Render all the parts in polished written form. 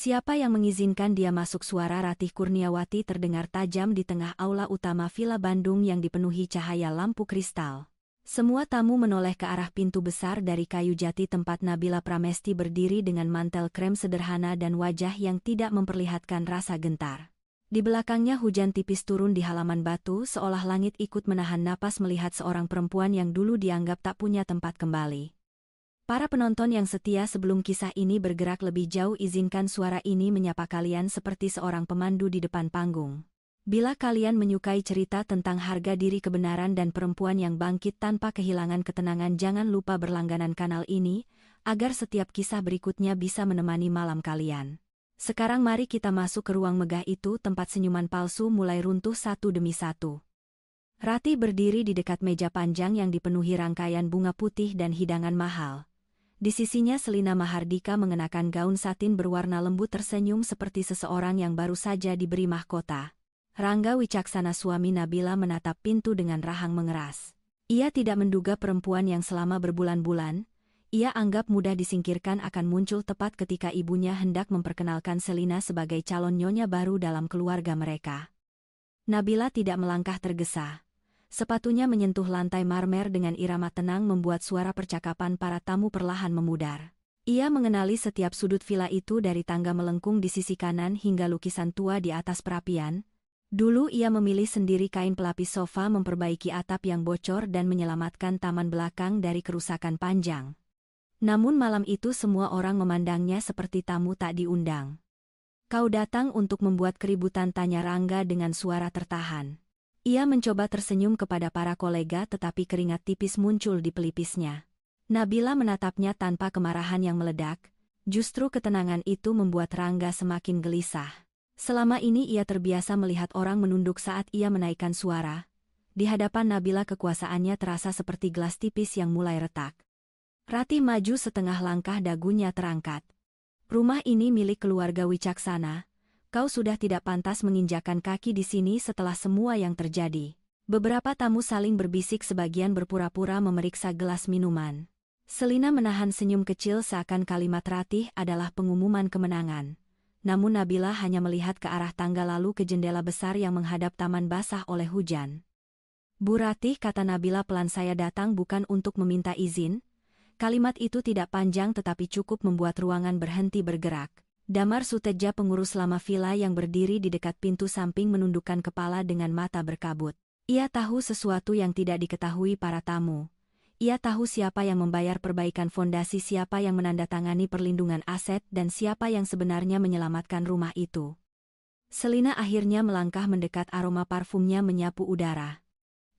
Siapa yang mengizinkan dia masuk? Suara Ratih Kurniawati terdengar tajam di tengah aula utama Villa Bandung yang dipenuhi cahaya lampu kristal. Semua tamu menoleh ke arah pintu besar dari kayu jati tempat Nabila Pramesti berdiri dengan mantel krem sederhana dan wajah yang tidak memperlihatkan rasa gentar. Di belakangnya hujan tipis turun di halaman batu seolah langit ikut menahan napas melihat seorang perempuan yang dulu dianggap tak punya tempat kembali. Para penonton yang setia sebelum kisah ini bergerak lebih jauh, izinkan suara ini menyapa kalian seperti seorang pemandu di depan panggung. Bila kalian menyukai cerita tentang harga diri, kebenaran dan perempuan yang bangkit tanpa kehilangan ketenangan, jangan lupa berlangganan kanal ini, agar setiap kisah berikutnya bisa menemani malam kalian. Sekarang mari kita masuk ke ruang megah itu, tempat senyuman palsu mulai runtuh satu demi satu. Ratih berdiri di dekat meja panjang yang dipenuhi rangkaian bunga putih dan hidangan mahal. Di sisinya Selina Mahardika mengenakan gaun satin berwarna lembut tersenyum seperti seseorang yang baru saja diberi mahkota. Rangga Wicaksana, suami Nabila, menatap pintu dengan rahang mengeras. Ia tidak menduga perempuan yang selama berbulan-bulan ia anggap mudah disingkirkan akan muncul tepat ketika ibunya hendak memperkenalkan Selina sebagai calon nyonya baru dalam keluarga mereka. Nabila tidak melangkah tergesa. Sepatunya menyentuh lantai marmer dengan irama tenang membuat suara percakapan para tamu perlahan memudar. Ia mengenali setiap sudut villa itu, dari tangga melengkung di sisi kanan hingga lukisan tua di atas perapian. Dulu ia memilih sendiri kain pelapis sofa, memperbaiki atap yang bocor dan menyelamatkan taman belakang dari kerusakan panjang. Namun malam itu semua orang memandangnya seperti tamu tak diundang. "Kau datang untuk membuat keributan?" tanya Rangga dengan suara tertahan. Ia mencoba tersenyum kepada para kolega tetapi keringat tipis muncul di pelipisnya. Nabila menatapnya tanpa kemarahan yang meledak, justru ketenangan itu membuat Rangga semakin gelisah. Selama ini ia terbiasa melihat orang menunduk saat ia menaikkan suara. Di hadapan Nabila kekuasaannya terasa seperti gelas tipis yang mulai retak. Ratih maju setengah langkah, dagunya terangkat. "Rumah ini milik keluarga Wicaksana. Kau sudah tidak pantas menginjakan kaki di sini setelah semua yang terjadi." Beberapa tamu saling berbisik, sebagian berpura-pura memeriksa gelas minuman. Selina menahan senyum kecil seakan kalimat Ratih adalah pengumuman kemenangan. Namun Nabila hanya melihat ke arah tangga lalu ke jendela besar yang menghadap taman basah oleh hujan. "Bu Ratih," kata Nabila pelan, "saya datang bukan untuk meminta izin." Kalimat itu tidak panjang tetapi cukup membuat ruangan berhenti bergerak. Damar Suteja, pengurus lama villa yang berdiri di dekat pintu samping, menundukkan kepala dengan mata berkabut. Ia tahu sesuatu yang tidak diketahui para tamu. Ia tahu siapa yang membayar perbaikan fondasi, siapa yang menandatangani perlindungan aset, dan siapa yang sebenarnya menyelamatkan rumah itu. Selina akhirnya melangkah mendekat, aroma parfumnya menyapu udara.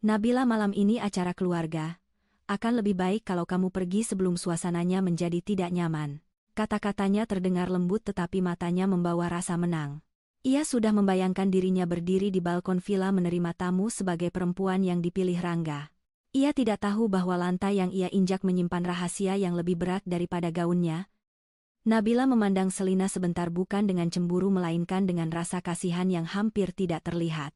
"Nabila, malam ini acara keluarga. Akan lebih baik kalau kamu pergi sebelum suasananya menjadi tidak nyaman." Kata-katanya terdengar lembut tetapi matanya membawa rasa menang. Ia sudah membayangkan dirinya berdiri di balkon villa menerima tamu sebagai perempuan yang dipilih Rangga. Ia tidak tahu bahwa lantai yang ia injak menyimpan rahasia yang lebih berat daripada gaunnya. Nabila memandang Selina sebentar, bukan dengan cemburu melainkan dengan rasa kasihan yang hampir tidak terlihat.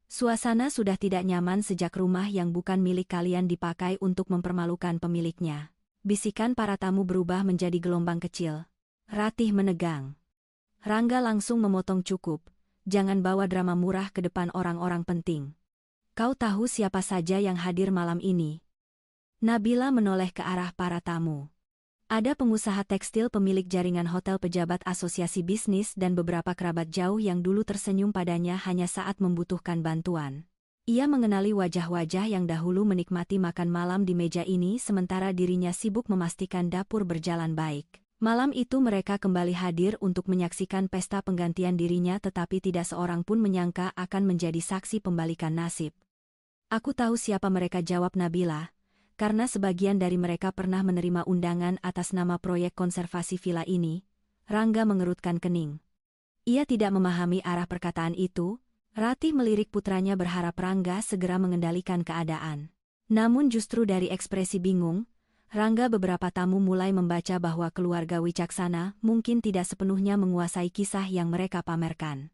"Suasana sudah tidak nyaman sejak rumah yang bukan milik kalian dipakai untuk mempermalukan pemiliknya." Bisikan para tamu berubah menjadi gelombang kecil. Ratih menegang. Rangga langsung memotong, "Cukup, jangan bawa drama murah ke depan orang-orang penting. Kau tahu siapa saja yang hadir malam ini?" Nabila menoleh ke arah para tamu. Ada pengusaha tekstil, pemilik jaringan hotel, pejabat asosiasi bisnis, dan beberapa kerabat jauh yang dulu tersenyum padanya hanya saat membutuhkan bantuan. Ia mengenali wajah-wajah yang dahulu menikmati makan malam di meja ini sementara dirinya sibuk memastikan dapur berjalan baik. Malam itu mereka kembali hadir untuk menyaksikan pesta penggantian dirinya, tetapi tidak seorang pun menyangka akan menjadi saksi pembalikan nasib. "Aku tahu siapa mereka," jawab Nabila, "karena sebagian dari mereka pernah menerima undangan atas nama proyek konservasi villa ini." Rangga mengerutkan kening. Ia tidak memahami arah perkataan itu. Ratih melirik putranya berharap Rangga segera mengendalikan keadaan. Namun justru dari ekspresi bingung, Rangga, beberapa tamu mulai membaca bahwa keluarga Wicaksana mungkin tidak sepenuhnya menguasai kisah yang mereka pamerkan.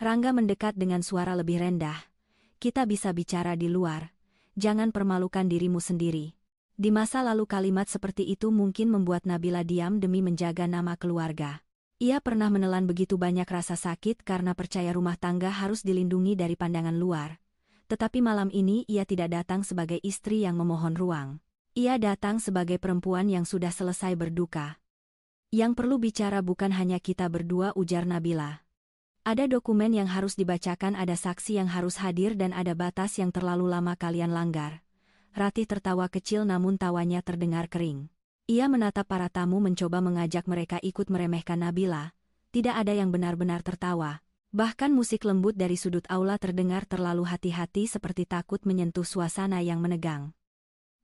Rangga mendekat dengan suara lebih rendah. "Kita bisa bicara di luar. Jangan permalukan dirimu sendiri." Di masa lalu kalimat seperti itu mungkin membuat Nabila diam demi menjaga nama keluarga. Ia pernah menelan begitu banyak rasa sakit karena percaya rumah tangga harus dilindungi dari pandangan luar. Tetapi malam ini ia tidak datang sebagai istri yang memohon ruang. Ia datang sebagai perempuan yang sudah selesai berduka. Yang perlu bicara bukan hanya kita berdua, ujar Nabila. Ada dokumen yang harus dibacakan, ada saksi yang harus hadir dan ada batas yang terlalu lama kalian langgar. Ratih tertawa kecil namun tawanya terdengar kering. Ia menatap para tamu mencoba mengajak mereka ikut meremehkan Nabila. Tidak ada yang benar-benar tertawa. Bahkan musik lembut dari sudut aula terdengar terlalu hati-hati seperti takut menyentuh suasana yang menegang.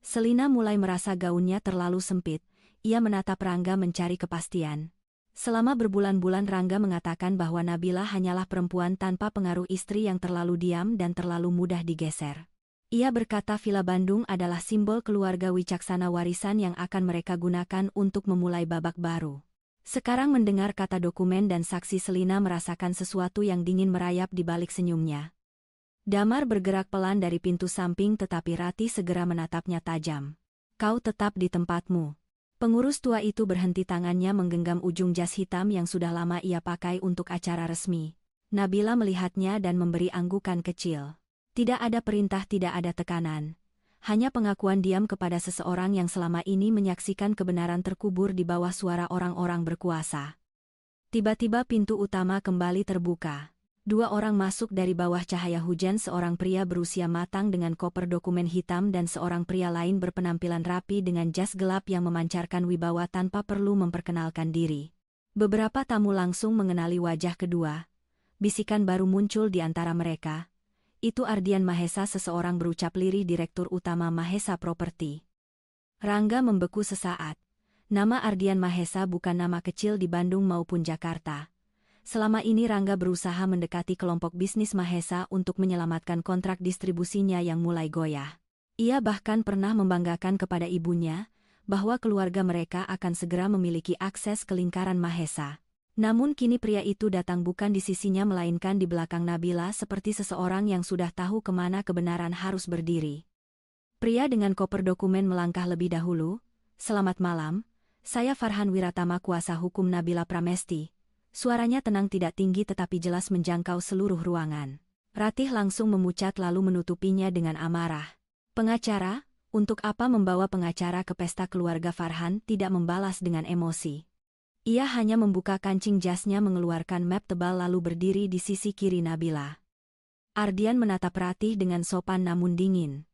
Selina mulai merasa gaunnya terlalu sempit. Ia menatap Rangga mencari kepastian. Selama berbulan-bulan Rangga mengatakan bahwa Nabila hanyalah perempuan tanpa pengaruh istri yang terlalu diam dan terlalu mudah digeser. Ia berkata Villa Bandung adalah simbol keluarga wicaksana, warisan yang akan mereka gunakan untuk memulai babak baru. Sekarang mendengar kata dokumen dan saksi, Selina merasakan sesuatu yang dingin merayap di balik senyumnya. Damar bergerak pelan dari pintu samping tetapi Ratih segera menatapnya tajam. Kau tetap di tempatmu. Pengurus tua itu berhenti, tangannya menggenggam ujung jas hitam yang sudah lama ia pakai untuk acara resmi. Nabila melihatnya dan memberi anggukan kecil. Tidak ada perintah, tidak ada tekanan. Hanya pengakuan diam kepada seseorang yang selama ini menyaksikan kebenaran terkubur di bawah suara orang-orang berkuasa. Tiba-tiba pintu utama kembali terbuka. Dua orang masuk dari bawah cahaya hujan, seorang pria berusia matang dengan koper dokumen hitam dan seorang pria lain berpenampilan rapi dengan jas gelap yang memancarkan wibawa tanpa perlu memperkenalkan diri. Beberapa tamu langsung mengenali wajah kedua. Bisikan baru muncul di antara mereka. Itu Ardian Mahesa, seseorang berucap lirih, direktur utama Mahesa Properti. Rangga membeku sesaat. Nama Ardian Mahesa bukan nama kecil di Bandung maupun Jakarta. Selama ini Rangga berusaha mendekati kelompok bisnis Mahesa untuk menyelamatkan kontrak distribusinya yang mulai goyah. Ia bahkan pernah membanggakan kepada ibunya bahwa keluarga mereka akan segera memiliki akses ke lingkaran Mahesa. Namun kini pria itu datang bukan di sisinya melainkan di belakang Nabila seperti seseorang yang sudah tahu kemana kebenaran harus berdiri. Pria dengan koper dokumen melangkah lebih dahulu. Selamat malam, saya Farhan Wiratama, kuasa hukum Nabila Pramesti. Suaranya tenang, tidak tinggi tetapi jelas menjangkau seluruh ruangan. Ratih langsung memucat lalu menutupinya dengan amarah. Pengacara, untuk apa membawa pengacara ke pesta keluarga? Farhan tidak membalas dengan emosi. Ia hanya membuka kancing jasnya, mengeluarkan map tebal lalu berdiri di sisi kiri Nabila. Ardian menatap Ratih dengan sopan namun dingin.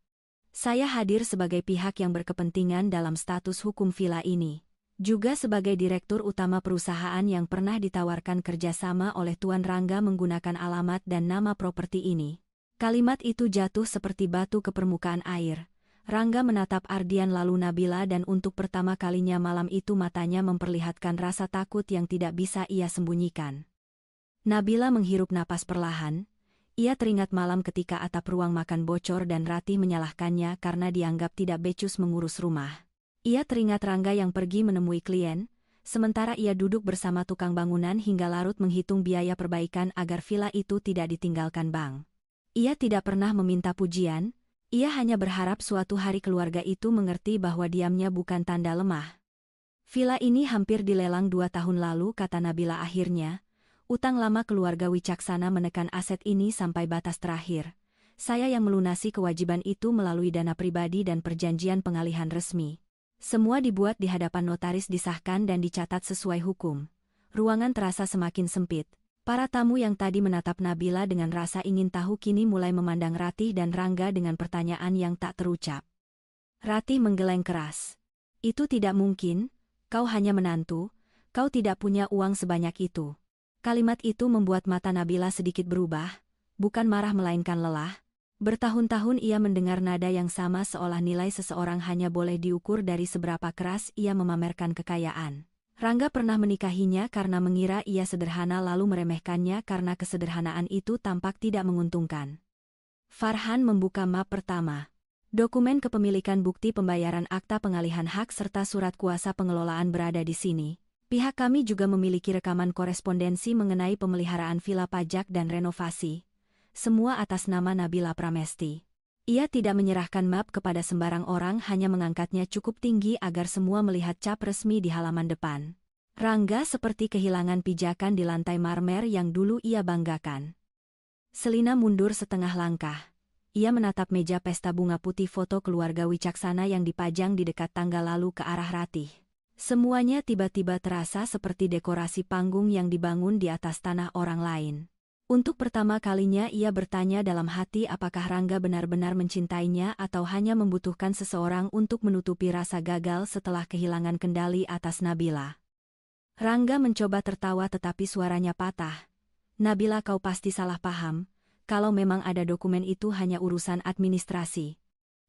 Saya hadir sebagai pihak yang berkepentingan dalam status hukum villa ini. Juga sebagai direktur utama perusahaan yang pernah ditawarkan kerjasama oleh Tuan Rangga menggunakan alamat dan nama properti ini. Kalimat itu jatuh seperti batu ke permukaan air. Rangga menatap Ardian lalu Nabila dan untuk pertama kalinya malam itu matanya memperlihatkan rasa takut yang tidak bisa ia sembunyikan. Nabila menghirup napas perlahan. Ia teringat malam ketika atap ruang makan bocor dan Ratih menyalahkannya karena dianggap tidak becus mengurus rumah. Ia teringat Rangga yang pergi menemui klien, sementara ia duduk bersama tukang bangunan hingga larut menghitung biaya perbaikan agar villa itu tidak ditinggalkan bank. Ia tidak pernah meminta pujian, ia hanya berharap suatu hari keluarga itu mengerti bahwa diamnya bukan tanda lemah. Villa ini hampir dilelang 2 tahun lalu, kata Nabila akhirnya. Utang lama keluarga wicaksana menekan aset ini sampai batas terakhir. Saya yang melunasi kewajiban itu melalui dana pribadi dan perjanjian pengalihan resmi. Semua dibuat di hadapan notaris, disahkan dan dicatat sesuai hukum. Ruangan terasa semakin sempit. Para tamu yang tadi menatap Nabila dengan rasa ingin tahu kini mulai memandang Ratih dan Rangga dengan pertanyaan yang tak terucap. Ratih menggeleng keras. Itu tidak mungkin, kau hanya menantu, kau tidak punya uang sebanyak itu. Kalimat itu membuat mata Nabila sedikit berubah, bukan marah melainkan lelah. Bertahun-tahun ia mendengar nada yang sama, seolah nilai seseorang hanya boleh diukur dari seberapa keras ia memamerkan kekayaan. Rangga pernah menikahinya karena mengira ia sederhana lalu meremehkannya karena kesederhanaan itu tampak tidak menguntungkan. Farhan membuka map pertama. Dokumen kepemilikan, bukti pembayaran, akta pengalihan hak serta surat kuasa pengelolaan berada di sini. Pihak kami juga memiliki rekaman korespondensi mengenai pemeliharaan villa pajak dan renovasi. Semua atas nama Nabila Pramesti. Ia tidak menyerahkan map kepada sembarang orang, hanya mengangkatnya cukup tinggi agar semua melihat cap resmi di halaman depan. Rangga seperti kehilangan pijakan di lantai marmer yang dulu ia banggakan. Selina mundur setengah langkah. Ia menatap meja pesta bunga putih foto keluarga Wicaksana yang dipajang di dekat tangga lalu ke arah Ratih. Semuanya tiba-tiba terasa seperti dekorasi panggung yang dibangun di atas tanah orang lain. Untuk pertama kalinya ia bertanya dalam hati apakah Rangga benar-benar mencintainya atau hanya membutuhkan seseorang untuk menutupi rasa gagal setelah kehilangan kendali atas Nabila. Rangga mencoba tertawa tetapi suaranya patah. Nabila, kau pasti salah paham. Kalau memang ada dokumen itu hanya urusan administrasi.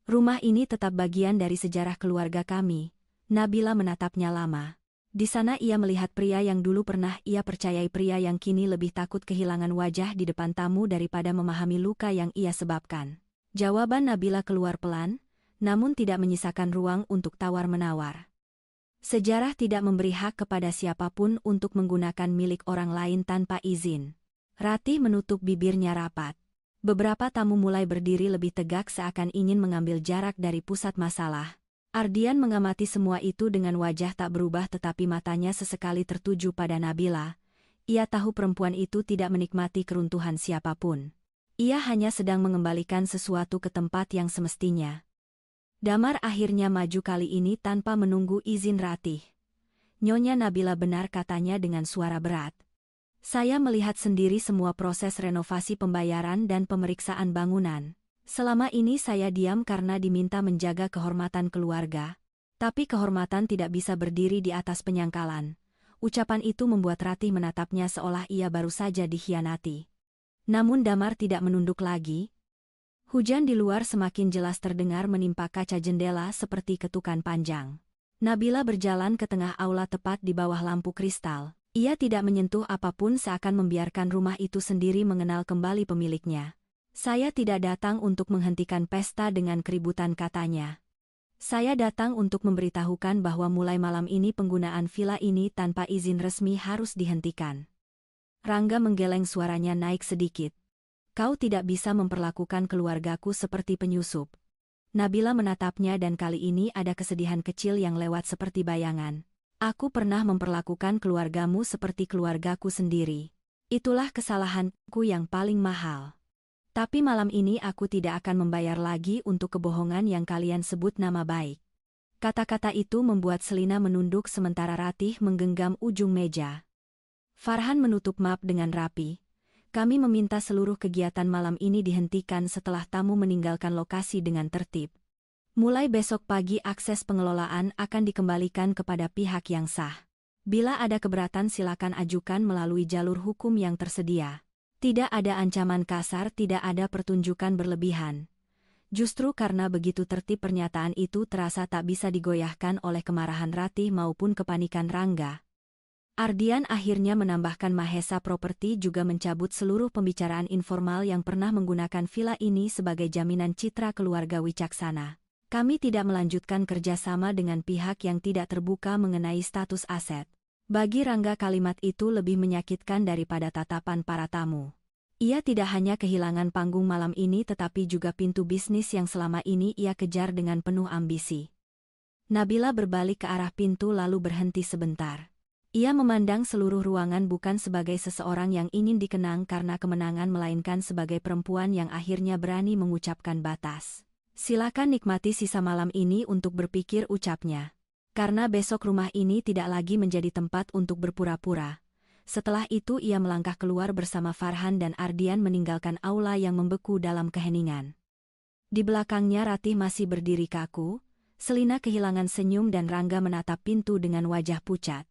Rumah ini tetap bagian dari sejarah keluarga kami. Nabila menatapnya lama. Di sana ia melihat pria yang dulu pernah ia percayai, pria yang kini lebih takut kehilangan wajah di depan tamu daripada memahami luka yang ia sebabkan. Jawaban Nabila keluar pelan, namun tidak menyisakan ruang untuk tawar-menawar. Sejarah tidak memberi hak kepada siapapun untuk menggunakan milik orang lain tanpa izin. Ratih menutup bibirnya rapat. Beberapa tamu mulai berdiri lebih tegak seakan ingin mengambil jarak dari pusat masalah. Ardian mengamati semua itu dengan wajah tak berubah tetapi matanya sesekali tertuju pada Nabila. Ia tahu perempuan itu tidak menikmati keruntuhan siapapun. Ia hanya sedang mengembalikan sesuatu ke tempat yang semestinya. Damar akhirnya maju kali ini tanpa menunggu izin Ratih. "Nyonya Nabila, benar," katanya dengan suara berat. "Saya melihat sendiri semua proses renovasi pembayaran dan pemeriksaan bangunan. Selama ini saya diam karena diminta menjaga kehormatan keluarga. Tapi kehormatan tidak bisa berdiri di atas penyangkalan." Ucapan itu membuat Ratih menatapnya seolah ia baru saja dikhianati. Namun Damar tidak menunduk lagi. Hujan di luar semakin jelas terdengar menimpa kaca jendela seperti ketukan panjang. Nabila berjalan ke tengah aula tepat di bawah lampu kristal. Ia tidak menyentuh apapun seakan membiarkan rumah itu sendiri mengenal kembali pemiliknya. "Saya tidak datang untuk menghentikan pesta dengan keributan," katanya. "Saya datang untuk memberitahukan bahwa mulai malam ini penggunaan villa ini tanpa izin resmi harus dihentikan." Rangga menggeleng, suaranya naik sedikit. "Kau tidak bisa memperlakukan keluargaku seperti penyusup." Nabila menatapnya dan kali ini ada kesedihan kecil yang lewat seperti bayangan. "Aku pernah memperlakukan keluargamu seperti keluargaku sendiri. Itulah kesalahanku yang paling mahal. Tapi malam ini aku tidak akan membayar lagi untuk kebohongan yang kalian sebut nama baik." Kata-kata itu membuat Selina menunduk sementara Ratih menggenggam ujung meja. Farhan menutup map dengan rapi. "Kami meminta seluruh kegiatan malam ini dihentikan setelah tamu meninggalkan lokasi dengan tertib. Mulai besok pagi akses pengelolaan akan dikembalikan kepada pihak yang sah. Bila ada keberatan silakan ajukan melalui jalur hukum yang tersedia. Tidak ada ancaman kasar, tidak ada pertunjukan berlebihan." Justru karena begitu tertib pernyataan itu terasa tak bisa digoyahkan oleh kemarahan Ratih maupun kepanikan Rangga. Ardian akhirnya menambahkan Mahesa Properti juga mencabut seluruh pembicaraan informal yang pernah menggunakan villa ini sebagai jaminan citra keluarga Wicaksana. "Kami tidak melanjutkan kerjasama dengan pihak yang tidak terbuka mengenai status aset." Bagi Rangga kalimat itu lebih menyakitkan daripada tatapan para tamu. Ia tidak hanya kehilangan panggung malam ini tetapi juga pintu bisnis yang selama ini ia kejar dengan penuh ambisi. Nabila berbalik ke arah pintu lalu berhenti sebentar. Ia memandang seluruh ruangan bukan sebagai seseorang yang ingin dikenang karena kemenangan melainkan sebagai perempuan yang akhirnya berani mengucapkan batas. "Silakan nikmati sisa malam ini untuk berpikir," ucapnya. "Karena besok rumah ini tidak lagi menjadi tempat untuk berpura-pura." Setelah itu ia melangkah keluar bersama Farhan dan Ardian meninggalkan aula yang membeku dalam keheningan. Di belakangnya Ratih masih berdiri kaku, Selina kehilangan senyum dan Rangga menatap pintu dengan wajah pucat.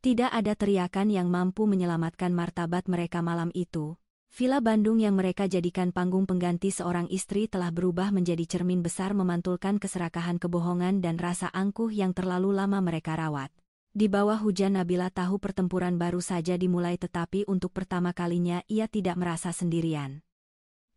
Tidak ada teriakan yang mampu menyelamatkan martabat mereka malam itu. Villa Bandung yang mereka jadikan panggung pengganti seorang istri telah berubah menjadi cermin besar memantulkan keserakahan kebohongan dan rasa angkuh yang terlalu lama mereka rawat. Di bawah hujan Nabila tahu pertempuran baru saja dimulai tetapi untuk pertama kalinya ia tidak merasa sendirian.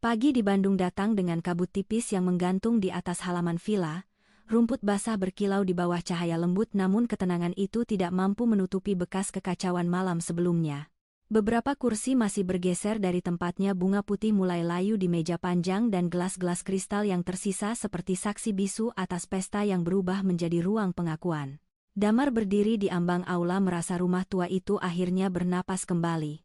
Pagi di Bandung datang dengan kabut tipis yang menggantung di atas halaman villa, rumput basah berkilau di bawah cahaya lembut namun ketenangan itu tidak mampu menutupi bekas kekacauan malam sebelumnya. Beberapa kursi masih bergeser dari tempatnya, bunga putih mulai layu di meja panjang dan gelas-gelas kristal yang tersisa seperti saksi bisu atas pesta yang berubah menjadi ruang pengakuan. Damar berdiri di ambang aula merasa rumah tua itu akhirnya bernapas kembali.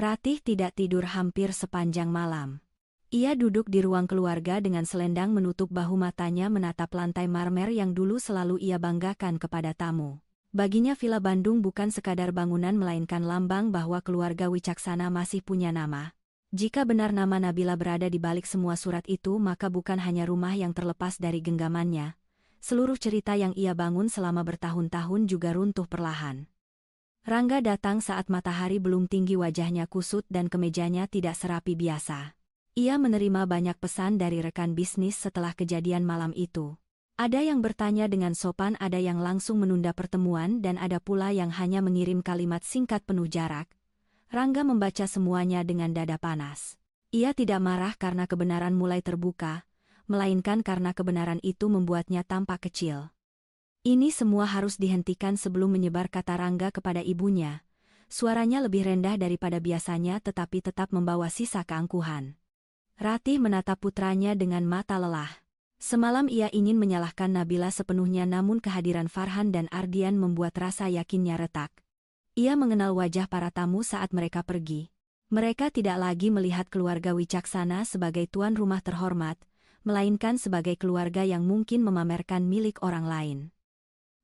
Ratih tidak tidur hampir sepanjang malam. Ia duduk di ruang keluarga dengan selendang menutup bahu, matanya menatap lantai marmer yang dulu selalu ia banggakan kepada tamu. Baginya Villa Bandung bukan sekadar bangunan melainkan lambang bahwa keluarga Wicaksana masih punya nama. Jika benar nama Nabila berada di balik semua surat itu, maka bukan hanya rumah yang terlepas dari genggamannya. Seluruh cerita yang ia bangun selama bertahun-tahun juga runtuh perlahan. Rangga datang saat matahari belum tinggi, wajahnya kusut dan kemejanya tidak serapi biasa. Ia menerima banyak pesan dari rekan bisnis setelah kejadian malam itu. Ada yang bertanya dengan sopan, ada yang langsung menunda pertemuan, dan ada pula yang hanya mengirim kalimat singkat penuh jarak. Rangga membaca semuanya dengan dada panas. Ia tidak marah karena kebenaran mulai terbuka, melainkan karena kebenaran itu membuatnya tampak kecil. Ini semua harus dihentikan sebelum menyebar, kata Rangga kepada ibunya. Suaranya lebih rendah daripada biasanya tetapi tetap membawa sisa keangkuhan. Ratih menatap putranya dengan mata lelah. Semalam ia ingin menyalahkan Nabila sepenuhnya, namun kehadiran Farhan dan Ardian membuat rasa yakinnya retak. Ia mengenal wajah para tamu saat mereka pergi. Mereka tidak lagi melihat keluarga Wicaksana sebagai tuan rumah terhormat, melainkan sebagai keluarga yang mungkin memamerkan milik orang lain.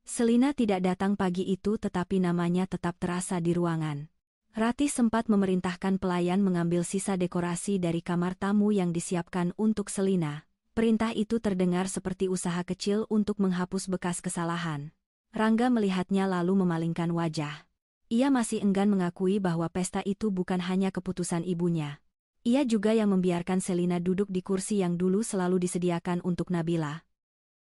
Selina tidak datang pagi itu tetapi namanya tetap terasa di ruangan. Ratih sempat memerintahkan pelayan mengambil sisa dekorasi dari kamar tamu yang disiapkan untuk Selina. Perintah itu terdengar seperti usaha kecil untuk menghapus bekas kesalahan. Rangga melihatnya lalu memalingkan wajah. Ia masih enggan mengakui bahwa pesta itu bukan hanya keputusan ibunya. Ia juga yang membiarkan Selina duduk di kursi yang dulu selalu disediakan untuk Nabila.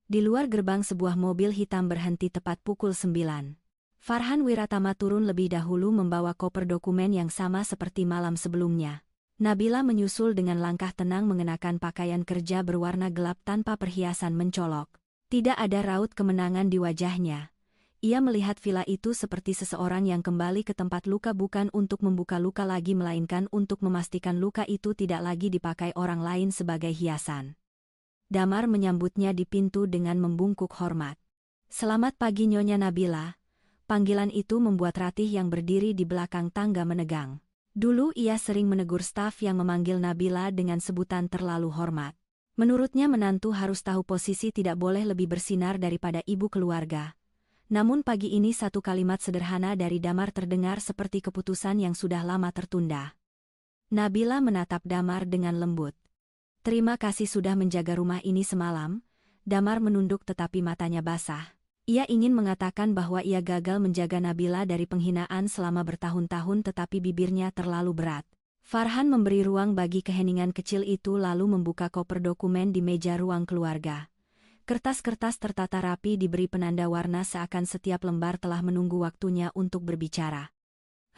Di luar gerbang sebuah mobil hitam berhenti tepat pukul 9. Farhan Wiratama turun lebih dahulu membawa koper dokumen yang sama seperti malam sebelumnya. Nabila menyusul dengan langkah tenang mengenakan pakaian kerja berwarna gelap tanpa perhiasan mencolok. Tidak ada raut kemenangan di wajahnya. Ia melihat villa itu seperti seseorang yang kembali ke tempat luka, bukan untuk membuka luka lagi melainkan untuk memastikan luka itu tidak lagi dipakai orang lain sebagai hiasan. Damar menyambutnya di pintu dengan membungkuk hormat. "Selamat pagi Nyonya Nabila." Panggilan itu membuat Ratih yang berdiri di belakang tangga menegang. Dulu ia sering menegur staf yang memanggil Nabila dengan sebutan terlalu hormat. Menurutnya menantu harus tahu posisi, tidak boleh lebih bersinar daripada ibu keluarga. Namun pagi ini satu kalimat sederhana dari Damar terdengar seperti keputusan yang sudah lama tertunda. Nabila menatap Damar dengan lembut. "Terima kasih sudah menjaga rumah ini semalam." Damar menunduk tetapi matanya basah. Ia ingin mengatakan bahwa ia gagal menjaga Nabila dari penghinaan selama bertahun-tahun tetapi bibirnya terlalu berat. Farhan memberi ruang bagi keheningan kecil itu lalu membuka koper dokumen di meja ruang keluarga. Kertas-kertas tertata rapi diberi penanda warna seakan setiap lembar telah menunggu waktunya untuk berbicara.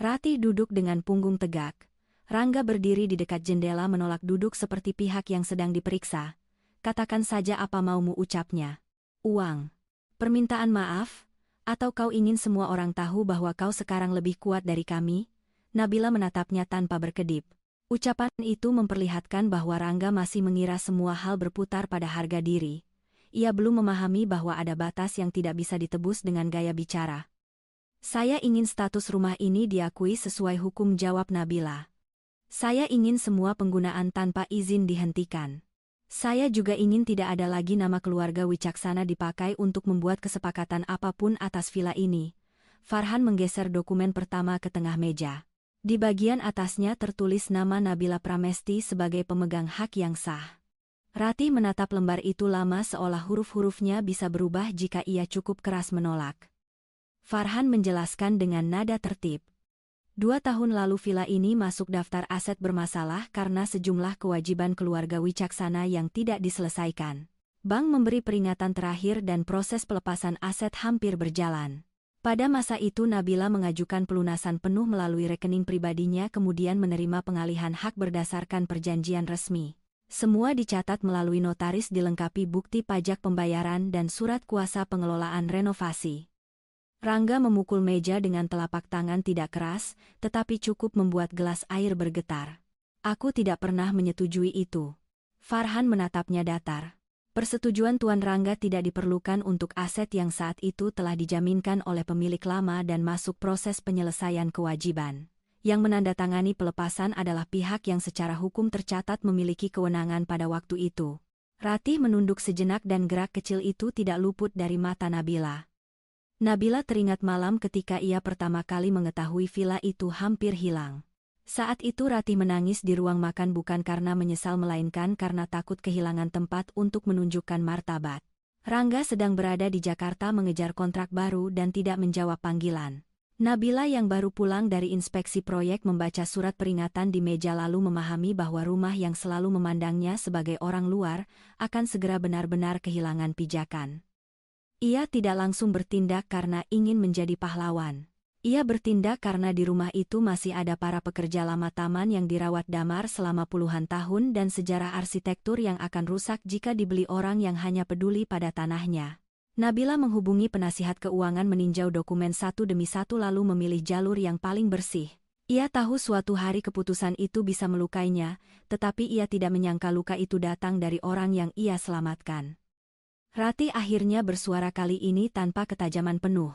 Ratih duduk dengan punggung tegak. Rangga berdiri di dekat jendela menolak duduk seperti pihak yang sedang diperiksa. "Katakan saja apa maumu," ucapnya. "Uang? Permintaan maaf? Atau kau ingin semua orang tahu bahwa kau sekarang lebih kuat dari kami?" Nabila menatapnya tanpa berkedip. Ucapan itu memperlihatkan bahwa Rangga masih mengira semua hal berputar pada harga diri. Ia belum memahami bahwa ada batas yang tidak bisa ditebus dengan gaya bicara. "Saya ingin status rumah ini diakui sesuai hukum," jawab Nabila. "Saya ingin semua penggunaan tanpa izin dihentikan. Saya juga ingin tidak ada lagi nama keluarga Wicaksana dipakai untuk membuat kesepakatan apapun atas villa ini." Farhan menggeser dokumen pertama ke tengah meja. Di bagian atasnya tertulis nama Nabila Pramesti sebagai pemegang hak yang sah. Ratih menatap lembar itu lama seolah huruf-hurufnya bisa berubah jika ia cukup keras menolak. Farhan menjelaskan dengan nada tertib. 2 tahun lalu villa ini masuk daftar aset bermasalah karena sejumlah kewajiban keluarga Wicaksana yang tidak diselesaikan. Bank memberi peringatan terakhir dan proses pelepasan aset hampir berjalan. Pada masa itu Nabila mengajukan pelunasan penuh melalui rekening pribadinya kemudian menerima pengalihan hak berdasarkan perjanjian resmi. Semua dicatat melalui notaris dilengkapi bukti pajak pembayaran dan surat kuasa pengelolaan renovasi. Rangga memukul meja dengan telapak tangan tidak keras, tetapi cukup membuat gelas air bergetar. "Aku tidak pernah menyetujui itu." Farhan menatapnya datar. Persetujuan Tuan Rangga tidak diperlukan untuk aset yang saat itu telah dijaminkan oleh pemilik lama dan masuk proses penyelesaian kewajiban. Yang menandatangani pelepasan adalah pihak yang secara hukum tercatat memiliki kewenangan pada waktu itu. Ratih menunduk sejenak dan gerak kecil itu tidak luput dari mata Nabila. Nabila teringat malam ketika ia pertama kali mengetahui villa itu hampir hilang. Saat itu Ratih menangis di ruang makan bukan karena menyesal melainkan karena takut kehilangan tempat untuk menunjukkan martabat. Rangga sedang berada di Jakarta mengejar kontrak baru dan tidak menjawab panggilan. Nabila yang baru pulang dari inspeksi proyek membaca surat peringatan di meja lalu memahami bahwa rumah yang selalu memandangnya sebagai orang luar akan segera benar-benar kehilangan pijakan. Ia tidak langsung bertindak karena ingin menjadi pahlawan. Ia bertindak karena di rumah itu masih ada para pekerja lama taman yang dirawat damar selama puluhan tahun dan sejarah arsitektur yang akan rusak jika dibeli orang yang hanya peduli pada tanahnya. Nabila menghubungi penasihat keuangan meninjau dokumen satu demi satu lalu memilih jalur yang paling bersih. Ia tahu suatu hari keputusan itu bisa melukainya, tetapi ia tidak menyangka luka itu datang dari orang yang ia selamatkan. Ratih akhirnya bersuara kali ini tanpa ketajaman penuh.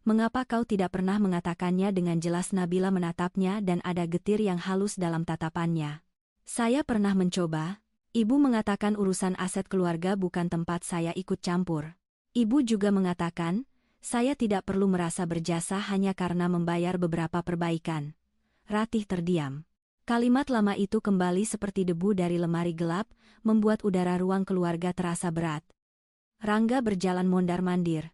Mengapa kau tidak pernah mengatakannya dengan jelas? Nabila menatapnya dan ada getir yang halus dalam tatapannya. Saya pernah mencoba. Ibu mengatakan urusan aset keluarga bukan tempat saya ikut campur. Ibu juga mengatakan, saya tidak perlu merasa berjasa hanya karena membayar beberapa perbaikan. Ratih terdiam. Kalimat lama itu kembali seperti debu dari lemari gelap, membuat udara ruang keluarga terasa berat. Rangga berjalan mondar-mandir.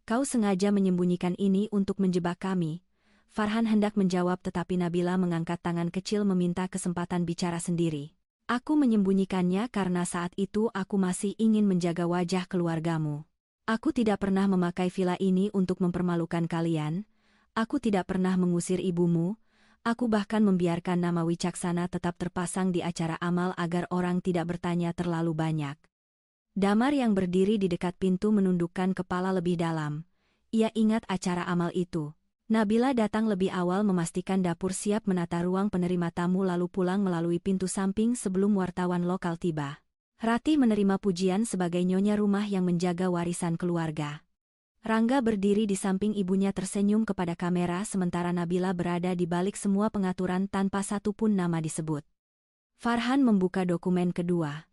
Kau sengaja menyembunyikan ini untuk menjebak kami. Farhan hendak menjawab tetapi Nabila mengangkat tangan kecil meminta kesempatan bicara sendiri. Aku menyembunyikannya karena saat itu aku masih ingin menjaga wajah keluargamu. Aku tidak pernah memakai villa ini untuk mempermalukan kalian. Aku tidak pernah mengusir ibumu. Aku bahkan membiarkan nama Wicaksana tetap terpasang di acara amal agar orang tidak bertanya terlalu banyak. Damar yang berdiri di dekat pintu menundukkan kepala lebih dalam. Ia ingat acara amal itu. Nabila datang lebih awal memastikan dapur siap menata ruang penerima tamu lalu pulang melalui pintu samping sebelum wartawan lokal tiba. Ratih menerima pujian sebagai nyonya rumah yang menjaga warisan keluarga. Rangga berdiri di samping ibunya tersenyum kepada kamera sementara Nabila berada di balik semua pengaturan tanpa satupun nama disebut. Farhan membuka dokumen kedua.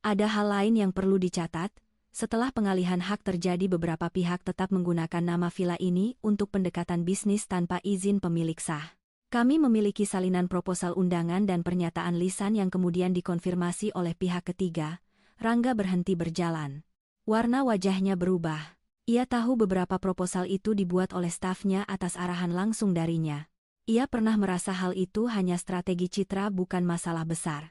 Ada hal lain yang perlu dicatat, setelah pengalihan hak terjadi beberapa pihak tetap menggunakan nama villa ini untuk pendekatan bisnis tanpa izin pemilik sah. Kami memiliki salinan proposal undangan dan pernyataan lisan yang kemudian dikonfirmasi oleh pihak ketiga. Rangga berhenti berjalan. Warna wajahnya berubah. Ia tahu beberapa proposal itu dibuat oleh stafnya atas arahan langsung darinya. Ia pernah merasa hal itu hanya strategi citra bukan masalah besar.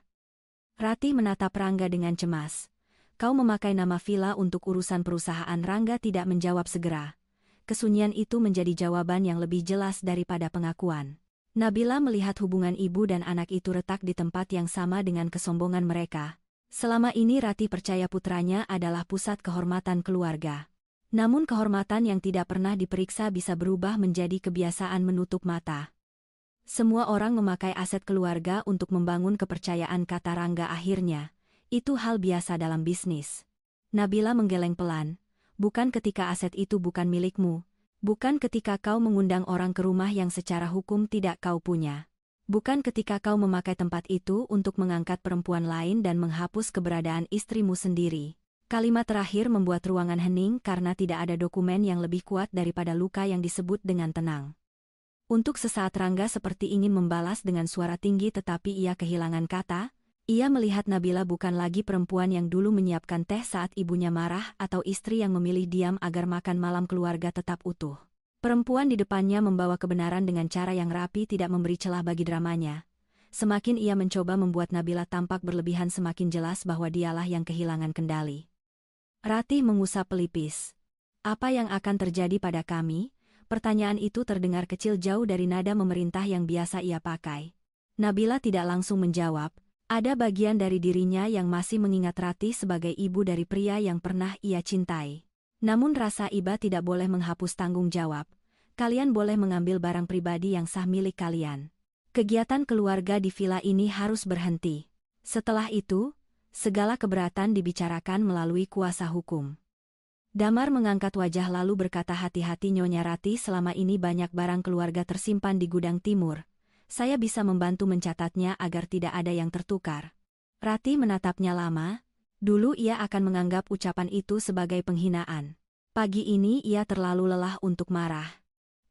Ratih menatap Rangga dengan cemas. Kau memakai nama villa untuk urusan perusahaan. Rangga tidak menjawab segera. Kesunyian itu menjadi jawaban yang lebih jelas daripada pengakuan. Nabila melihat hubungan ibu dan anak itu retak di tempat yang sama dengan kesombongan mereka. Selama ini Ratih percaya putranya adalah pusat kehormatan keluarga. Namun kehormatan yang tidak pernah diperiksa bisa berubah menjadi kebiasaan menutup mata. Semua orang memakai aset keluarga untuk membangun kepercayaan, kata Rangga akhirnya. Itu hal biasa dalam bisnis. Nabila menggeleng pelan. Bukan ketika aset itu bukan milikmu. Bukan ketika kau mengundang orang ke rumah yang secara hukum tidak kau punya. Bukan ketika kau memakai tempat itu untuk mengangkat perempuan lain dan menghapus keberadaan istrimu sendiri. Kalimat terakhir membuat ruangan hening karena tidak ada dokumen yang lebih kuat daripada luka yang disebut dengan tenang. Untuk sesaat Rangga seperti ingin membalas dengan suara tinggi tetapi ia kehilangan kata. Ia melihat Nabila bukan lagi perempuan yang dulu menyiapkan teh saat ibunya marah atau istri yang memilih diam agar makan malam keluarga tetap utuh. Perempuan di depannya membawa kebenaran dengan cara yang rapi, tidak memberi celah bagi dramanya. Semakin ia mencoba membuat Nabila tampak berlebihan semakin jelas bahwa dialah yang kehilangan kendali. Ratih mengusap pelipis. Apa yang akan terjadi pada kami? Pertanyaan itu terdengar kecil jauh dari nada memerintah yang biasa ia pakai. Nabila tidak langsung menjawab. Ada bagian dari dirinya yang masih mengingat Ratih sebagai ibu dari pria yang pernah ia cintai. Namun rasa iba tidak boleh menghapus tanggung jawab. Kalian boleh mengambil barang pribadi yang sah milik kalian. Kegiatan keluarga di villa ini harus berhenti. Setelah itu, Segala keberatan dibicarakan melalui kuasa hukum. Damar mengangkat wajah lalu berkata, hati-hati Nyonya Ratih, selama ini banyak barang keluarga tersimpan di gudang timur. Saya bisa membantu mencatatnya agar tidak ada yang tertukar. Ratih menatapnya lama. Dulu ia akan menganggap ucapan itu sebagai penghinaan. Pagi ini ia terlalu lelah untuk marah.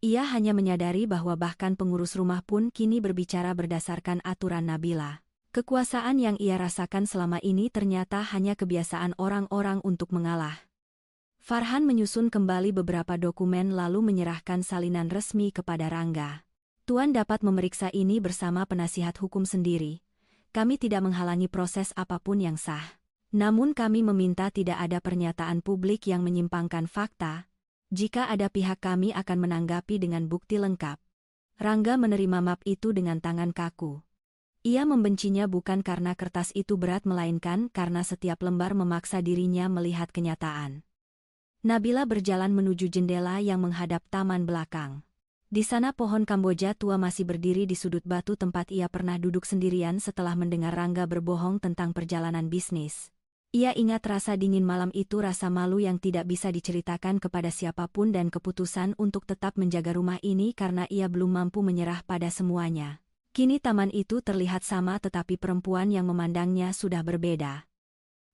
Ia hanya menyadari bahwa bahkan pengurus rumah pun kini berbicara berdasarkan aturan Nabila. Kekuasaan yang ia rasakan selama ini ternyata hanya kebiasaan orang-orang untuk mengalah. Farhan menyusun kembali beberapa dokumen lalu menyerahkan salinan resmi kepada Rangga. Tuan dapat memeriksa ini bersama penasihat hukum sendiri. Kami tidak menghalangi proses apapun yang sah. Namun kami meminta tidak ada pernyataan publik yang menyimpangkan fakta. Jika ada pihak kami akan menanggapi dengan bukti lengkap. Rangga menerima map itu dengan tangan kaku. Ia membencinya bukan karena kertas itu berat melainkan karena setiap lembar memaksa dirinya melihat kenyataan. Nabila berjalan menuju jendela yang menghadap taman belakang. Di sana pohon Kamboja tua masih berdiri di sudut batu tempat ia pernah duduk sendirian setelah mendengar Rangga berbohong tentang perjalanan bisnis. Ia ingat rasa dingin malam itu, rasa malu yang tidak bisa diceritakan kepada siapapun dan keputusan untuk tetap menjaga rumah ini karena ia belum mampu menyerah pada semuanya. Kini taman itu terlihat sama tetapi perempuan yang memandangnya sudah berbeda.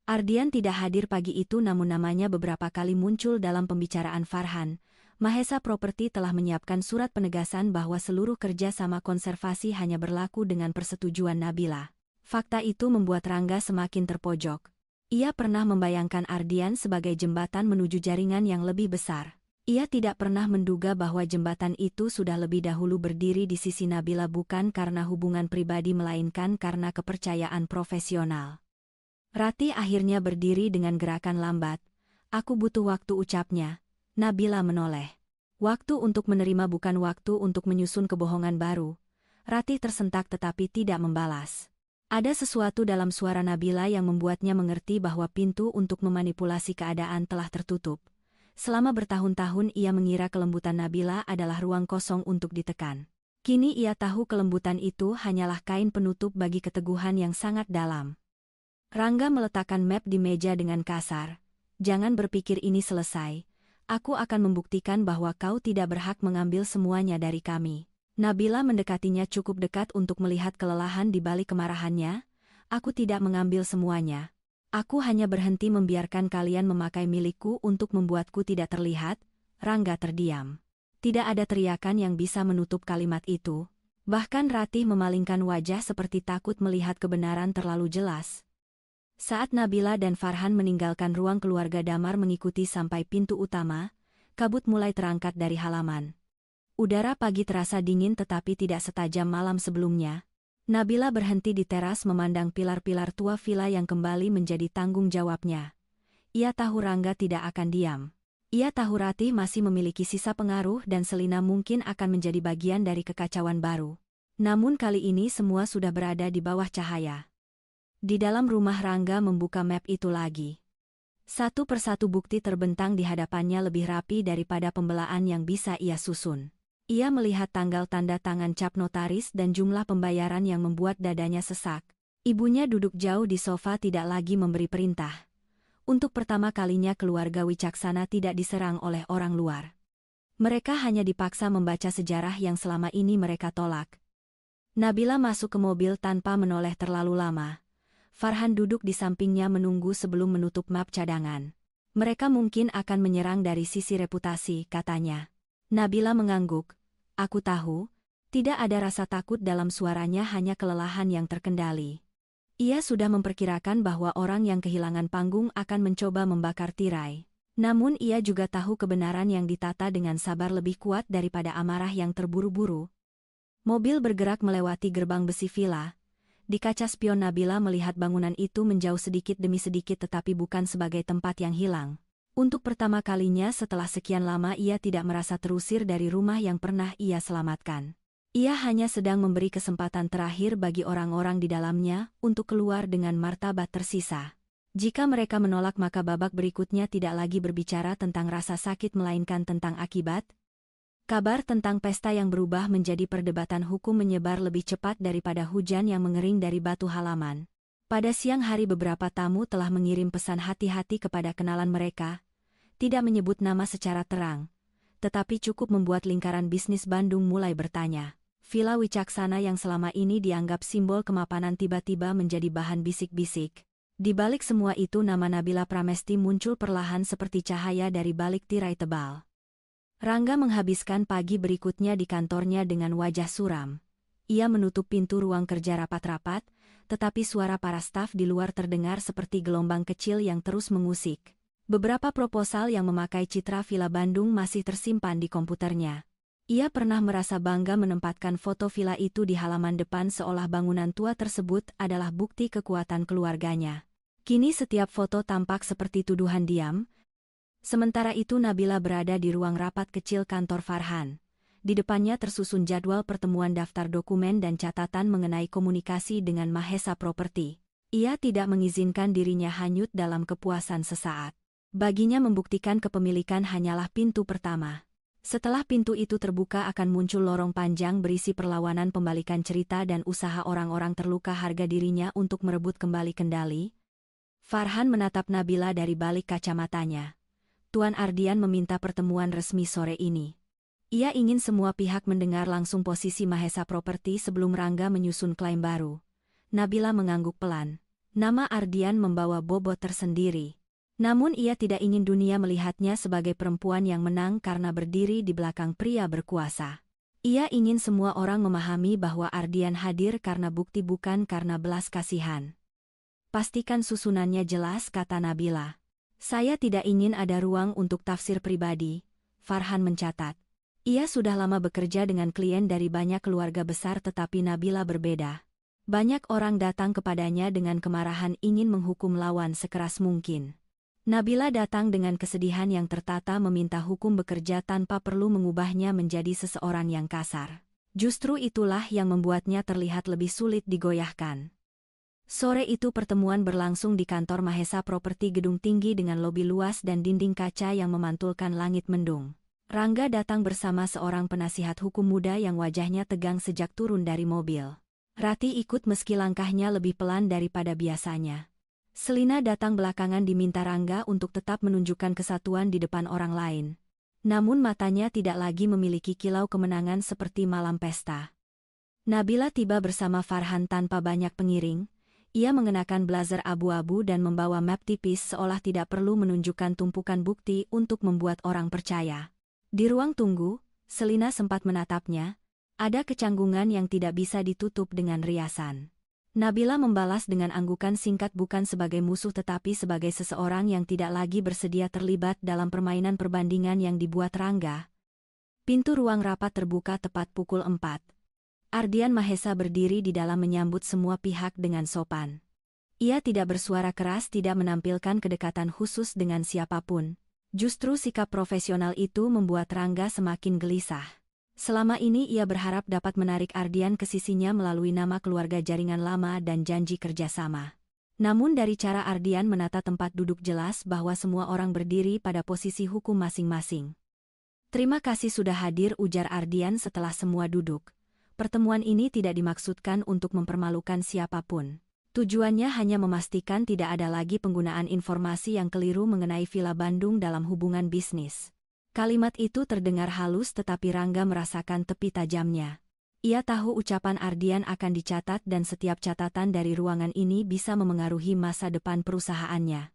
Ardian tidak hadir pagi itu namun namanya beberapa kali muncul dalam pembicaraan Farhan. Mahesa Properti telah menyiapkan surat penegasan bahwa seluruh kerja sama konservasi hanya berlaku dengan persetujuan Nabila. Fakta itu membuat Rangga semakin terpojok. Ia pernah membayangkan Ardian sebagai jembatan menuju jaringan yang lebih besar. Ia tidak pernah menduga bahwa jembatan itu sudah lebih dahulu berdiri di sisi Nabila bukan karena hubungan pribadi melainkan karena kepercayaan profesional. Ratih akhirnya berdiri dengan gerakan lambat. Aku butuh waktu, ucapnya. Nabila menoleh. Waktu untuk menerima bukan waktu untuk menyusun kebohongan baru. Ratih tersentak tetapi tidak membalas. Ada sesuatu dalam suara Nabila yang membuatnya mengerti bahwa pintu untuk memanipulasi keadaan telah tertutup. Selama bertahun-tahun ia mengira kelembutan Nabila adalah ruang kosong untuk ditekan. Kini ia tahu kelembutan itu hanyalah kain penutup bagi keteguhan yang sangat dalam. Rangga meletakkan map di meja dengan kasar. Jangan berpikir ini selesai. Aku akan membuktikan bahwa kau tidak berhak mengambil semuanya dari kami. Nabila mendekatinya cukup dekat untuk melihat kelelahan di balik kemarahannya. Aku tidak mengambil semuanya. Aku hanya berhenti membiarkan kalian memakai milikku untuk membuatku tidak terlihat. Rangga terdiam. Tidak ada teriakan yang bisa menutup kalimat itu. Bahkan Ratih memalingkan wajah seperti takut melihat kebenaran terlalu jelas. Saat Nabila dan Farhan meninggalkan ruang keluarga Damar mengikuti sampai pintu utama, kabut mulai terangkat dari halaman. Udara pagi terasa dingin tetapi tidak setajam malam sebelumnya. Nabila berhenti di teras memandang pilar-pilar tua villa yang kembali menjadi tanggung jawabnya. Ia tahu Rangga tidak akan diam. Ia tahu Ratih masih memiliki sisa pengaruh dan Selina mungkin akan menjadi bagian dari kekacauan baru. Namun kali ini semua sudah berada di bawah cahaya. Di dalam rumah Rangga membuka map itu lagi. Satu persatu bukti terbentang di hadapannya lebih rapi daripada pembelaan yang bisa ia susun. Ia melihat tanggal tanda tangan cap notaris dan jumlah pembayaran yang membuat dadanya sesak. Ibunya duduk jauh di sofa tidak lagi memberi perintah. Untuk pertama kalinya keluarga Wicaksana tidak diserang oleh orang luar. Mereka hanya dipaksa membaca sejarah yang selama ini mereka tolak. Nabila masuk ke mobil tanpa menoleh terlalu lama. Farhan duduk di sampingnya menunggu sebelum menutup map cadangan. Mereka mungkin akan menyerang dari sisi reputasi, katanya. Nabila mengangguk. Aku tahu. Tidak ada rasa takut dalam suaranya, hanya kelelahan yang terkendali. Ia sudah memperkirakan bahwa orang yang kehilangan panggung akan mencoba membakar tirai. Namun ia juga tahu kebenaran yang ditata dengan sabar lebih kuat daripada amarah yang terburu-buru. Mobil bergerak melewati gerbang besi villa. Di kaca spion Nabila melihat bangunan itu menjauh sedikit demi sedikit tetapi bukan sebagai tempat yang hilang. Untuk pertama kalinya setelah sekian lama ia tidak merasa terusir dari rumah yang pernah ia selamatkan. Ia hanya sedang memberi kesempatan terakhir bagi orang-orang di dalamnya untuk keluar dengan martabat tersisa. Jika mereka menolak maka babak berikutnya tidak lagi berbicara tentang rasa sakit melainkan tentang akibat. Kabar tentang pesta yang berubah menjadi perdebatan hukum menyebar lebih cepat daripada hujan yang mengering dari batu halaman. Pada siang hari beberapa tamu telah mengirim pesan hati-hati kepada kenalan mereka, tidak menyebut nama secara terang, tetapi cukup membuat lingkaran bisnis Bandung mulai bertanya. Villa Wicaksana yang selama ini dianggap simbol kemapanan tiba-tiba menjadi bahan bisik-bisik. Di balik semua itu nama Nabila Pramesti muncul perlahan seperti cahaya dari balik tirai tebal. Rangga menghabiskan pagi berikutnya di kantornya dengan wajah suram. Ia menutup pintu ruang kerja rapat-rapat, tetapi suara para staf di luar terdengar seperti gelombang kecil yang terus mengusik. Beberapa proposal yang memakai citra Villa Bandung masih tersimpan di komputernya. Ia pernah merasa bangga menempatkan foto villa itu di halaman depan seolah bangunan tua tersebut adalah bukti kekuatan keluarganya. Kini setiap foto tampak seperti tuduhan diam. Sementara itu Nabila berada di ruang rapat kecil kantor Farhan. Di depannya tersusun jadwal pertemuan daftar dokumen dan catatan mengenai komunikasi dengan Mahesa Property. Ia tidak mengizinkan dirinya hanyut dalam kepuasan sesaat. Baginya membuktikan kepemilikan hanyalah pintu pertama. Setelah pintu itu terbuka akan muncul lorong panjang berisi perlawanan pembalikan cerita dan usaha orang-orang terluka harga dirinya untuk merebut kembali kendali. Farhan menatap Nabila dari balik kacamatanya. Tuan Ardian meminta pertemuan resmi sore ini. Ia ingin semua pihak mendengar langsung posisi Mahesa Property sebelum Rangga menyusun klaim baru. Nabila mengangguk pelan. Nama Ardian membawa bobot tersendiri. Namun ia tidak ingin dunia melihatnya sebagai perempuan yang menang karena berdiri di belakang pria berkuasa. Ia ingin semua orang memahami bahwa Ardian hadir karena bukti bukan karena belas kasihan. Pastikan susunannya jelas, kata Nabila. Saya tidak ingin ada ruang untuk tafsir pribadi, Farhan mencatat. Ia sudah lama bekerja dengan klien dari banyak keluarga besar tetapi Nabila berbeda. Banyak orang datang kepadanya dengan kemarahan ingin menghukum lawan sekeras mungkin. Nabila datang dengan kesedihan yang tertata meminta hukum bekerja tanpa perlu mengubahnya menjadi seseorang yang kasar. Justru itulah yang membuatnya terlihat lebih sulit digoyahkan. Sore itu pertemuan berlangsung di kantor Mahesa Property, gedung tinggi dengan lobi luas dan dinding kaca yang memantulkan langit mendung. Rangga datang bersama seorang penasihat hukum muda yang wajahnya tegang sejak turun dari mobil. Rati ikut meski langkahnya lebih pelan daripada biasanya. Selina datang belakangan diminta Rangga untuk tetap menunjukkan kesatuan di depan orang lain. Namun matanya tidak lagi memiliki kilau kemenangan seperti malam pesta. Nabila tiba bersama Farhan tanpa banyak pengiring. Ia mengenakan blazer abu-abu dan membawa map tipis seolah tidak perlu menunjukkan tumpukan bukti untuk membuat orang percaya. Di ruang tunggu, Selina sempat menatapnya. Ada kecanggungan yang tidak bisa ditutup dengan riasan. Nabila membalas dengan anggukan singkat bukan sebagai musuh tetapi sebagai seseorang yang tidak lagi bersedia terlibat dalam permainan perbandingan yang dibuat Rangga. Pintu ruang rapat terbuka tepat pukul 4. Ardian Mahesa berdiri di dalam menyambut semua pihak dengan sopan. Ia tidak bersuara keras, tidak menampilkan kedekatan khusus dengan siapapun. Justru sikap profesional itu membuat Rangga semakin gelisah. Selama ini ia berharap dapat menarik Ardian ke sisinya melalui nama keluarga jaringan lama dan janji kerjasama. Namun dari cara Ardian menata tempat duduk jelas bahwa semua orang berdiri pada posisi hukum masing-masing. Terima kasih sudah hadir, ujar Ardian setelah semua duduk. Pertemuan ini tidak dimaksudkan untuk mempermalukan siapapun. Tujuannya hanya memastikan tidak ada lagi penggunaan informasi yang keliru mengenai Villa Bandung dalam hubungan bisnis. Kalimat itu terdengar halus tetapi Rangga merasakan tepi tajamnya. Ia tahu ucapan Ardian akan dicatat dan setiap catatan dari ruangan ini bisa memengaruhi masa depan perusahaannya.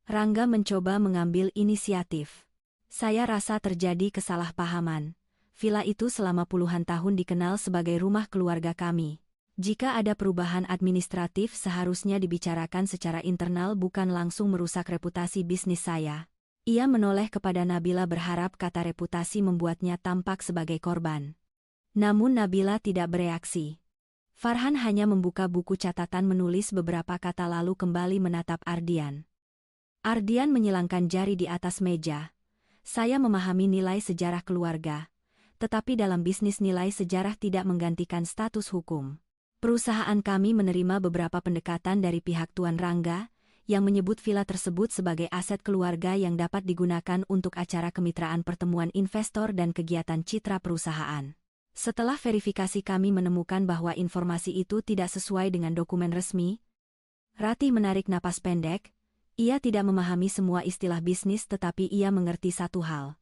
Rangga mencoba mengambil inisiatif. Saya rasa terjadi kesalahpahaman. Villa itu selama puluhan tahun dikenal sebagai rumah keluarga kami. Jika ada perubahan administratif seharusnya dibicarakan secara internal bukan langsung merusak reputasi bisnis saya. Ia menoleh kepada Nabila berharap kata reputasi membuatnya tampak sebagai korban. Namun Nabila tidak bereaksi. Farhan hanya membuka buku catatan menulis beberapa kata lalu kembali menatap Ardian. Ardian menyilangkan jari di atas meja. Saya memahami nilai sejarah keluarga. Tetapi dalam bisnis nilai sejarah tidak menggantikan status hukum. Perusahaan kami menerima beberapa pendekatan dari pihak Tuan Rangga, yang menyebut villa tersebut sebagai aset keluarga yang dapat digunakan untuk acara kemitraan pertemuan investor dan kegiatan citra perusahaan. Setelah verifikasi kami menemukan bahwa informasi itu tidak sesuai dengan dokumen resmi. Ratih menarik napas pendek. Ia tidak memahami semua istilah bisnis tetapi ia mengerti satu hal.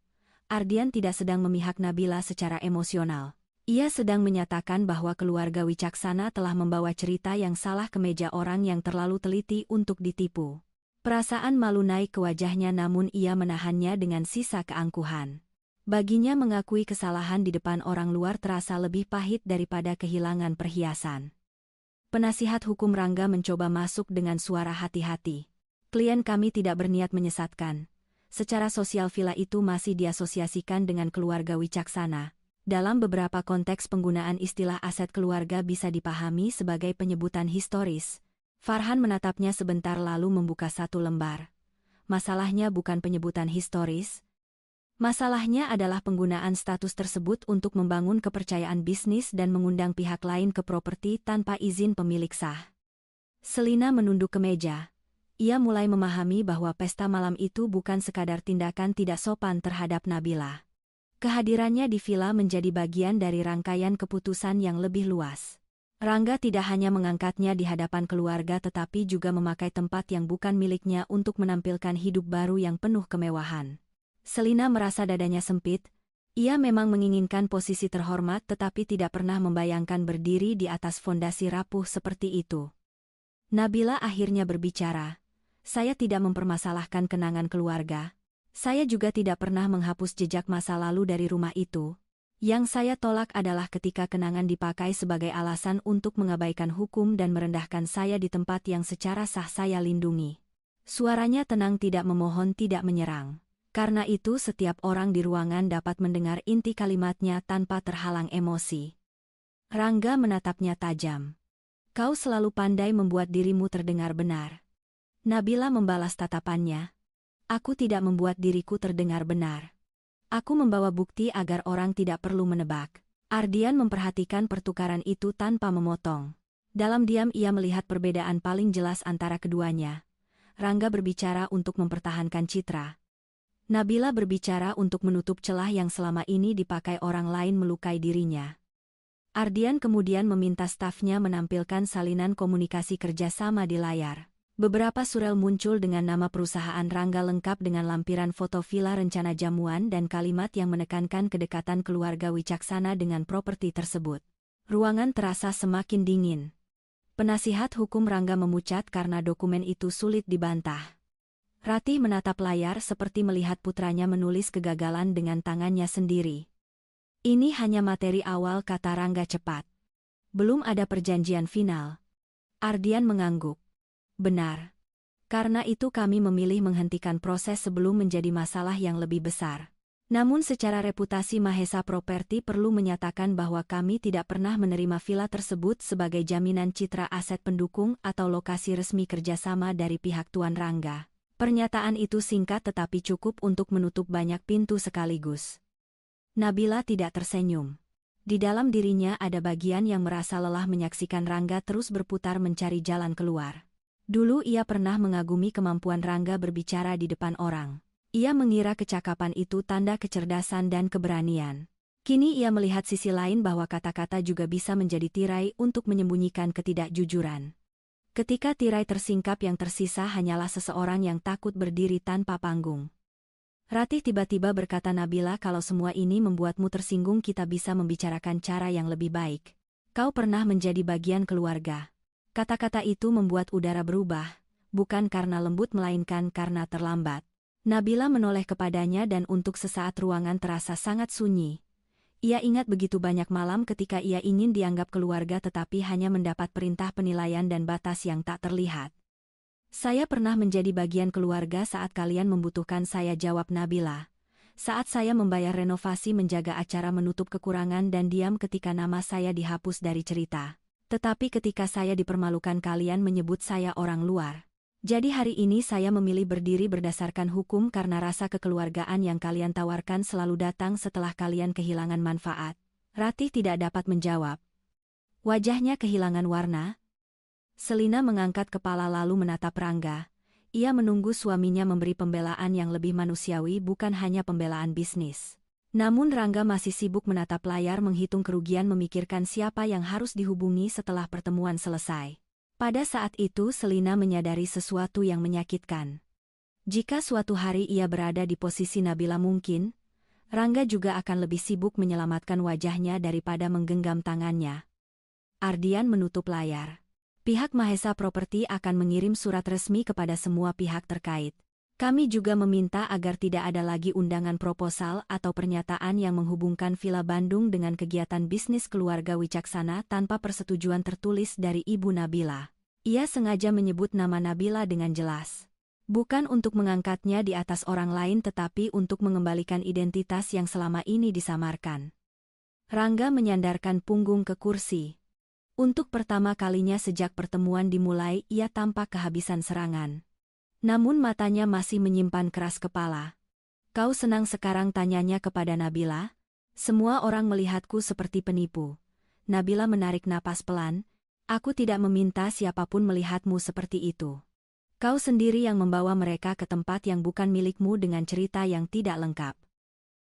Ardian tidak sedang memihak Nabila secara emosional. Ia sedang menyatakan bahwa keluarga Wicaksana telah membawa cerita yang salah ke meja orang yang terlalu teliti untuk ditipu. Perasaan malu naik ke wajahnya namun ia menahannya dengan sisa keangkuhan. Baginya mengakui kesalahan di depan orang luar terasa lebih pahit daripada kehilangan perhiasan. Penasihat hukum Rangga mencoba masuk dengan suara hati-hati. Klien kami tidak berniat menyesatkan. Secara sosial villa itu masih diasosiasikan dengan keluarga Wicaksana. Dalam beberapa konteks penggunaan istilah aset keluarga bisa dipahami sebagai penyebutan historis. Farhan menatapnya sebentar lalu membuka satu lembar. Masalahnya bukan penyebutan historis. Masalahnya adalah penggunaan status tersebut untuk membangun kepercayaan bisnis dan mengundang pihak lain ke properti tanpa izin pemilik sah. Selina menunduk ke meja. Ia mulai memahami bahwa pesta malam itu bukan sekadar tindakan tidak sopan terhadap Nabila. Kehadirannya di villa menjadi bagian dari rangkaian keputusan yang lebih luas. Rangga tidak hanya mengangkatnya di hadapan keluarga tetapi juga memakai tempat yang bukan miliknya untuk menampilkan hidup baru yang penuh kemewahan. Selina merasa dadanya sempit. Ia memang menginginkan posisi terhormat tetapi tidak pernah membayangkan berdiri di atas fondasi rapuh seperti itu. Nabila akhirnya berbicara. Saya tidak mempermasalahkan kenangan keluarga. Saya juga tidak pernah menghapus jejak masa lalu dari rumah itu. Yang saya tolak adalah ketika kenangan dipakai sebagai alasan untuk mengabaikan hukum dan merendahkan saya di tempat yang secara sah saya lindungi. Suaranya tenang, tidak memohon, tidak menyerang. Karena itu setiap orang di ruangan dapat mendengar inti kalimatnya tanpa terhalang emosi. Rangga menatapnya tajam. Kau selalu pandai membuat dirimu terdengar benar. Nabila membalas tatapannya. Aku tidak membuat diriku terdengar benar. Aku membawa bukti agar orang tidak perlu menebak. Ardian memperhatikan pertukaran itu tanpa memotong. Dalam diam ia melihat perbedaan paling jelas antara keduanya. Rangga berbicara untuk mempertahankan citra. Nabila berbicara untuk menutup celah yang selama ini dipakai orang lain melukai dirinya. Ardian kemudian meminta stafnya menampilkan salinan komunikasi kerjasama di layar. Beberapa surel muncul dengan nama perusahaan Rangga lengkap dengan lampiran foto villa rencana jamuan dan kalimat yang menekankan kedekatan keluarga Wicaksana dengan properti tersebut. Ruangan terasa semakin dingin. Penasihat hukum Rangga memucat karena dokumen itu sulit dibantah. Ratih menatap layar seperti melihat putranya menulis kegagalan dengan tangannya sendiri. Ini hanya materi awal, kata Rangga cepat. Belum ada perjanjian final. Ardian mengangguk. Benar. Karena itu kami memilih menghentikan proses sebelum menjadi masalah yang lebih besar. Namun secara reputasi Mahesa Properti perlu menyatakan bahwa kami tidak pernah menerima villa tersebut sebagai jaminan citra aset pendukung atau lokasi resmi kerjasama dari pihak Tuan Rangga. Pernyataan itu singkat tetapi cukup untuk menutup banyak pintu sekaligus. Nabila tidak tersenyum. Di dalam dirinya ada bagian yang merasa lelah menyaksikan Rangga terus berputar mencari jalan keluar. Dulu ia pernah mengagumi kemampuan Rangga berbicara di depan orang. Ia mengira kecakapan itu tanda kecerdasan dan keberanian. Kini ia melihat sisi lain bahwa kata-kata juga bisa menjadi tirai untuk menyembunyikan ketidakjujuran. Ketika tirai tersingkap yang tersisa hanyalah seseorang yang takut berdiri tanpa panggung. Ratih tiba-tiba berkata, Nabila, kalau semua ini membuatmu tersinggung kita bisa membicarakan cara yang lebih baik. Kau pernah menjadi bagian keluarga. Kata-kata itu membuat udara berubah, bukan karena lembut melainkan karena terlambat. Nabila menoleh kepadanya dan untuk sesaat ruangan terasa sangat sunyi. Ia ingat begitu banyak malam ketika ia ingin dianggap keluarga tetapi hanya mendapat perintah penilaian dan batas yang tak terlihat. Saya pernah menjadi bagian keluarga saat kalian membutuhkan saya, jawab Nabila. Saat saya membayar renovasi, menjaga acara, menutup kekurangan dan diam ketika nama saya dihapus dari cerita. Tetapi ketika saya dipermalukan kalian menyebut saya orang luar. Jadi hari ini saya memilih berdiri berdasarkan hukum karena rasa kekeluargaan yang kalian tawarkan selalu datang setelah kalian kehilangan manfaat. Ratih tidak dapat menjawab. Wajahnya kehilangan warna. Selina mengangkat kepala lalu menatap Rangga. Ia menunggu suaminya memberi pembelaan yang lebih manusiawi, bukan hanya pembelaan bisnis. Namun Rangga masih sibuk menatap layar, menghitung kerugian, memikirkan siapa yang harus dihubungi setelah pertemuan selesai. Pada saat itu Selina menyadari sesuatu yang menyakitkan. Jika suatu hari ia berada di posisi Nabila mungkin, Rangga juga akan lebih sibuk menyelamatkan wajahnya daripada menggenggam tangannya. Ardian menutup layar. Pihak Mahesa Properti akan mengirim surat resmi kepada semua pihak terkait. Kami juga meminta agar tidak ada lagi undangan proposal atau pernyataan yang menghubungkan Villa Bandung dengan kegiatan bisnis keluarga Wicaksana tanpa persetujuan tertulis dari Ibu Nabila. Ia sengaja menyebut nama Nabila dengan jelas. Bukan untuk mengangkatnya di atas orang lain tetapi untuk mengembalikan identitas yang selama ini disamarkan. Rangga menyandarkan punggung ke kursi. Untuk pertama kalinya sejak pertemuan dimulai ia tampak kehabisan serangan. Namun matanya masih menyimpan keras kepala. Kau senang sekarang, tanyanya kepada Nabila? Semua orang melihatku seperti penipu. Nabila menarik napas pelan. Aku tidak meminta siapapun melihatmu seperti itu. Kau sendiri yang membawa mereka ke tempat yang bukan milikmu dengan cerita yang tidak lengkap.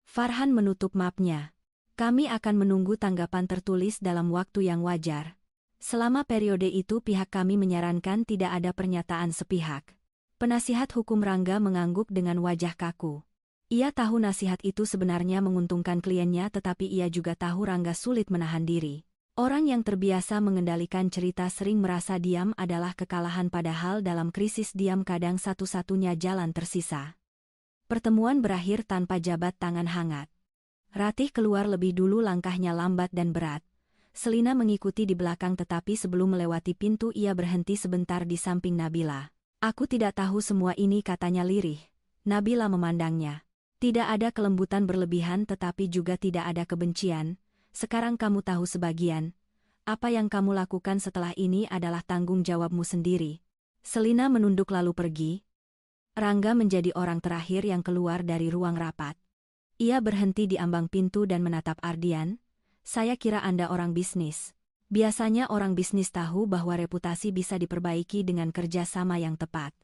Farhan menutup mapnya. Kami akan menunggu tanggapan tertulis dalam waktu yang wajar. Selama periode itu pihak kami menyarankan tidak ada pernyataan sepihak. Penasihat hukum Rangga mengangguk dengan wajah kaku. Ia tahu nasihat itu sebenarnya menguntungkan kliennya tetapi ia juga tahu Rangga sulit menahan diri. Orang yang terbiasa mengendalikan cerita sering merasa diam adalah kekalahan padahal dalam krisis diam kadang satu-satunya jalan tersisa. Pertemuan berakhir tanpa jabat tangan hangat. Ratih keluar lebih dulu, langkahnya lambat dan berat. Selina mengikuti di belakang tetapi sebelum melewati pintu ia berhenti sebentar di samping Nabila. Aku tidak tahu semua ini, katanya lirih. Nabila memandangnya. Tidak ada kelembutan berlebihan tetapi juga tidak ada kebencian. Sekarang kamu tahu sebagian. Apa yang kamu lakukan setelah ini adalah tanggung jawabmu sendiri. Selina menunduk lalu pergi. Rangga menjadi orang terakhir yang keluar dari ruang rapat. Ia berhenti di ambang pintu dan menatap Ardian. Saya kira Anda orang bisnis. Biasanya orang bisnis tahu bahwa reputasi bisa diperbaiki dengan kerja sama yang tepat.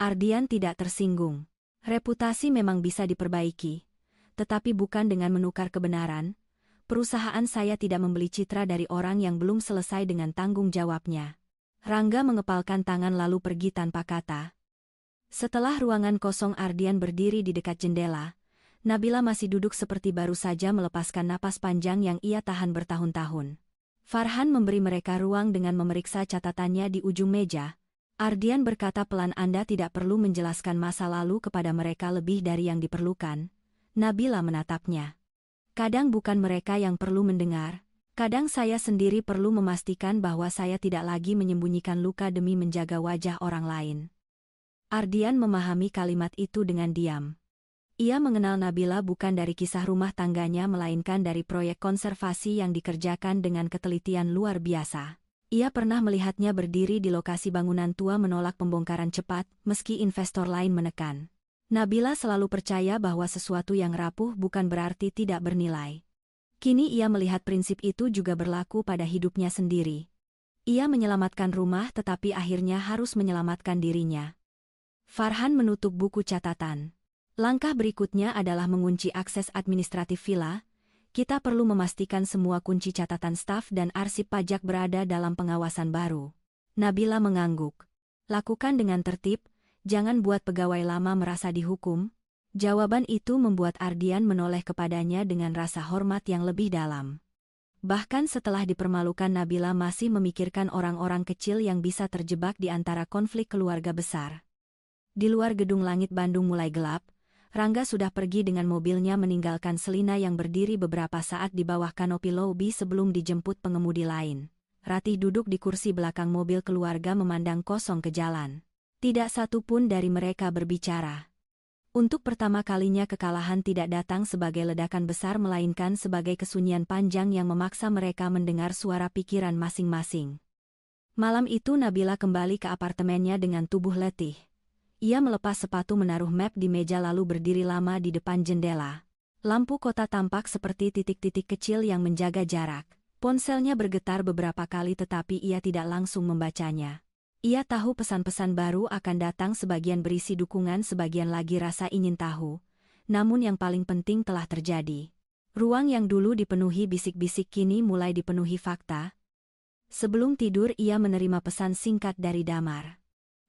Ardian tidak tersinggung. Reputasi memang bisa diperbaiki, tetapi bukan dengan menukar kebenaran. Perusahaan saya tidak membeli citra dari orang yang belum selesai dengan tanggung jawabnya. Rangga mengepalkan tangan lalu pergi tanpa kata. Setelah ruangan kosong Ardian berdiri di dekat jendela. Nabila masih duduk seperti baru saja melepaskan napas panjang yang ia tahan bertahun-tahun. Farhan memberi mereka ruang dengan memeriksa catatannya di ujung meja. Ardian berkata pelan, Anda tidak perlu menjelaskan masa lalu kepada mereka lebih dari yang diperlukan. Nabila menatapnya. Kadang bukan mereka yang perlu mendengar. Kadang saya sendiri perlu memastikan bahwa saya tidak lagi menyembunyikan luka demi menjaga wajah orang lain. Ardian memahami kalimat itu dengan diam. Ia mengenal Nabila bukan dari kisah rumah tangganya melainkan dari proyek konservasi yang dikerjakan dengan ketelitian luar biasa. Ia pernah melihatnya berdiri di lokasi bangunan tua menolak pembongkaran cepat, meski investor lain menekan. Nabila selalu percaya bahwa sesuatu yang rapuh bukan berarti tidak bernilai. Kini ia melihat prinsip itu juga berlaku pada hidupnya sendiri. Ia menyelamatkan rumah tetapi akhirnya harus menyelamatkan dirinya. Farhan menutup buku catatan. Langkah berikutnya adalah mengunci akses administratif villa. Kita perlu memastikan semua kunci catatan staf dan arsip pajak berada dalam pengawasan baru. Nabila mengangguk. Lakukan dengan tertib, jangan buat pegawai lama merasa dihukum. Jawaban itu membuat Ardian menoleh kepadanya dengan rasa hormat yang lebih dalam. Bahkan setelah dipermalukan Nabila masih memikirkan orang-orang kecil yang bisa terjebak di antara konflik keluarga besar. Di luar gedung Langit Bandung mulai gelap. Rangga sudah pergi dengan mobilnya meninggalkan Selina yang berdiri beberapa saat di bawah kanopi lobi sebelum dijemput pengemudi lain. Ratih duduk di kursi belakang mobil keluarga memandang kosong ke jalan. Tidak satu pun dari mereka berbicara. Untuk pertama kalinya kekalahan tidak datang sebagai ledakan besar melainkan sebagai kesunyian panjang yang memaksa mereka mendengar suara pikiran masing-masing. Malam itu Nabila kembali ke apartemennya dengan tubuh letih. Ia melepas sepatu, menaruh map di meja lalu berdiri lama di depan jendela. Lampu kota tampak seperti titik-titik kecil yang menjaga jarak. Ponselnya bergetar beberapa kali tetapi ia tidak langsung membacanya. Ia tahu pesan-pesan baru akan datang, sebagian berisi dukungan, sebagian lagi rasa ingin tahu. Namun yang paling penting telah terjadi. Ruang yang dulu dipenuhi bisik-bisik kini mulai dipenuhi fakta. Sebelum tidur ia menerima pesan singkat dari Damar.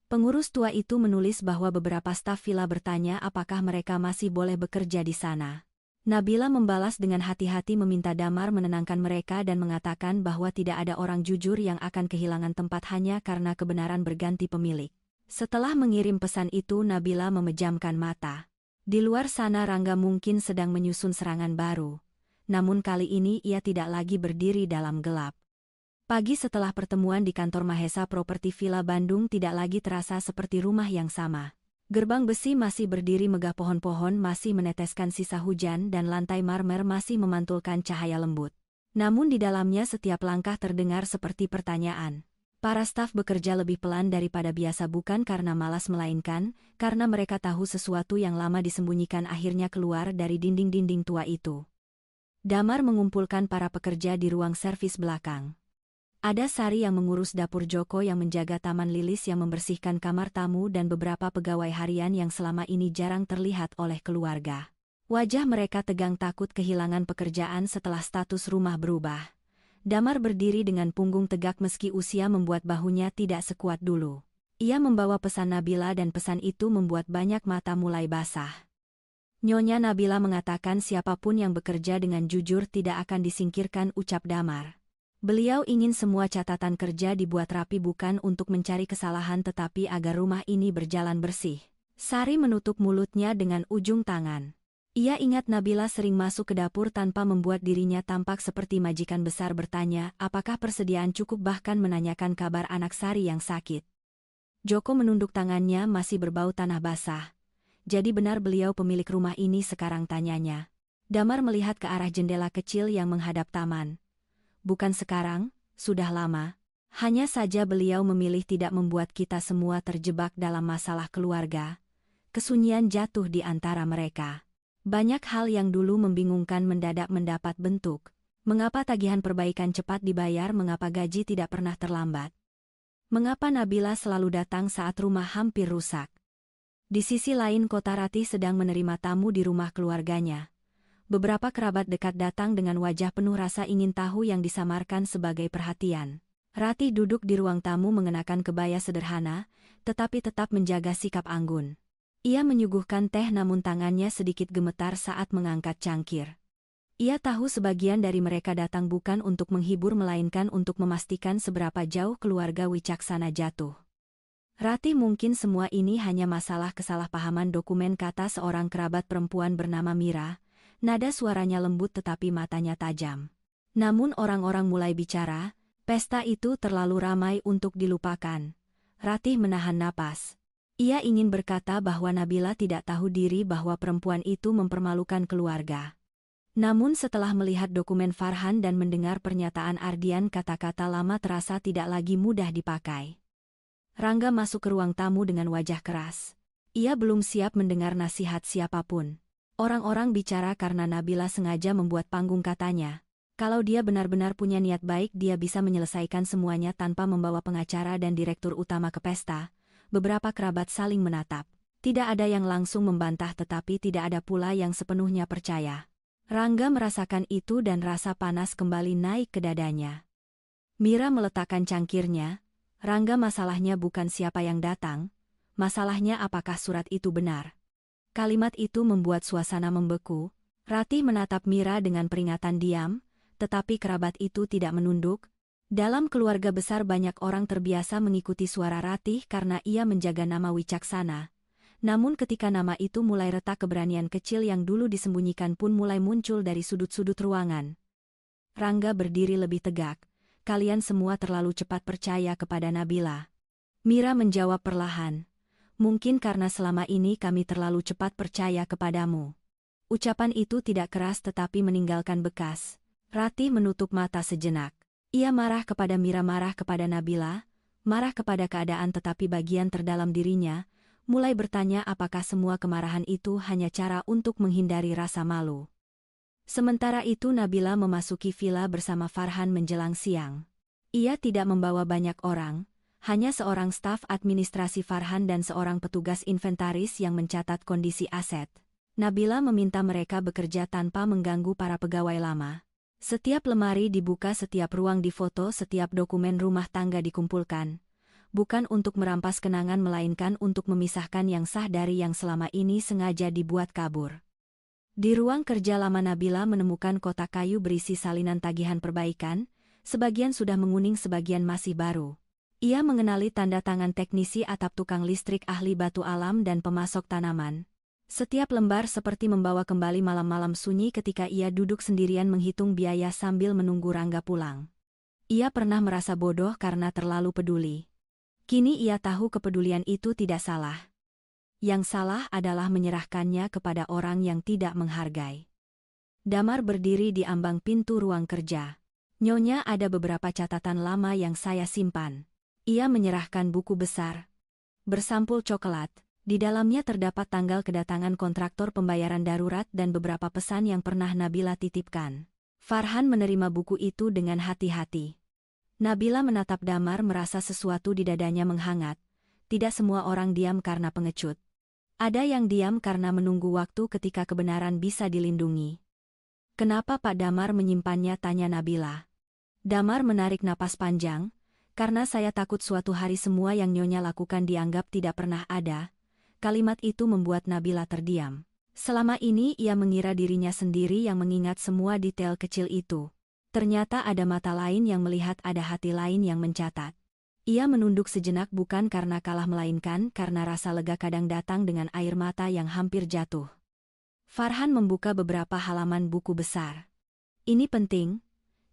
Pengurus tua itu menulis bahwa beberapa staf villa bertanya apakah mereka masih boleh bekerja di sana. Nabila membalas dengan hati-hati meminta Damar menenangkan mereka dan mengatakan bahwa tidak ada orang jujur yang akan kehilangan tempat hanya karena kebenaran berganti pemilik. Setelah mengirim pesan itu Nabila memejamkan mata. Di luar sana Rangga mungkin sedang menyusun serangan baru. Namun kali ini ia tidak lagi berdiri dalam gelap. Pagi setelah pertemuan di kantor Mahesa Properti Villa Bandung tidak lagi terasa seperti rumah yang sama. Gerbang besi masih berdiri megah, pohon-pohon masih meneteskan sisa hujan dan lantai marmer masih memantulkan cahaya lembut. Namun di dalamnya setiap langkah terdengar seperti pertanyaan. Para staf bekerja lebih pelan daripada biasa bukan karena malas melainkan karena mereka tahu sesuatu yang lama disembunyikan akhirnya keluar dari dinding-dinding tua itu. Damar mengumpulkan para pekerja di ruang servis belakang. Ada Sari yang mengurus dapur, Joko yang menjaga taman, Lilis yang membersihkan kamar tamu dan beberapa pegawai harian yang selama ini jarang terlihat oleh keluarga. Wajah mereka tegang takut kehilangan pekerjaan setelah status rumah berubah. Damar berdiri dengan punggung tegak meski usia membuat bahunya tidak sekuat dulu. Ia membawa pesan Nabila dan pesan itu membuat banyak mata mulai basah. Nyonya Nabila mengatakan siapapun yang bekerja dengan jujur tidak akan disingkirkan, ucap Damar. Beliau ingin semua catatan kerja dibuat rapi bukan untuk mencari kesalahan tetapi agar rumah ini berjalan bersih. Sari menutup mulutnya dengan ujung tangan. Ia ingat Nabila sering masuk ke dapur tanpa membuat dirinya tampak seperti majikan besar, bertanya apakah persediaan cukup bahkan menanyakan kabar anak Sari yang sakit. Joko menunduk, tangannya masih berbau tanah basah. Jadi benar beliau pemilik rumah ini sekarang, tanyanya. Damar melihat ke arah jendela kecil yang menghadap taman. Bukan sekarang, sudah lama. Hanya saja beliau memilih tidak membuat kita semua terjebak dalam masalah keluarga. Kesunyian jatuh di antara mereka. Banyak hal yang dulu membingungkan mendadak mendapat bentuk. Mengapa tagihan perbaikan cepat dibayar, mengapa gaji tidak pernah terlambat? Mengapa Nabila selalu datang saat rumah hampir rusak? Di sisi lain kota, Ratih sedang menerima tamu di rumah keluarganya. Beberapa kerabat dekat datang dengan wajah penuh rasa ingin tahu yang disamarkan sebagai perhatian. Ratih duduk di ruang tamu mengenakan kebaya sederhana, tetapi tetap menjaga sikap anggun. Ia menyuguhkan teh namun tangannya sedikit gemetar saat mengangkat cangkir. Ia tahu sebagian dari mereka datang bukan untuk menghibur melainkan untuk memastikan seberapa jauh keluarga Wicaksana jatuh. Ratih, mungkin semua ini hanya masalah kesalahpahaman dokumen, kata seorang kerabat perempuan bernama Mira. Nada suaranya lembut tetapi matanya tajam. Namun orang-orang mulai bicara, pesta itu terlalu ramai untuk dilupakan. Ratih menahan napas. Ia ingin berkata bahwa Nabila tidak tahu diri bahwa perempuan itu mempermalukan keluarga. Namun setelah melihat dokumen Farhan dan mendengar pernyataan Ardian, kata-kata lama terasa tidak lagi mudah dipakai. Rangga masuk ke ruang tamu dengan wajah keras. Ia belum siap mendengar nasihat siapapun. Orang-orang bicara karena Nabila sengaja membuat panggung, katanya. Kalau dia benar-benar punya niat baik dia bisa menyelesaikan semuanya tanpa membawa pengacara dan direktur utama ke pesta. Beberapa kerabat saling menatap. Tidak ada yang langsung membantah tetapi tidak ada pula yang sepenuhnya percaya. Rangga merasakan itu dan rasa panas kembali naik ke dadanya. Mira meletakkan cangkirnya. Rangga, masalahnya bukan siapa yang datang. Masalahnya apakah surat itu benar. Kalimat itu membuat suasana membeku. Ratih menatap Mira dengan peringatan diam, tetapi kerabat itu tidak menunduk. Dalam keluarga besar banyak orang terbiasa mengikuti suara Ratih karena ia menjaga nama Wicaksana. Namun ketika nama itu mulai retak, keberanian kecil yang dulu disembunyikan pun mulai muncul dari sudut-sudut ruangan. Rangga berdiri lebih tegak. Kalian semua terlalu cepat percaya kepada Nabila. Mira menjawab perlahan. Mungkin karena selama ini kami terlalu cepat percaya kepadamu. Ucapan itu tidak keras tetapi meninggalkan bekas. Ratih menutup mata sejenak. Ia marah kepada Mira, marah kepada Nabila, marah kepada keadaan, tetapi bagian terdalam dirinya mulai bertanya apakah semua kemarahan itu hanya cara untuk menghindari rasa malu. Sementara itu Nabila memasuki villa bersama Farhan menjelang siang. Ia tidak membawa banyak orang. Hanya seorang staf administrasi Farhan dan seorang petugas inventaris yang mencatat kondisi aset. Nabila meminta mereka bekerja tanpa mengganggu para pegawai lama. Setiap lemari dibuka, setiap ruang difoto, setiap dokumen rumah tangga dikumpulkan. Bukan untuk merampas kenangan melainkan untuk memisahkan yang sah dari yang selama ini sengaja dibuat kabur. Di ruang kerja lama Nabila menemukan kotak kayu berisi salinan tagihan perbaikan, sebagian sudah menguning, sebagian masih baru. Ia mengenali tanda tangan teknisi atap, tukang listrik, ahli batu alam dan pemasok tanaman. Setiap lembar seperti membawa kembali malam-malam sunyi ketika ia duduk sendirian menghitung biaya sambil menunggu Rangga pulang. Ia pernah merasa bodoh karena terlalu peduli. Kini ia tahu kepedulian itu tidak salah. Yang salah adalah menyerahkannya kepada orang yang tidak menghargai. Damar berdiri di ambang pintu ruang kerja. "Nyonya, ada beberapa catatan lama yang saya simpan." Ia menyerahkan buku besar bersampul coklat. Di dalamnya terdapat tanggal kedatangan kontraktor, pembayaran darurat, dan beberapa pesan yang pernah Nabila titipkan. Farhan menerima buku itu dengan hati-hati. Nabila menatap Damar, merasa sesuatu di dadanya menghangat. Tidak semua orang diam karena pengecut. Ada yang diam karena menunggu waktu ketika kebenaran bisa dilindungi. "Kenapa Pak Damar menyimpannya?" tanya Nabila. Damar menarik napas panjang. "Karena saya takut suatu hari semua yang Nyonya lakukan dianggap tidak pernah ada." Kalimat itu membuat Nabila terdiam. Selama ini ia mengira dirinya sendiri yang mengingat semua detail kecil itu. Ternyata ada mata lain yang melihat, ada hati lain yang mencatat. Ia menunduk sejenak, bukan karena kalah melainkan karena rasa lega kadang datang dengan air mata yang hampir jatuh. Farhan membuka beberapa halaman buku besar. "Ini penting.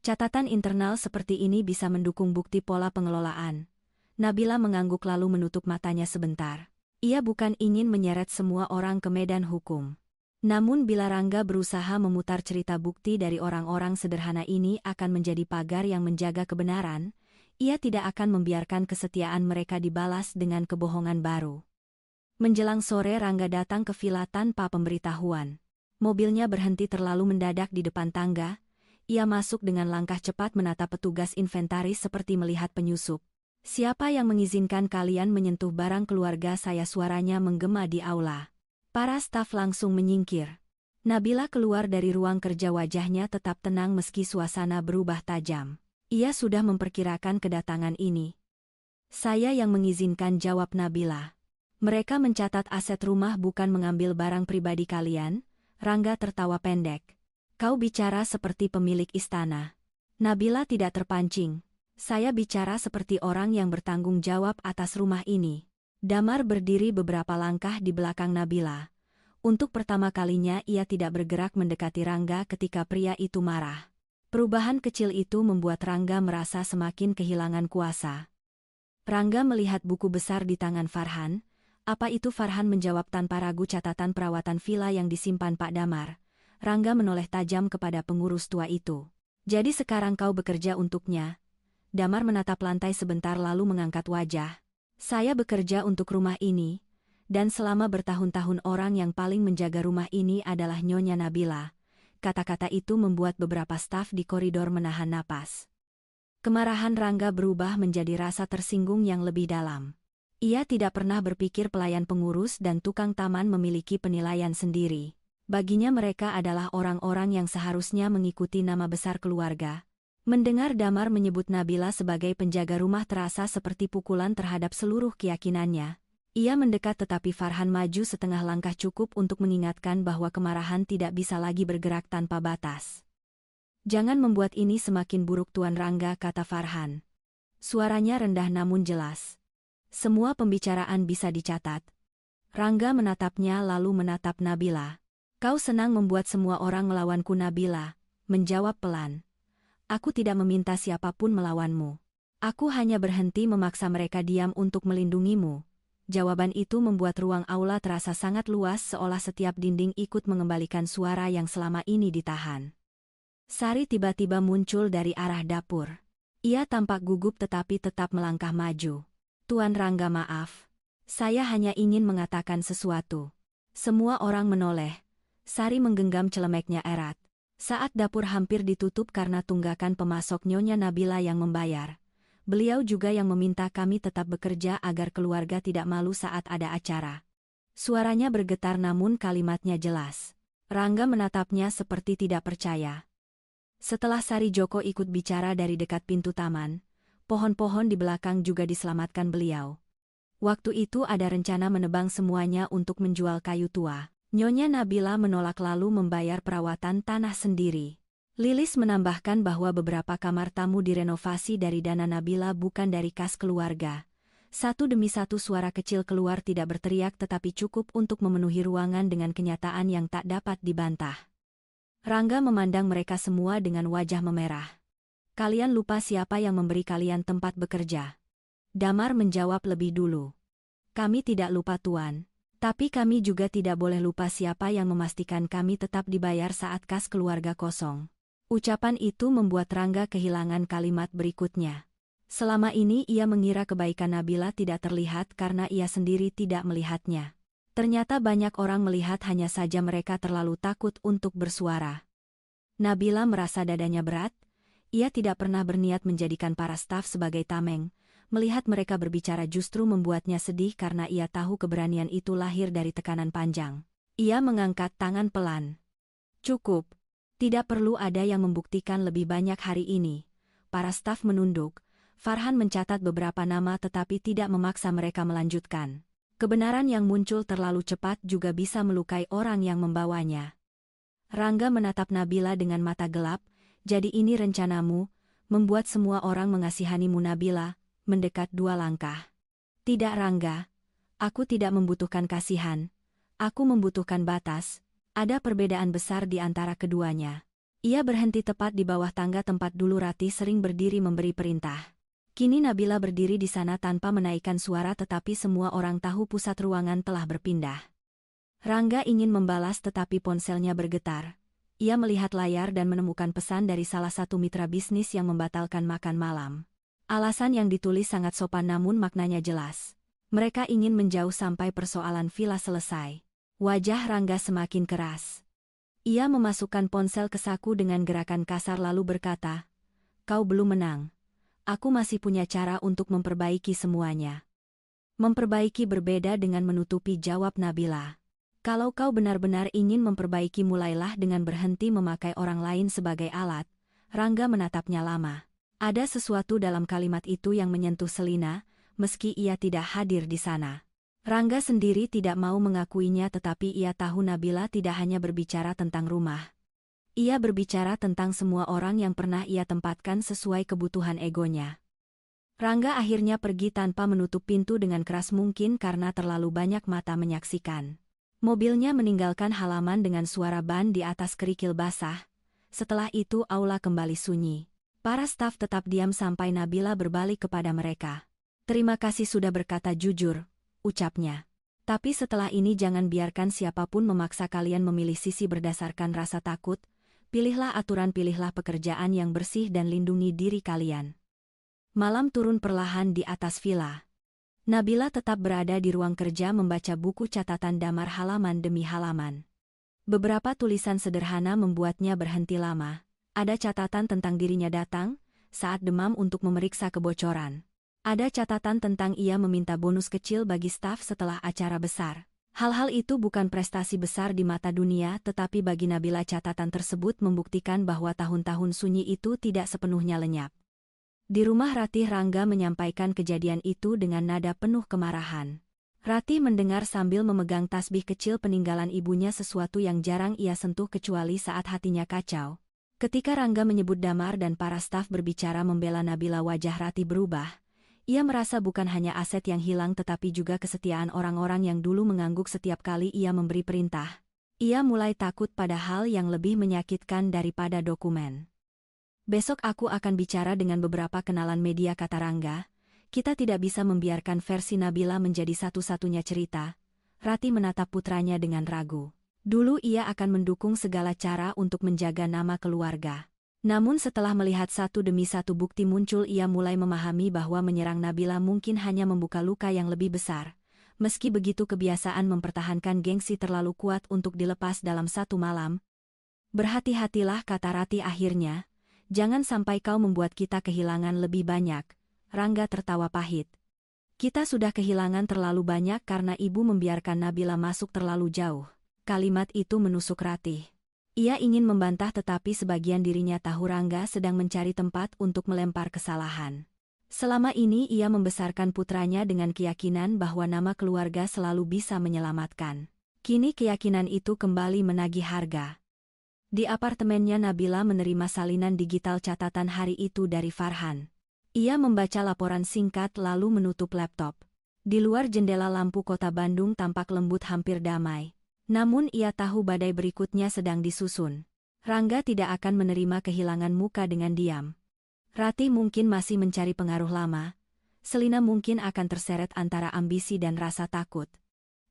Catatan internal seperti ini bisa mendukung bukti pola pengelolaan." Nabila mengangguk lalu menutup matanya sebentar. Ia bukan ingin menyeret semua orang ke medan hukum. Namun bila Rangga berusaha memutar cerita bukti dari orang-orang sederhana ini akan menjadi pagar yang menjaga kebenaran, ia tidak akan membiarkan kesetiaan mereka dibalas dengan kebohongan baru. Menjelang sore Rangga datang ke villa tanpa pemberitahuan. Mobilnya berhenti terlalu mendadak di depan tangga. Ia masuk dengan langkah cepat, menatap petugas inventaris seperti melihat penyusup. "Siapa yang mengizinkan kalian menyentuh barang keluarga saya?" suaranya menggema di aula. Para staf langsung menyingkir. Nabila keluar dari ruang kerja, wajahnya tetap tenang meski suasana berubah tajam. Ia sudah memperkirakan kedatangan ini. "Saya yang mengizinkan," jawab Nabila. "Mereka mencatat aset rumah, bukan mengambil barang pribadi kalian." Rangga tertawa pendek. "Kau bicara seperti pemilik istana." Nabila tidak terpancing. "Saya bicara seperti orang yang bertanggung jawab atas rumah ini." Damar berdiri beberapa langkah di belakang Nabila. Untuk pertama kalinya ia tidak bergerak mendekati Rangga ketika pria itu marah. Perubahan kecil itu membuat Rangga merasa semakin kehilangan kuasa. Rangga melihat buku besar di tangan Farhan. "Apa itu?" Farhan menjawab tanpa ragu, "Catatan perawatan villa yang disimpan Pak Damar." Rangga menoleh tajam kepada pengurus tua itu. "Jadi sekarang kau bekerja untuknya?" Damar menatap lantai sebentar lalu mengangkat wajah. "Saya bekerja untuk rumah ini, dan selama bertahun-tahun orang yang paling menjaga rumah ini adalah Nyonya Nabila." Kata-kata itu membuat beberapa staf di koridor menahan napas. Kemarahan Rangga berubah menjadi rasa tersinggung yang lebih dalam. Ia tidak pernah berpikir pelayan pengurus dan tukang taman memiliki penilaian sendiri. Baginya mereka adalah orang-orang yang seharusnya mengikuti nama besar keluarga. Mendengar Damar menyebut Nabila sebagai penjaga rumah terasa seperti pukulan terhadap seluruh keyakinannya. Ia mendekat, tetapi Farhan maju setengah langkah cukup untuk mengingatkan bahwa kemarahan tidak bisa lagi bergerak tanpa batas. "Jangan membuat ini semakin buruk Tuan Rangga," kata Farhan. Suaranya rendah namun jelas. "Semua pembicaraan bisa dicatat." Rangga menatapnya lalu menatap Nabila. "Kau senang membuat semua orang melawanku?" Nabila menjawab pelan. "Aku tidak meminta siapapun melawanmu. Aku hanya berhenti memaksa mereka diam untuk melindungimu." Jawaban itu membuat ruang aula terasa sangat luas, seolah setiap dinding ikut mengembalikan suara yang selama ini ditahan. Sari tiba-tiba muncul dari arah dapur. Ia tampak gugup tetapi tetap melangkah maju. "Tuan Rangga, maaf. Saya hanya ingin mengatakan sesuatu." Semua orang menoleh. Sari menggenggam celemeknya erat. Saat dapur hampir ditutup karena tunggakan pemasok Nyonya Nabila yang membayar. "Beliau juga yang meminta kami tetap bekerja agar keluarga tidak malu saat ada acara." Suaranya bergetar namun kalimatnya jelas. Rangga menatapnya seperti tidak percaya. Setelah Sari Joko ikut bicara dari dekat pintu taman, pohon-pohon di belakang juga diselamatkan beliau. Waktu itu ada rencana menebang semuanya untuk menjual kayu tua. Nyonya Nabila menolak lalu membayar perawatan tanah sendiri. Lilis menambahkan bahwa beberapa kamar tamu direnovasi dari dana Nabila bukan dari kas keluarga. Satu demi satu suara kecil keluar tidak berteriak tetapi cukup untuk memenuhi ruangan dengan kenyataan yang tak dapat dibantah. Rangga memandang mereka semua dengan wajah memerah. Kalian lupa siapa yang memberi kalian tempat bekerja? Damar menjawab lebih dulu. Kami tidak lupa Tuan. Tapi kami juga tidak boleh lupa siapa yang memastikan kami tetap dibayar saat kas keluarga kosong. Ucapan itu membuat Rangga kehilangan kalimat berikutnya. Selama ini ia mengira kebaikan Nabila tidak terlihat karena ia sendiri tidak melihatnya. Ternyata banyak orang melihat, hanya saja mereka terlalu takut untuk bersuara. Nabila merasa dadanya berat. Ia tidak pernah berniat menjadikan para staf sebagai tameng. Melihat mereka berbicara justru membuatnya sedih karena ia tahu keberanian itu lahir dari tekanan panjang. Ia mengangkat tangan pelan. Cukup. Tidak perlu ada yang membuktikan lebih banyak hari ini. Para staf menunduk. Farhan mencatat beberapa nama tetapi tidak memaksa mereka melanjutkan. Kebenaran yang muncul terlalu cepat juga bisa melukai orang yang membawanya. Rangga menatap Nabila dengan mata gelap. Jadi ini rencanamu, membuat semua orang mengasihanimu? Nabila mendekat 2 langkah. Tidak Rangga, aku tidak membutuhkan kasihan, aku membutuhkan batas. Ada perbedaan besar di antara keduanya. Ia berhenti tepat di bawah tangga tempat dulu Ratih sering berdiri memberi perintah. Kini Nabila berdiri di sana tanpa menaikkan suara tetapi semua orang tahu pusat ruangan telah berpindah. Rangga ingin membalas tetapi ponselnya bergetar. Ia melihat layar dan menemukan pesan dari salah satu mitra bisnis yang membatalkan makan malam. Alasan yang ditulis sangat sopan namun maknanya jelas. Mereka ingin menjauh sampai persoalan villa selesai. Wajah Rangga semakin keras. Ia memasukkan ponsel ke saku dengan gerakan kasar lalu berkata, "Kau belum menang. Aku masih punya cara untuk memperbaiki semuanya." Memperbaiki berbeda dengan menutupi, jawab Nabila. Kalau kau benar-benar ingin memperbaiki, mulailah dengan berhenti memakai orang lain sebagai alat. Rangga menatapnya lama. Ada sesuatu dalam kalimat itu yang menyentuh Selina, meski ia tidak hadir di sana. Rangga sendiri tidak mau mengakuinya tetapi ia tahu Nabila tidak hanya berbicara tentang rumah. Ia berbicara tentang semua orang yang pernah ia tempatkan sesuai kebutuhan egonya. Rangga akhirnya pergi tanpa menutup pintu dengan keras mungkin karena terlalu banyak mata menyaksikan. Mobilnya meninggalkan halaman dengan suara ban di atas kerikil basah. Setelah itu aula kembali sunyi. Para staf tetap diam sampai Nabila berbalik kepada mereka. "Terima kasih sudah berkata jujur," ucapnya. "Tapi setelah ini jangan biarkan siapapun memaksa kalian memilih sisi berdasarkan rasa takut. Pilihlah aturan, pilihlah pekerjaan yang bersih dan lindungi diri kalian." Malam turun perlahan di atas villa. Nabila tetap berada di ruang kerja membaca buku catatan Damar halaman demi halaman. Beberapa tulisan sederhana membuatnya berhenti lama. Ada catatan tentang dirinya datang saat demam untuk memeriksa kebocoran. Ada catatan tentang ia meminta bonus kecil bagi staf setelah acara besar. Hal-hal itu bukan prestasi besar di mata dunia tetapi bagi Nabila catatan tersebut membuktikan bahwa tahun-tahun sunyi itu tidak sepenuhnya lenyap. Di rumah Ratih, Rangga menyampaikan kejadian itu dengan nada penuh kemarahan. Ratih mendengar sambil memegang tasbih kecil peninggalan ibunya, sesuatu yang jarang ia sentuh kecuali saat hatinya kacau. Ketika Rangga menyebut Damar dan para staf berbicara membela Nabila, wajah Ratih berubah. Ia merasa bukan hanya aset yang hilang tetapi juga kesetiaan orang-orang yang dulu mengangguk setiap kali ia memberi perintah. Ia mulai takut pada hal yang lebih menyakitkan daripada dokumen. "Besok aku akan bicara dengan beberapa kenalan media," kata Rangga. "Kita tidak bisa membiarkan versi Nabila menjadi satu-satunya cerita." Ratih menatap putranya dengan ragu. Dulu ia akan mendukung segala cara untuk menjaga nama keluarga. Namun setelah melihat satu demi satu bukti muncul, ia mulai memahami bahwa menyerang Nabila mungkin hanya membuka luka yang lebih besar. Meski begitu, kebiasaan mempertahankan gengsi terlalu kuat untuk dilepas dalam satu malam. "Berhati-hatilah," kata Ratih akhirnya. "Jangan sampai kau membuat kita kehilangan lebih banyak." Rangga tertawa pahit. "Kita sudah kehilangan terlalu banyak karena ibu membiarkan Nabila masuk terlalu jauh." Kalimat itu menusuk Ratih. Ia ingin membantah tetapi sebagian dirinya tahu Rangga sedang mencari tempat untuk melempar kesalahan. Selama ini ia membesarkan putranya dengan keyakinan bahwa nama keluarga selalu bisa menyelamatkan. Kini keyakinan itu kembali menagih harga. Di apartemennya Nabila menerima salinan digital catatan hari itu dari Farhan. Ia membaca laporan singkat lalu menutup laptop. Di luar jendela lampu kota Bandung tampak lembut hampir damai. Namun ia tahu badai berikutnya sedang disusun. Rangga tidak akan menerima kehilangan muka dengan diam. Ratih mungkin masih mencari pengaruh lama. Selina mungkin akan terseret antara ambisi dan rasa takut.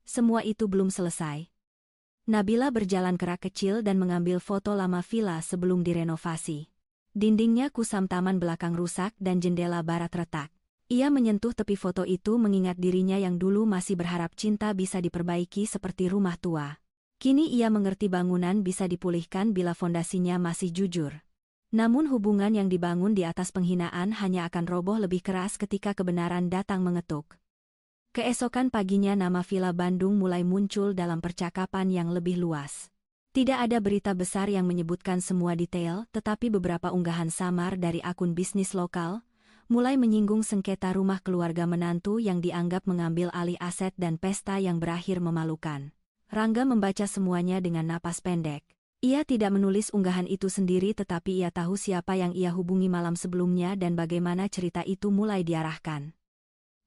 Semua itu belum selesai. Nabila berjalan ke rak kecil dan mengambil foto lama villa sebelum direnovasi. Dindingnya kusam, taman belakang rusak dan jendela barat retak. Ia menyentuh tepi foto itu mengingat dirinya yang dulu masih berharap cinta bisa diperbaiki seperti rumah tua. Kini ia mengerti bangunan bisa dipulihkan bila fondasinya masih jujur. Namun hubungan yang dibangun di atas penghinaan hanya akan roboh lebih keras ketika kebenaran datang mengetuk. Keesokan paginya nama Villa Bandung mulai muncul dalam percakapan yang lebih luas. Tidak ada berita besar yang menyebutkan semua detail, tetapi beberapa unggahan samar dari akun bisnis lokal mulai menyinggung sengketa rumah keluarga menantu yang dianggap mengambil alih aset dan pesta yang berakhir memalukan. Rangga membaca semuanya dengan napas pendek. Ia tidak menulis unggahan itu sendiri tetapi ia tahu siapa yang ia hubungi malam sebelumnya dan bagaimana cerita itu mulai diarahkan.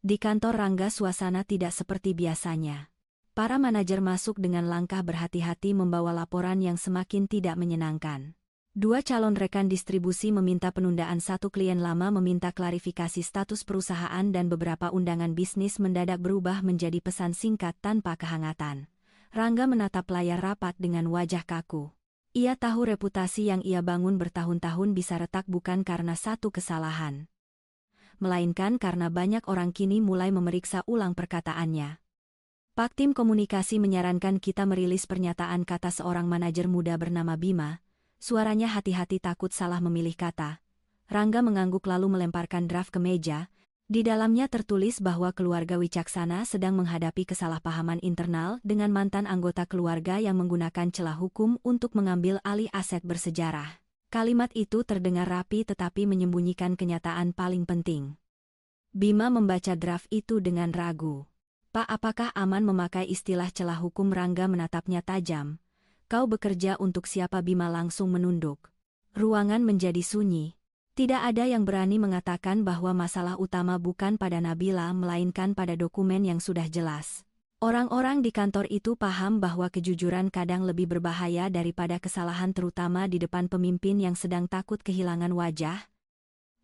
Di kantor Rangga suasana tidak seperti biasanya. Para manajer masuk dengan langkah berhati-hati membawa laporan yang semakin tidak menyenangkan. Dua calon rekan distribusi meminta penundaan, satu klien lama meminta klarifikasi status perusahaan dan beberapa undangan bisnis mendadak berubah menjadi pesan singkat tanpa kehangatan. Rangga menatap layar rapat dengan wajah kaku. Ia tahu reputasi yang ia bangun bertahun-tahun bisa retak bukan karena satu kesalahan, melainkan karena banyak orang kini mulai memeriksa ulang perkataannya. Pak Tim Komunikasi menyarankan kita merilis pernyataan, kata seorang manajer muda bernama Bima. Suaranya hati-hati takut salah memilih kata. Rangga mengangguk lalu melemparkan draft ke meja. Di dalamnya tertulis bahwa keluarga Wicaksana sedang menghadapi kesalahpahaman internal dengan mantan anggota keluarga yang menggunakan celah hukum untuk mengambil alih aset bersejarah. Kalimat itu terdengar rapi tetapi menyembunyikan kenyataan paling penting. Bima membaca draft itu dengan ragu. Pak, apakah aman memakai istilah celah hukum? Rangga menatapnya tajam. Kau bekerja untuk siapa? Bima langsung menunduk. Ruangan menjadi sunyi. Tidak ada yang berani mengatakan bahwa masalah utama bukan pada Nabila melainkan pada dokumen yang sudah jelas. Orang-orang di kantor itu paham bahwa kejujuran kadang lebih berbahaya daripada kesalahan, terutama di depan pemimpin yang sedang takut kehilangan wajah.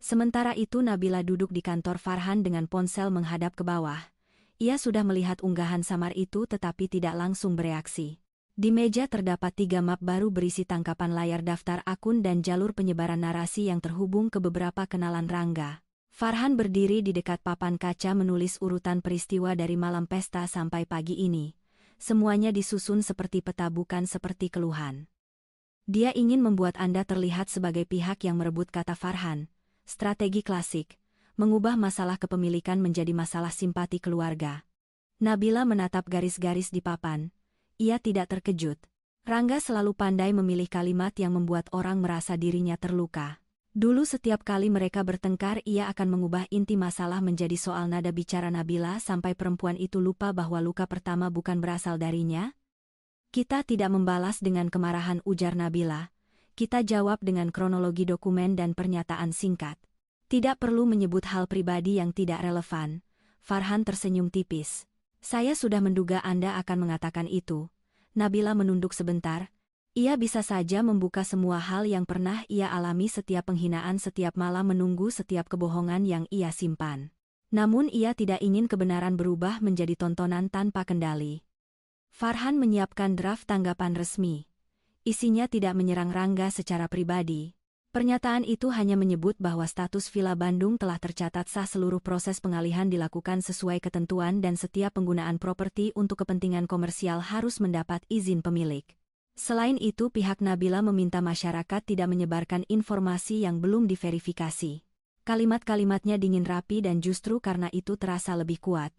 Sementara itu Nabila duduk di kantor Farhan dengan ponsel menghadap ke bawah. Ia sudah melihat unggahan samar itu tetapi tidak langsung bereaksi. Di meja terdapat 3 map baru berisi tangkapan layar daftar akun dan jalur penyebaran narasi yang terhubung ke beberapa kenalan Rangga. Farhan berdiri di dekat papan kaca menulis urutan peristiwa dari malam pesta sampai pagi ini. Semuanya disusun seperti peta bukan seperti keluhan. Dia ingin membuat Anda terlihat sebagai pihak yang merebut, kata Farhan. Strategi klasik, mengubah masalah kepemilikan menjadi masalah simpati keluarga. Nabila menatap garis-garis di papan. Ia tidak terkejut. Rangga selalu pandai memilih kalimat yang membuat orang merasa dirinya terluka. Dulu setiap kali mereka bertengkar ia akan mengubah inti masalah menjadi soal nada bicara Nabila sampai perempuan itu lupa bahwa luka pertama bukan berasal darinya. Kita tidak membalas dengan kemarahan, ujar Nabila. Kita jawab dengan kronologi dokumen dan pernyataan singkat. Tidak perlu menyebut hal pribadi yang tidak relevan. Farhan tersenyum tipis. Saya sudah menduga Anda akan mengatakan itu. Nabila menunduk sebentar. Ia bisa saja membuka semua hal yang pernah ia alami, setiap penghinaan, setiap malam menunggu, setiap kebohongan yang ia simpan. Namun ia tidak ingin kebenaran berubah menjadi tontonan tanpa kendali. Farhan menyiapkan draft tanggapan resmi. Isinya tidak menyerang Rangga secara pribadi. Pernyataan itu hanya menyebut bahwa status Villa Bandung telah tercatat sah, seluruh proses pengalihan dilakukan sesuai ketentuan dan setiap penggunaan properti untuk kepentingan komersial harus mendapat izin pemilik. Selain itu, pihak Nabila meminta masyarakat tidak menyebarkan informasi yang belum diverifikasi. Kalimat-kalimatnya dingin rapi dan justru karena itu terasa lebih kuat.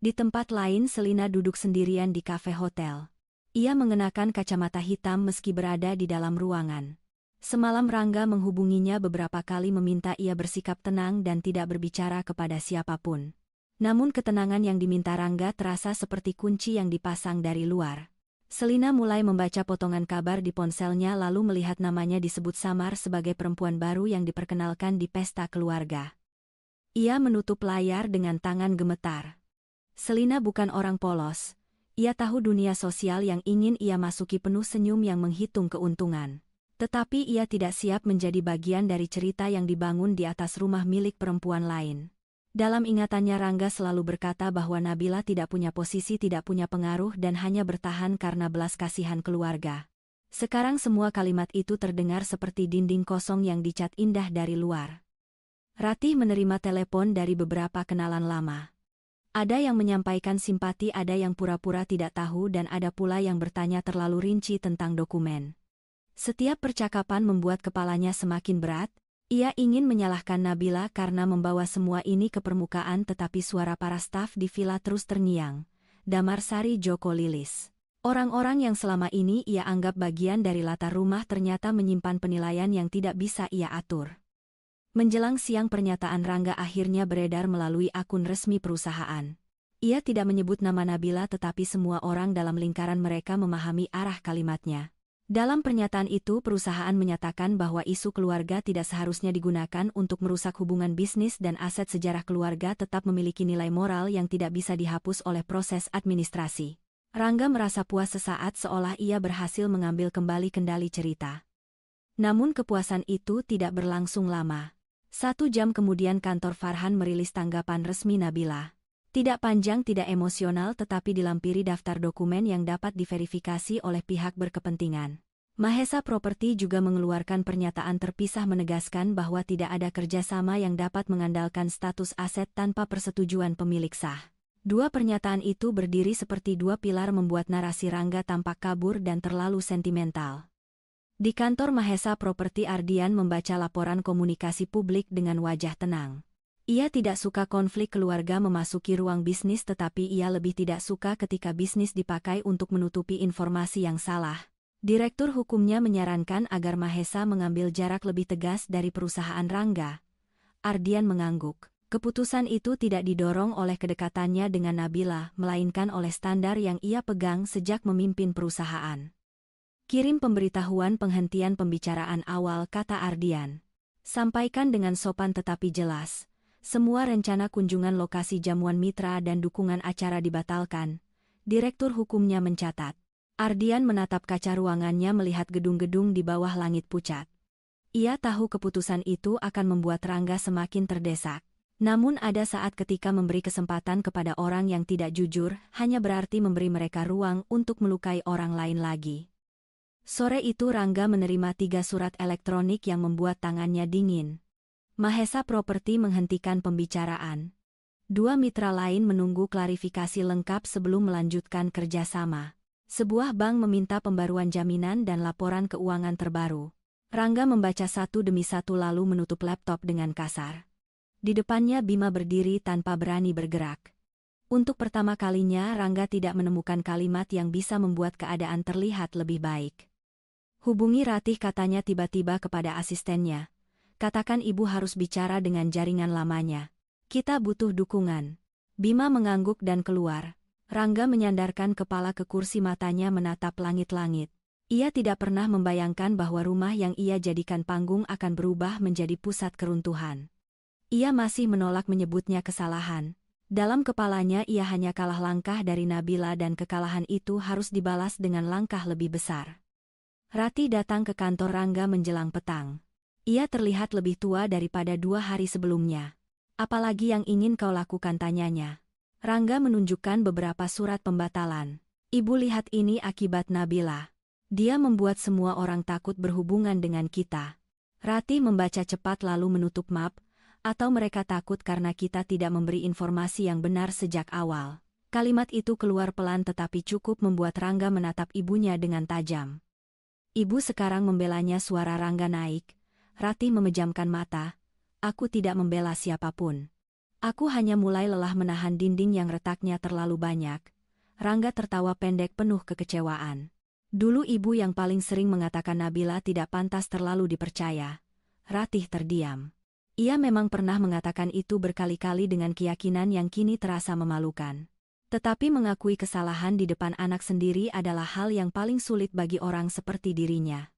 Di tempat lain Selina duduk sendirian di kafe hotel. Ia mengenakan kacamata hitam meski berada di dalam ruangan. Semalam Rangga menghubunginya beberapa kali meminta ia bersikap tenang dan tidak berbicara kepada siapapun. Namun ketenangan yang diminta Rangga terasa seperti kunci yang dipasang dari luar. Selina mulai membaca potongan kabar di ponselnya lalu melihat namanya disebut samar sebagai perempuan baru yang diperkenalkan di pesta keluarga. Ia menutup layar dengan tangan gemetar. Selina bukan orang polos. Ia tahu dunia sosial yang ingin ia masuki penuh senyum yang menghitung keuntungan. Tetapi ia tidak siap menjadi bagian dari cerita yang dibangun di atas rumah milik perempuan lain. Dalam ingatannya Rangga selalu berkata bahwa Nabila tidak punya posisi, tidak punya pengaruh dan hanya bertahan karena belas kasihan keluarga. Sekarang semua kalimat itu terdengar seperti dinding kosong yang dicat indah dari luar. Ratih menerima telepon dari beberapa kenalan lama. Ada yang menyampaikan simpati, ada yang pura-pura tidak tahu dan ada pula yang bertanya terlalu rinci tentang dokumen. Setiap percakapan membuat kepalanya semakin berat. Ia ingin menyalahkan Nabila karena membawa semua ini ke permukaan tetapi suara para staf di villa terus terngiang. Damarsari Joko Lilis. Orang-orang yang selama ini ia anggap bagian dari latar rumah ternyata menyimpan penilaian yang tidak bisa ia atur. Menjelang siang pernyataan Rangga akhirnya beredar melalui akun resmi perusahaan. Ia tidak menyebut nama Nabila tetapi semua orang dalam lingkaran mereka memahami arah kalimatnya. Dalam pernyataan itu perusahaan menyatakan bahwa isu keluarga tidak seharusnya digunakan untuk merusak hubungan bisnis dan aset sejarah keluarga tetap memiliki nilai moral yang tidak bisa dihapus oleh proses administrasi. Rangga merasa puas sesaat seolah ia berhasil mengambil kembali kendali cerita. Namun kepuasan itu tidak berlangsung lama. 1 jam kemudian kantor Farhan merilis tanggapan resmi Nabila. Tidak panjang, tidak emosional tetapi dilampiri daftar dokumen yang dapat diverifikasi oleh pihak berkepentingan. Mahesa Property juga mengeluarkan pernyataan terpisah menegaskan bahwa tidak ada kerjasama yang dapat mengandalkan status aset tanpa persetujuan pemilik sah. Dua pernyataan itu berdiri seperti dua pilar membuat narasi Rangga tampak kabur dan terlalu sentimental. Di kantor Mahesa Property Ardian membaca laporan komunikasi publik dengan wajah tenang. Ia tidak suka konflik keluarga memasuki ruang bisnis tetapi ia lebih tidak suka ketika bisnis dipakai untuk menutupi informasi yang salah. Direktur hukumnya menyarankan agar Mahesa mengambil jarak lebih tegas dari perusahaan Rangga. Ardian mengangguk. Keputusan itu tidak didorong oleh kedekatannya dengan Nabila, melainkan oleh standar yang ia pegang sejak memimpin perusahaan. Kirim pemberitahuan penghentian pembicaraan awal, kata Ardian. Sampaikan dengan sopan tetapi jelas. Semua rencana kunjungan lokasi jamuan mitra dan dukungan acara dibatalkan. Direktur hukumnya mencatat. Ardian menatap kaca ruangannya melihat gedung-gedung di bawah langit pucat. Ia tahu keputusan itu akan membuat Rangga semakin terdesak. Namun ada saat ketika memberi kesempatan kepada orang yang tidak jujur hanya berarti memberi mereka ruang untuk melukai orang lain lagi. Sore itu Rangga menerima 3 surat elektronik yang membuat tangannya dingin. Mahesa Property menghentikan pembicaraan. 2 mitra lain menunggu klarifikasi lengkap sebelum melanjutkan kerjasama. Sebuah bank meminta pembaruan jaminan dan laporan keuangan terbaru. Rangga membaca satu demi satu lalu menutup laptop dengan kasar. Di depannya Bima berdiri tanpa berani bergerak. Untuk pertama kalinya Rangga tidak menemukan kalimat yang bisa membuat keadaan terlihat lebih baik. Hubungi Ratih, katanya tiba-tiba kepada asistennya. Katakan ibu harus bicara dengan jaringan lamanya. Kita butuh dukungan. Bima mengangguk dan keluar. Rangga menyandarkan kepala ke kursi, matanya menatap langit-langit. Ia tidak pernah membayangkan bahwa rumah yang ia jadikan panggung akan berubah menjadi pusat keruntuhan. Ia masih menolak menyebutnya kesalahan. Dalam kepalanya ia hanya kalah langkah dari Nabila dan kekalahan itu harus dibalas dengan langkah lebih besar. Ratih datang ke kantor Rangga menjelang petang. Ia terlihat lebih tua daripada 2 hari sebelumnya. Apalagi yang ingin kau lakukan, tanyanya. Rangga menunjukkan beberapa surat pembatalan. Ibu, lihat ini akibat Nabila. Dia membuat semua orang takut berhubungan dengan kita. Ratih membaca cepat lalu menutup map. Atau mereka takut karena kita tidak memberi informasi yang benar sejak awal. Kalimat itu keluar pelan tetapi cukup membuat Rangga menatap ibunya dengan tajam. Ibu sekarang membelanya, suara Rangga naik. Ratih memejamkan mata. Aku tidak membela siapapun. Aku hanya mulai lelah menahan dinding yang retaknya terlalu banyak. Rangga tertawa pendek penuh kekecewaan. Dulu ibu yang paling sering mengatakan Nabila tidak pantas terlalu dipercaya. Ratih terdiam. Ia memang pernah mengatakan itu berkali-kali dengan keyakinan yang kini terasa memalukan. Tetapi mengakui kesalahan di depan anak sendiri adalah hal yang paling sulit bagi orang seperti dirinya.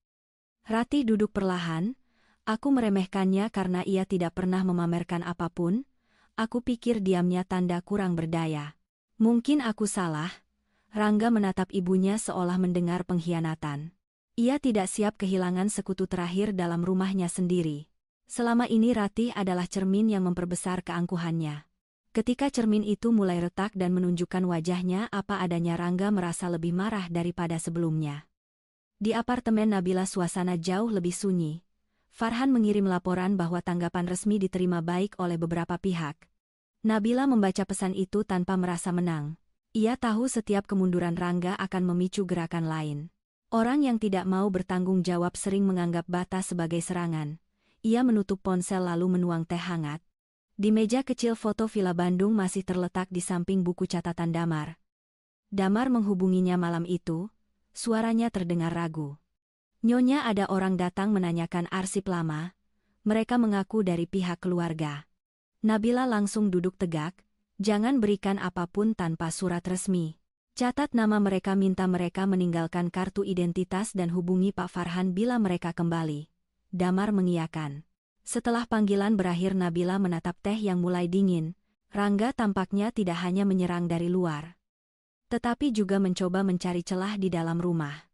Ratih duduk perlahan. Aku meremehkannya karena ia tidak pernah memamerkan apapun. Aku pikir diamnya tanda kurang berdaya. Mungkin aku salah. Rangga menatap ibunya seolah mendengar pengkhianatan. Ia tidak siap kehilangan sekutu terakhir dalam rumahnya sendiri. Selama ini Ratih adalah cermin yang memperbesar keangkuhannya. Ketika cermin itu mulai retak dan menunjukkan wajahnya apa adanya, Rangga merasa lebih marah daripada sebelumnya. Di apartemen Nabila suasana jauh lebih sunyi. Farhan mengirim laporan bahwa tanggapan resmi diterima baik oleh beberapa pihak. Nabila membaca pesan itu tanpa merasa menang. Ia tahu setiap kemunduran Rangga akan memicu gerakan lain. Orang yang tidak mau bertanggung jawab sering menganggap batas sebagai serangan. Ia menutup ponsel lalu menuang teh hangat. Di meja kecil foto Villa Bandung masih terletak di samping buku catatan Damar. Damar menghubunginya malam itu, suaranya terdengar ragu. Nyonya, ada orang datang menanyakan arsip lama. Mereka mengaku dari pihak keluarga. Nabila langsung duduk tegak. Jangan berikan apapun tanpa surat resmi. Catat nama mereka, minta mereka meninggalkan kartu identitas dan hubungi Pak Farhan bila mereka kembali. Damar mengiyakan. Setelah panggilan berakhir, Nabila menatap teh yang mulai dingin. Rangga tampaknya tidak hanya menyerang dari luar, tetapi juga mencoba mencari celah di dalam rumah.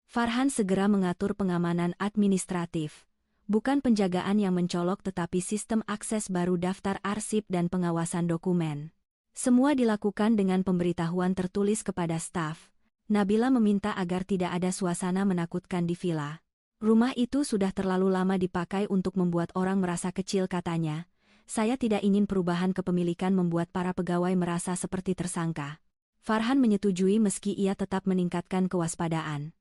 Farhan segera mengatur pengamanan administratif. Bukan penjagaan yang mencolok tetapi sistem akses baru, daftar arsip dan pengawasan dokumen. Semua dilakukan dengan pemberitahuan tertulis kepada staf. Nabila meminta agar tidak ada suasana menakutkan di villa. Rumah itu sudah terlalu lama dipakai untuk membuat orang merasa kecil, katanya. Saya tidak ingin perubahan kepemilikan membuat para pegawai merasa seperti tersangka. Farhan menyetujui meski ia tetap meningkatkan kewaspadaan.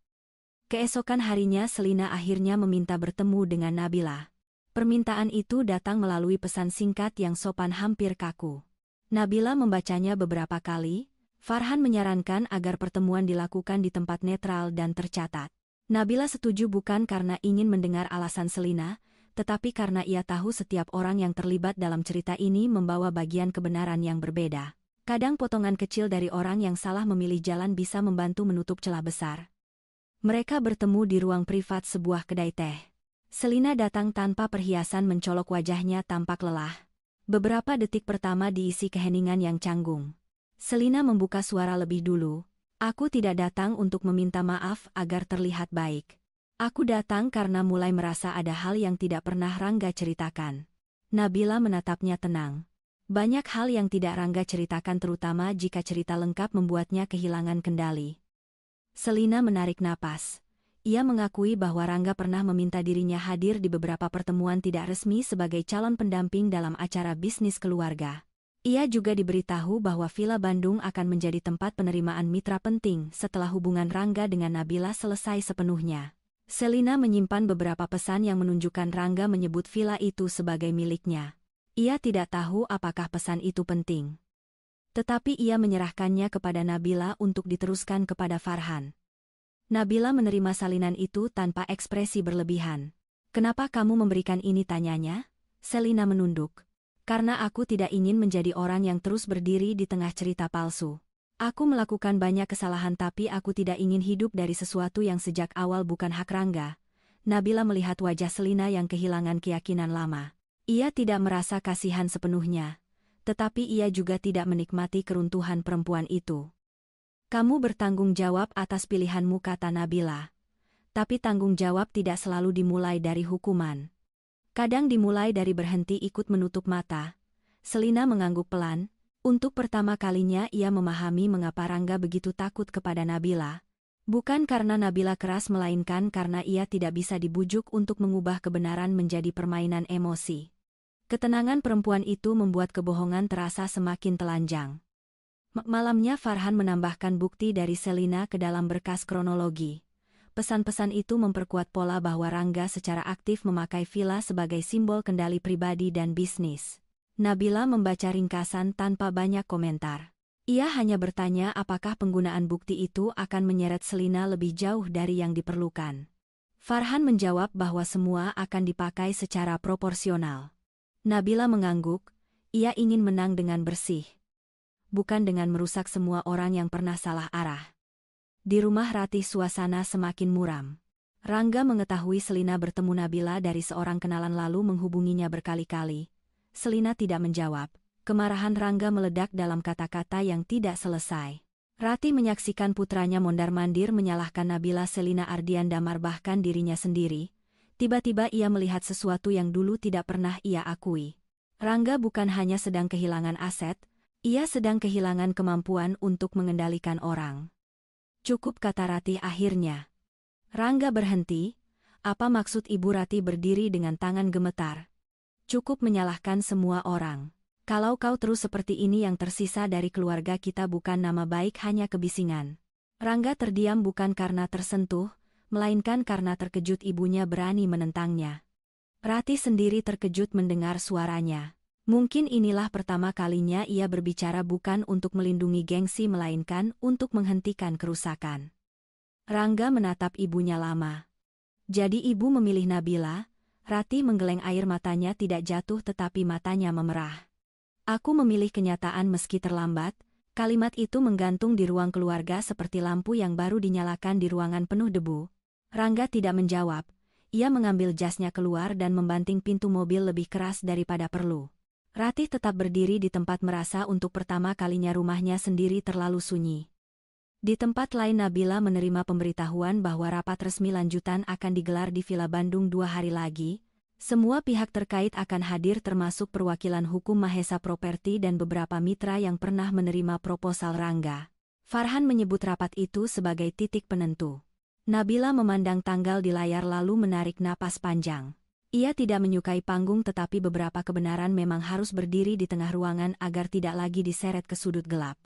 Keesokan harinya Selina akhirnya meminta bertemu dengan Nabila. Permintaan itu datang melalui pesan singkat yang sopan hampir kaku. Nabila membacanya beberapa kali. Farhan menyarankan agar pertemuan dilakukan di tempat netral dan tercatat. Nabila setuju bukan karena ingin mendengar alasan Selina, tetapi karena ia tahu setiap orang yang terlibat dalam cerita ini membawa bagian kebenaran yang berbeda. Kadang potongan kecil dari orang yang salah memilih jalan bisa membantu menutup celah besar. Mereka bertemu di ruang privat sebuah kedai teh. Selina datang tanpa perhiasan, mencolok, wajahnya tampak lelah. Beberapa detik pertama diisi keheningan yang canggung. Selina membuka suara lebih dulu. Aku tidak datang untuk meminta maaf agar terlihat baik. Aku datang karena mulai merasa ada hal yang tidak pernah Rangga ceritakan. Nabila menatapnya tenang. Banyak hal yang tidak Rangga ceritakan, terutama jika cerita lengkap membuatnya kehilangan kendali. Selina menarik napas. Ia mengakui bahwa Rangga pernah meminta dirinya hadir di beberapa pertemuan tidak resmi sebagai calon pendamping dalam acara bisnis keluarga. Ia juga diberitahu bahwa Villa Bandung akan menjadi tempat penerimaan mitra penting setelah hubungan Rangga dengan Nabila selesai sepenuhnya. Selina menyimpan beberapa pesan yang menunjukkan Rangga menyebut villa itu sebagai miliknya. Ia tidak tahu apakah pesan itu penting. Tetapi ia menyerahkannya kepada Nabila untuk diteruskan kepada Farhan. Nabila menerima salinan itu tanpa ekspresi berlebihan. Kenapa kamu memberikan ini, tanyanya? Selina menunduk. Karena aku tidak ingin menjadi orang yang terus berdiri di tengah cerita palsu. Aku melakukan banyak kesalahan tapi aku tidak ingin hidup dari sesuatu yang sejak awal bukan hak Rangga. Nabila melihat wajah Selina yang kehilangan keyakinan lama. Ia tidak merasa kasihan sepenuhnya. Tetapi ia juga tidak menikmati keruntuhan perempuan itu. Kamu bertanggung jawab atas pilihanmu, kata Nabila. Tapi tanggung jawab tidak selalu dimulai dari hukuman. Kadang dimulai dari berhenti ikut menutup mata. Selina mengangguk pelan. Untuk pertama kalinya ia memahami mengapa Rangga begitu takut kepada Nabila. Bukan karena Nabila keras, melainkan karena ia tidak bisa dibujuk untuk mengubah kebenaran menjadi permainan emosi. Ketenangan perempuan itu membuat kebohongan terasa semakin telanjang. Malamnya Farhan menambahkan bukti dari Selina ke dalam berkas kronologi. Pesan-pesan itu memperkuat pola bahwa Rangga secara aktif memakai villa sebagai simbol kendali pribadi dan bisnis. Nabila membaca ringkasan tanpa banyak komentar. Ia hanya bertanya apakah penggunaan bukti itu akan menyeret Selina lebih jauh dari yang diperlukan. Farhan menjawab bahwa semua akan dipakai secara proporsional. Nabila mengangguk, ia ingin menang dengan bersih. Bukan dengan merusak semua orang yang pernah salah arah. Di rumah Ratih suasana semakin muram. Rangga mengetahui Selina bertemu Nabila dari seorang kenalan lalu menghubunginya berkali-kali. Selina tidak menjawab. Kemarahan Rangga meledak dalam kata-kata yang tidak selesai. Ratih menyaksikan putranya mondar-mandir menyalahkan Nabila Selina Ardian Damar bahkan dirinya sendiri. Tiba-tiba ia melihat sesuatu yang dulu tidak pernah ia akui. Rangga bukan hanya sedang kehilangan aset, ia sedang kehilangan kemampuan untuk mengendalikan orang. Cukup, kata Ratih akhirnya. Rangga berhenti. Apa maksud Ibu? Ratih berdiri dengan tangan gemetar. Cukup menyalahkan semua orang. Kalau kau terus seperti ini yang tersisa dari keluarga kita bukan nama baik hanya kebisingan. Rangga terdiam bukan karena tersentuh, melainkan karena terkejut ibunya berani menentangnya. Ratih sendiri terkejut mendengar suaranya. Mungkin inilah pertama kalinya ia berbicara bukan untuk melindungi gengsi melainkan untuk menghentikan kerusakan. Rangga menatap ibunya lama. Jadi ibu memilih Nabila? Ratih menggeleng, air matanya tidak jatuh tetapi matanya memerah. Aku memilih kenyataan meski terlambat. Kalimat itu menggantung di ruang keluarga seperti lampu yang baru dinyalakan di ruangan penuh debu. Rangga tidak menjawab. Ia mengambil jasnya keluar dan membanting pintu mobil lebih keras daripada perlu. Ratih tetap berdiri di tempat, merasa untuk pertama kalinya rumahnya sendiri terlalu sunyi. Di tempat lain Nabila menerima pemberitahuan bahwa rapat resmi lanjutan akan digelar di Villa Bandung 2 hari lagi. Semua pihak terkait akan hadir termasuk perwakilan hukum Mahesa Properti dan beberapa mitra yang pernah menerima proposal Rangga. Farhan menyebut rapat itu sebagai titik penentu. Nabila memandang tanggal di layar lalu menarik napas panjang. Ia tidak menyukai panggung tetapi beberapa kebenaran memang harus berdiri di tengah ruangan agar tidak lagi diseret ke sudut gelap.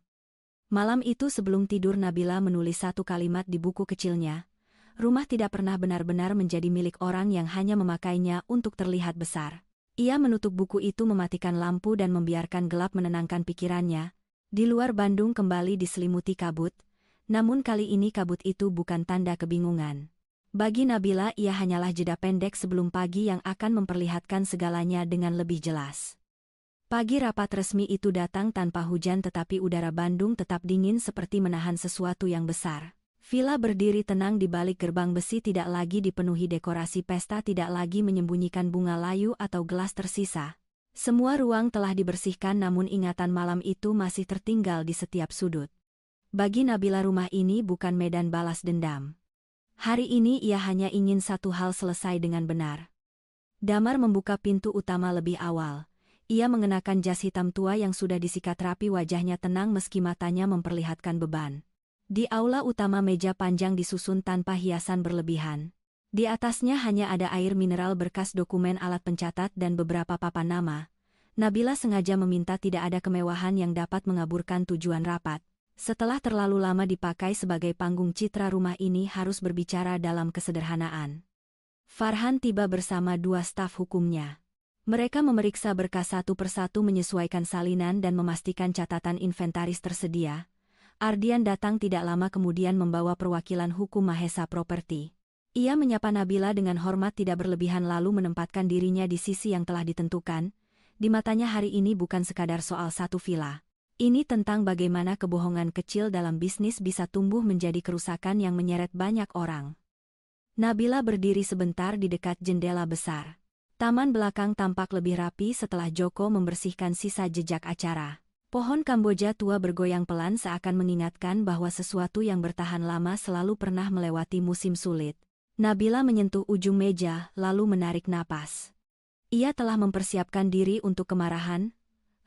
Malam itu sebelum tidur Nabila menulis satu kalimat di buku kecilnya. Rumah tidak pernah benar-benar menjadi milik orang yang hanya memakainya untuk terlihat besar. Ia menutup buku itu, mematikan lampu dan membiarkan gelap menenangkan pikirannya. Di luar Bandung kembali diselimuti kabut, namun kali ini kabut itu bukan tanda kebingungan. Bagi Nabila ia hanyalah jeda pendek sebelum pagi yang akan memperlihatkan segalanya dengan lebih jelas. Pagi rapat resmi itu datang tanpa hujan tetapi udara Bandung tetap dingin seperti menahan sesuatu yang besar. Villa berdiri tenang di balik gerbang besi, tidak lagi dipenuhi dekorasi pesta, tidak lagi menyembunyikan bunga layu atau gelas tersisa. Semua ruang telah dibersihkan namun ingatan malam itu masih tertinggal di setiap sudut. Bagi Nabila rumah ini bukan medan balas dendam. Hari ini ia hanya ingin satu hal selesai dengan benar. Damar membuka pintu utama lebih awal. Ia mengenakan jas hitam tua yang sudah disikat rapi, wajahnya tenang meski matanya memperlihatkan beban. Di aula utama meja panjang disusun tanpa hiasan berlebihan. Di atasnya hanya ada air mineral, berkas dokumen, alat pencatat dan beberapa papan nama. Nabila sengaja meminta tidak ada kemewahan yang dapat mengaburkan tujuan rapat. Setelah terlalu lama dipakai sebagai panggung, citra rumah ini harus berbicara dalam kesederhanaan. Farhan tiba bersama 2 staf hukumnya. Mereka memeriksa berkas satu persatu, menyesuaikan salinan dan memastikan catatan inventaris tersedia. Ardian datang tidak lama kemudian membawa perwakilan hukum Mahesa Properti. Ia menyapa Nabila dengan hormat tidak berlebihan lalu menempatkan dirinya di sisi yang telah ditentukan. Di matanya hari ini bukan sekadar soal satu villa. Ini tentang bagaimana kebohongan kecil dalam bisnis bisa tumbuh menjadi kerusakan yang menyeret banyak orang. Nabila berdiri sebentar di dekat jendela besar. Taman belakang tampak lebih rapi setelah Joko membersihkan sisa jejak acara. Pohon Kamboja tua bergoyang pelan seakan mengingatkan bahwa sesuatu yang bertahan lama selalu pernah melewati musim sulit. Nabila menyentuh ujung meja lalu menarik napas. Ia telah mempersiapkan diri untuk kemarahan,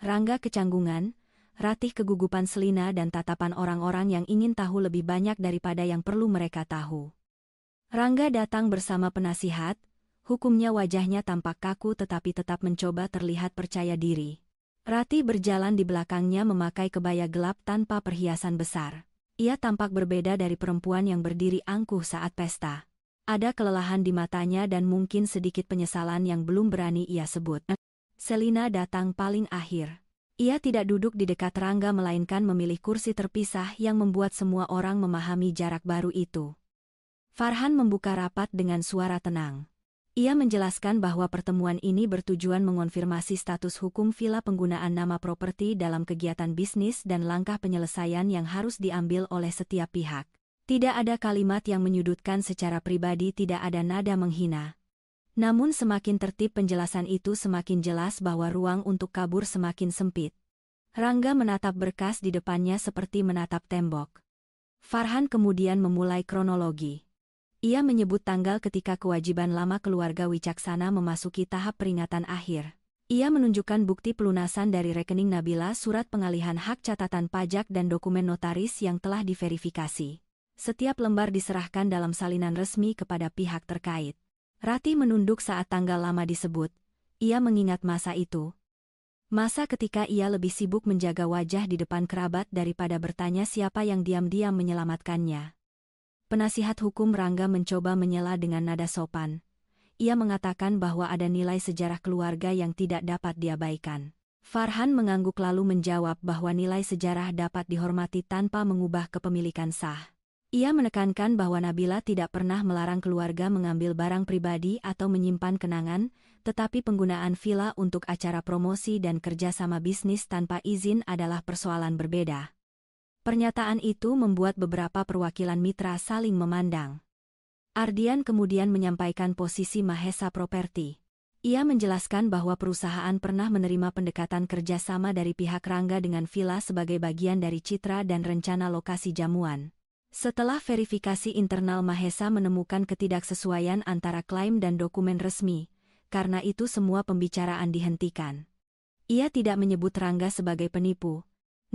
Rangga kecanggungan, Ratih kegugupan, Selina dan tatapan orang-orang yang ingin tahu lebih banyak daripada yang perlu mereka tahu. Rangga datang bersama penasihat, hukumnya, wajahnya tampak kaku tetapi tetap mencoba terlihat percaya diri. Ratih berjalan di belakangnya memakai kebaya gelap tanpa perhiasan besar. Ia tampak berbeda dari perempuan yang berdiri angkuh saat pesta. Ada kelelahan di matanya dan mungkin sedikit penyesalan yang belum berani ia sebut. Selina datang paling akhir. Ia tidak duduk di dekat Rangga melainkan memilih kursi terpisah yang membuat semua orang memahami jarak baru itu. Farhan membuka rapat dengan suara tenang. Ia menjelaskan bahwa pertemuan ini bertujuan mengonfirmasi status hukum villa penggunaan nama properti dalam kegiatan bisnis dan langkah penyelesaian yang harus diambil oleh setiap pihak. Tidak ada kalimat yang menyudutkan secara pribadi, tidak ada nada menghina. Namun semakin tertib penjelasan itu semakin jelas bahwa ruang untuk kabur semakin sempit. Rangga menatap berkas di depannya seperti menatap tembok. Farhan kemudian memulai kronologi. Ia menyebut tanggal ketika kewajiban lama keluarga Wicaksana memasuki tahap peringatan akhir. Ia menunjukkan bukti pelunasan dari rekening Nabila, surat pengalihan hak catatan pajak dan dokumen notaris yang telah diverifikasi. Setiap lembar diserahkan dalam salinan resmi kepada pihak terkait. Ratih menunduk saat tanggal lama disebut. Ia mengingat masa itu. Masa ketika ia lebih sibuk menjaga wajah di depan kerabat daripada bertanya siapa yang diam-diam menyelamatkannya. Penasihat hukum Rangga mencoba menyela dengan nada sopan. Ia mengatakan bahwa ada nilai sejarah keluarga yang tidak dapat diabaikan. Farhan mengangguk lalu menjawab bahwa nilai sejarah dapat dihormati tanpa mengubah kepemilikan sah. Ia menekankan bahwa Nabila tidak pernah melarang keluarga mengambil barang pribadi atau menyimpan kenangan, tetapi penggunaan villa untuk acara promosi dan kerjasama bisnis tanpa izin adalah persoalan berbeda. Pernyataan itu membuat beberapa perwakilan mitra saling memandang. Ardian kemudian menyampaikan posisi Mahesa Properti. Ia menjelaskan bahwa perusahaan pernah menerima pendekatan kerjasama dari pihak Rangga dengan villa sebagai bagian dari citra dan rencana lokasi jamuan. Setelah verifikasi internal, Mahesa menemukan ketidaksesuaian antara klaim dan dokumen resmi, karena itu semua pembicaraan dihentikan. Ia tidak menyebut Rangga sebagai penipu.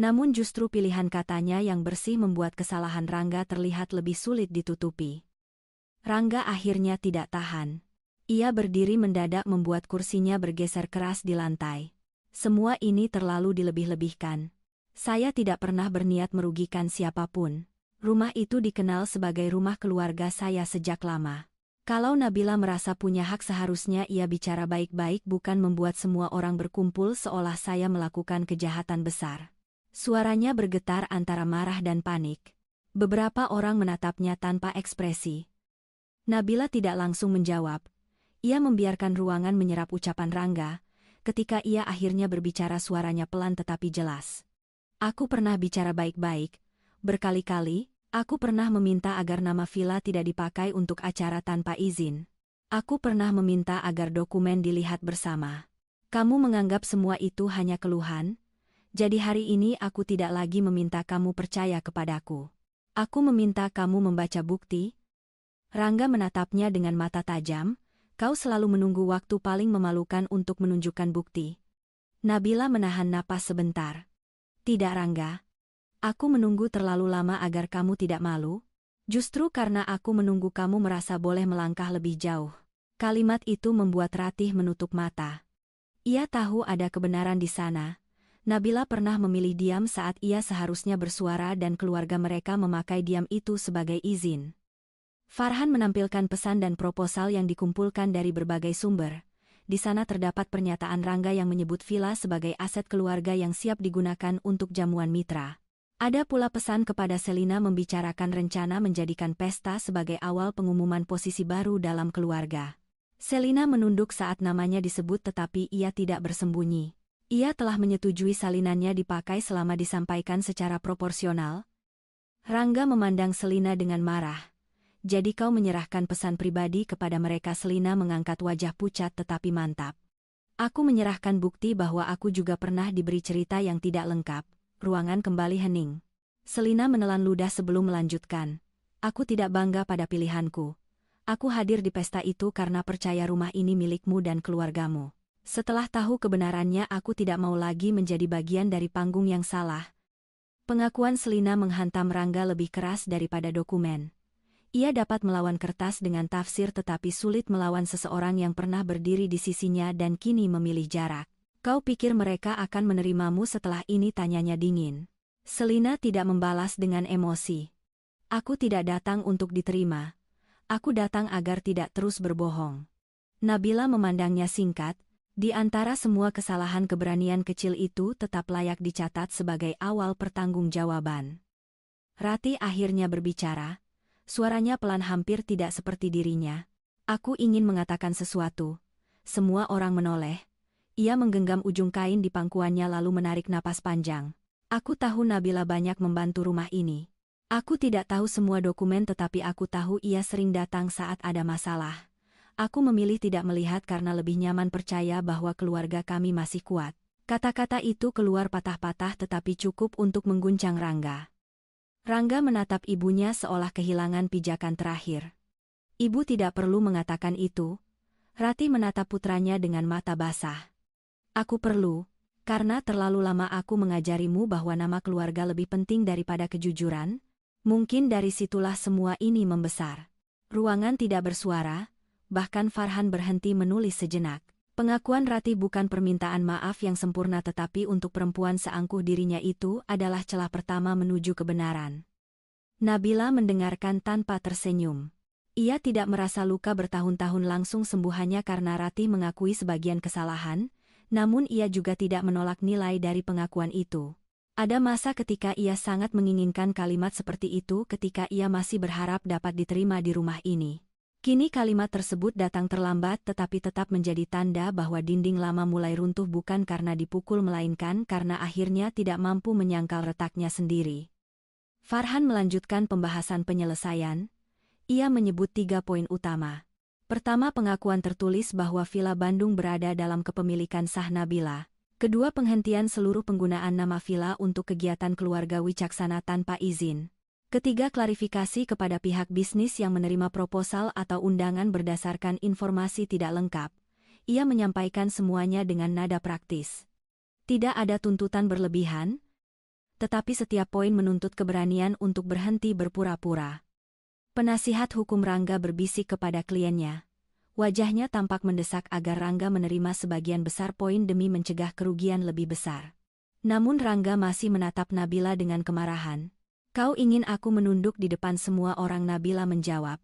Namun justru pilihan katanya yang bersih membuat kesalahan Rangga terlihat lebih sulit ditutupi. Rangga akhirnya tidak tahan. Ia berdiri mendadak membuat kursinya bergeser keras di lantai. Semua ini terlalu dilebih-lebihkan. Saya tidak pernah berniat merugikan siapapun. Rumah itu dikenal sebagai rumah keluarga saya sejak lama. Kalau Nabila merasa punya hak, seharusnya ia bicara baik-baik, bukan membuat semua orang berkumpul seolah saya melakukan kejahatan besar. Suaranya bergetar antara marah dan panik. Beberapa orang menatapnya tanpa ekspresi. Nabila tidak langsung menjawab. Ia membiarkan ruangan menyerap ucapan Rangga. Ketika ia akhirnya berbicara, suaranya pelan tetapi jelas. Aku pernah bicara baik-baik. Berkali-kali, aku pernah meminta agar nama villa tidak dipakai untuk acara tanpa izin. Aku pernah meminta agar dokumen dilihat bersama. Kamu menganggap semua itu hanya keluhan? Jadi hari ini aku tidak lagi meminta kamu percaya kepadaku. Aku meminta kamu membaca bukti. Rangga menatapnya dengan mata tajam. Kau selalu menunggu waktu paling memalukan untuk menunjukkan bukti. Nabila menahan napas sebentar. Tidak Rangga. Aku menunggu terlalu lama agar kamu tidak malu. Justru karena aku menunggu kamu merasa boleh melangkah lebih jauh. Kalimat itu membuat Ratih menutup mata. Ia tahu ada kebenaran di sana. Nabila pernah memilih diam saat ia seharusnya bersuara dan keluarga mereka memakai diam itu sebagai izin. Farhan menampilkan pesan dan proposal yang dikumpulkan dari berbagai sumber. Di sana terdapat pernyataan Rangga yang menyebut villa sebagai aset keluarga yang siap digunakan untuk jamuan mitra. Ada pula pesan kepada Selina membicarakan rencana menjadikan pesta sebagai awal pengumuman posisi baru dalam keluarga. Selina menunduk saat namanya disebut, tetapi ia tidak bersembunyi. Ia telah menyetujui salinannya dipakai selama disampaikan secara proporsional. Rangga memandang Selina dengan marah. Jadi kau menyerahkan pesan pribadi kepada mereka? Selina mengangkat wajah pucat tetapi mantap. Aku menyerahkan bukti bahwa aku juga pernah diberi cerita yang tidak lengkap. Ruangan kembali hening. Selina menelan ludah sebelum melanjutkan. Aku tidak bangga pada pilihanku. Aku hadir di pesta itu karena percaya rumah ini milikmu dan keluargamu. Setelah tahu kebenarannya, aku tidak mau lagi menjadi bagian dari panggung yang salah. Pengakuan Selina menghantam Rangga lebih keras daripada dokumen. Ia dapat melawan kertas dengan tafsir, tetapi sulit melawan seseorang yang pernah berdiri di sisinya dan kini memilih jarak. Kau pikir mereka akan menerimamu setelah ini? Tanyanya dingin. Selina tidak membalas dengan emosi. Aku tidak datang untuk diterima. Aku datang agar tidak terus berbohong. Nabila memandangnya singkat. Di antara semua kesalahan keberanian kecil itu tetap layak dicatat sebagai awal pertanggungjawaban. Ratih akhirnya berbicara, suaranya pelan hampir tidak seperti dirinya. Aku ingin mengatakan sesuatu. Semua orang menoleh. Ia menggenggam ujung kain di pangkuannya lalu menarik napas panjang. Aku tahu Nabila banyak membantu rumah ini. Aku tidak tahu semua dokumen tetapi aku tahu ia sering datang saat ada masalah. Aku memilih tidak melihat karena lebih nyaman percaya bahwa keluarga kami masih kuat. Kata-kata itu keluar patah-patah tetapi cukup untuk mengguncang Rangga. Rangga menatap ibunya seolah kehilangan pijakan terakhir. Ibu tidak perlu mengatakan itu. Ratih menatap putranya dengan mata basah. Aku perlu, karena terlalu lama aku mengajarimu bahwa nama keluarga lebih penting daripada kejujuran. Mungkin dari situlah semua ini membesar. Ruangan tidak bersuara, bahkan Farhan berhenti menulis sejenak. Pengakuan Ratih bukan permintaan maaf yang sempurna tetapi untuk perempuan seangkuh dirinya itu adalah celah pertama menuju kebenaran. Nabila mendengarkan tanpa tersenyum. Ia tidak merasa luka bertahun-tahun langsung sembuh hanya karena Ratih mengakui sebagian kesalahan, namun ia juga tidak menolak nilai dari pengakuan itu. Ada masa ketika ia sangat menginginkan kalimat seperti itu ketika ia masih berharap dapat diterima di rumah ini. Kini kalimat tersebut datang terlambat tetapi tetap menjadi tanda bahwa dinding lama mulai runtuh bukan karena dipukul melainkan karena akhirnya tidak mampu menyangkal retaknya sendiri. Farhan melanjutkan pembahasan penyelesaian. Ia menyebut 3 poin utama. Pertama, pengakuan tertulis bahwa Villa Bandung berada dalam kepemilikan sah Nabila. Kedua, penghentian seluruh penggunaan nama villa untuk kegiatan keluarga Wicaksana tanpa izin. Ketiga, klarifikasi kepada pihak bisnis yang menerima proposal atau undangan berdasarkan informasi tidak lengkap. Ia menyampaikan semuanya dengan nada praktis. Tidak ada tuntutan berlebihan, tetapi setiap poin menuntut keberanian untuk berhenti berpura-pura. Penasihat hukum Rangga berbisik kepada kliennya. Wajahnya tampak mendesak agar Rangga menerima sebagian besar poin demi mencegah kerugian lebih besar. Namun Rangga masih menatap Nabila dengan kemarahan. Kau ingin aku menunduk di depan semua orang? Nabila menjawab.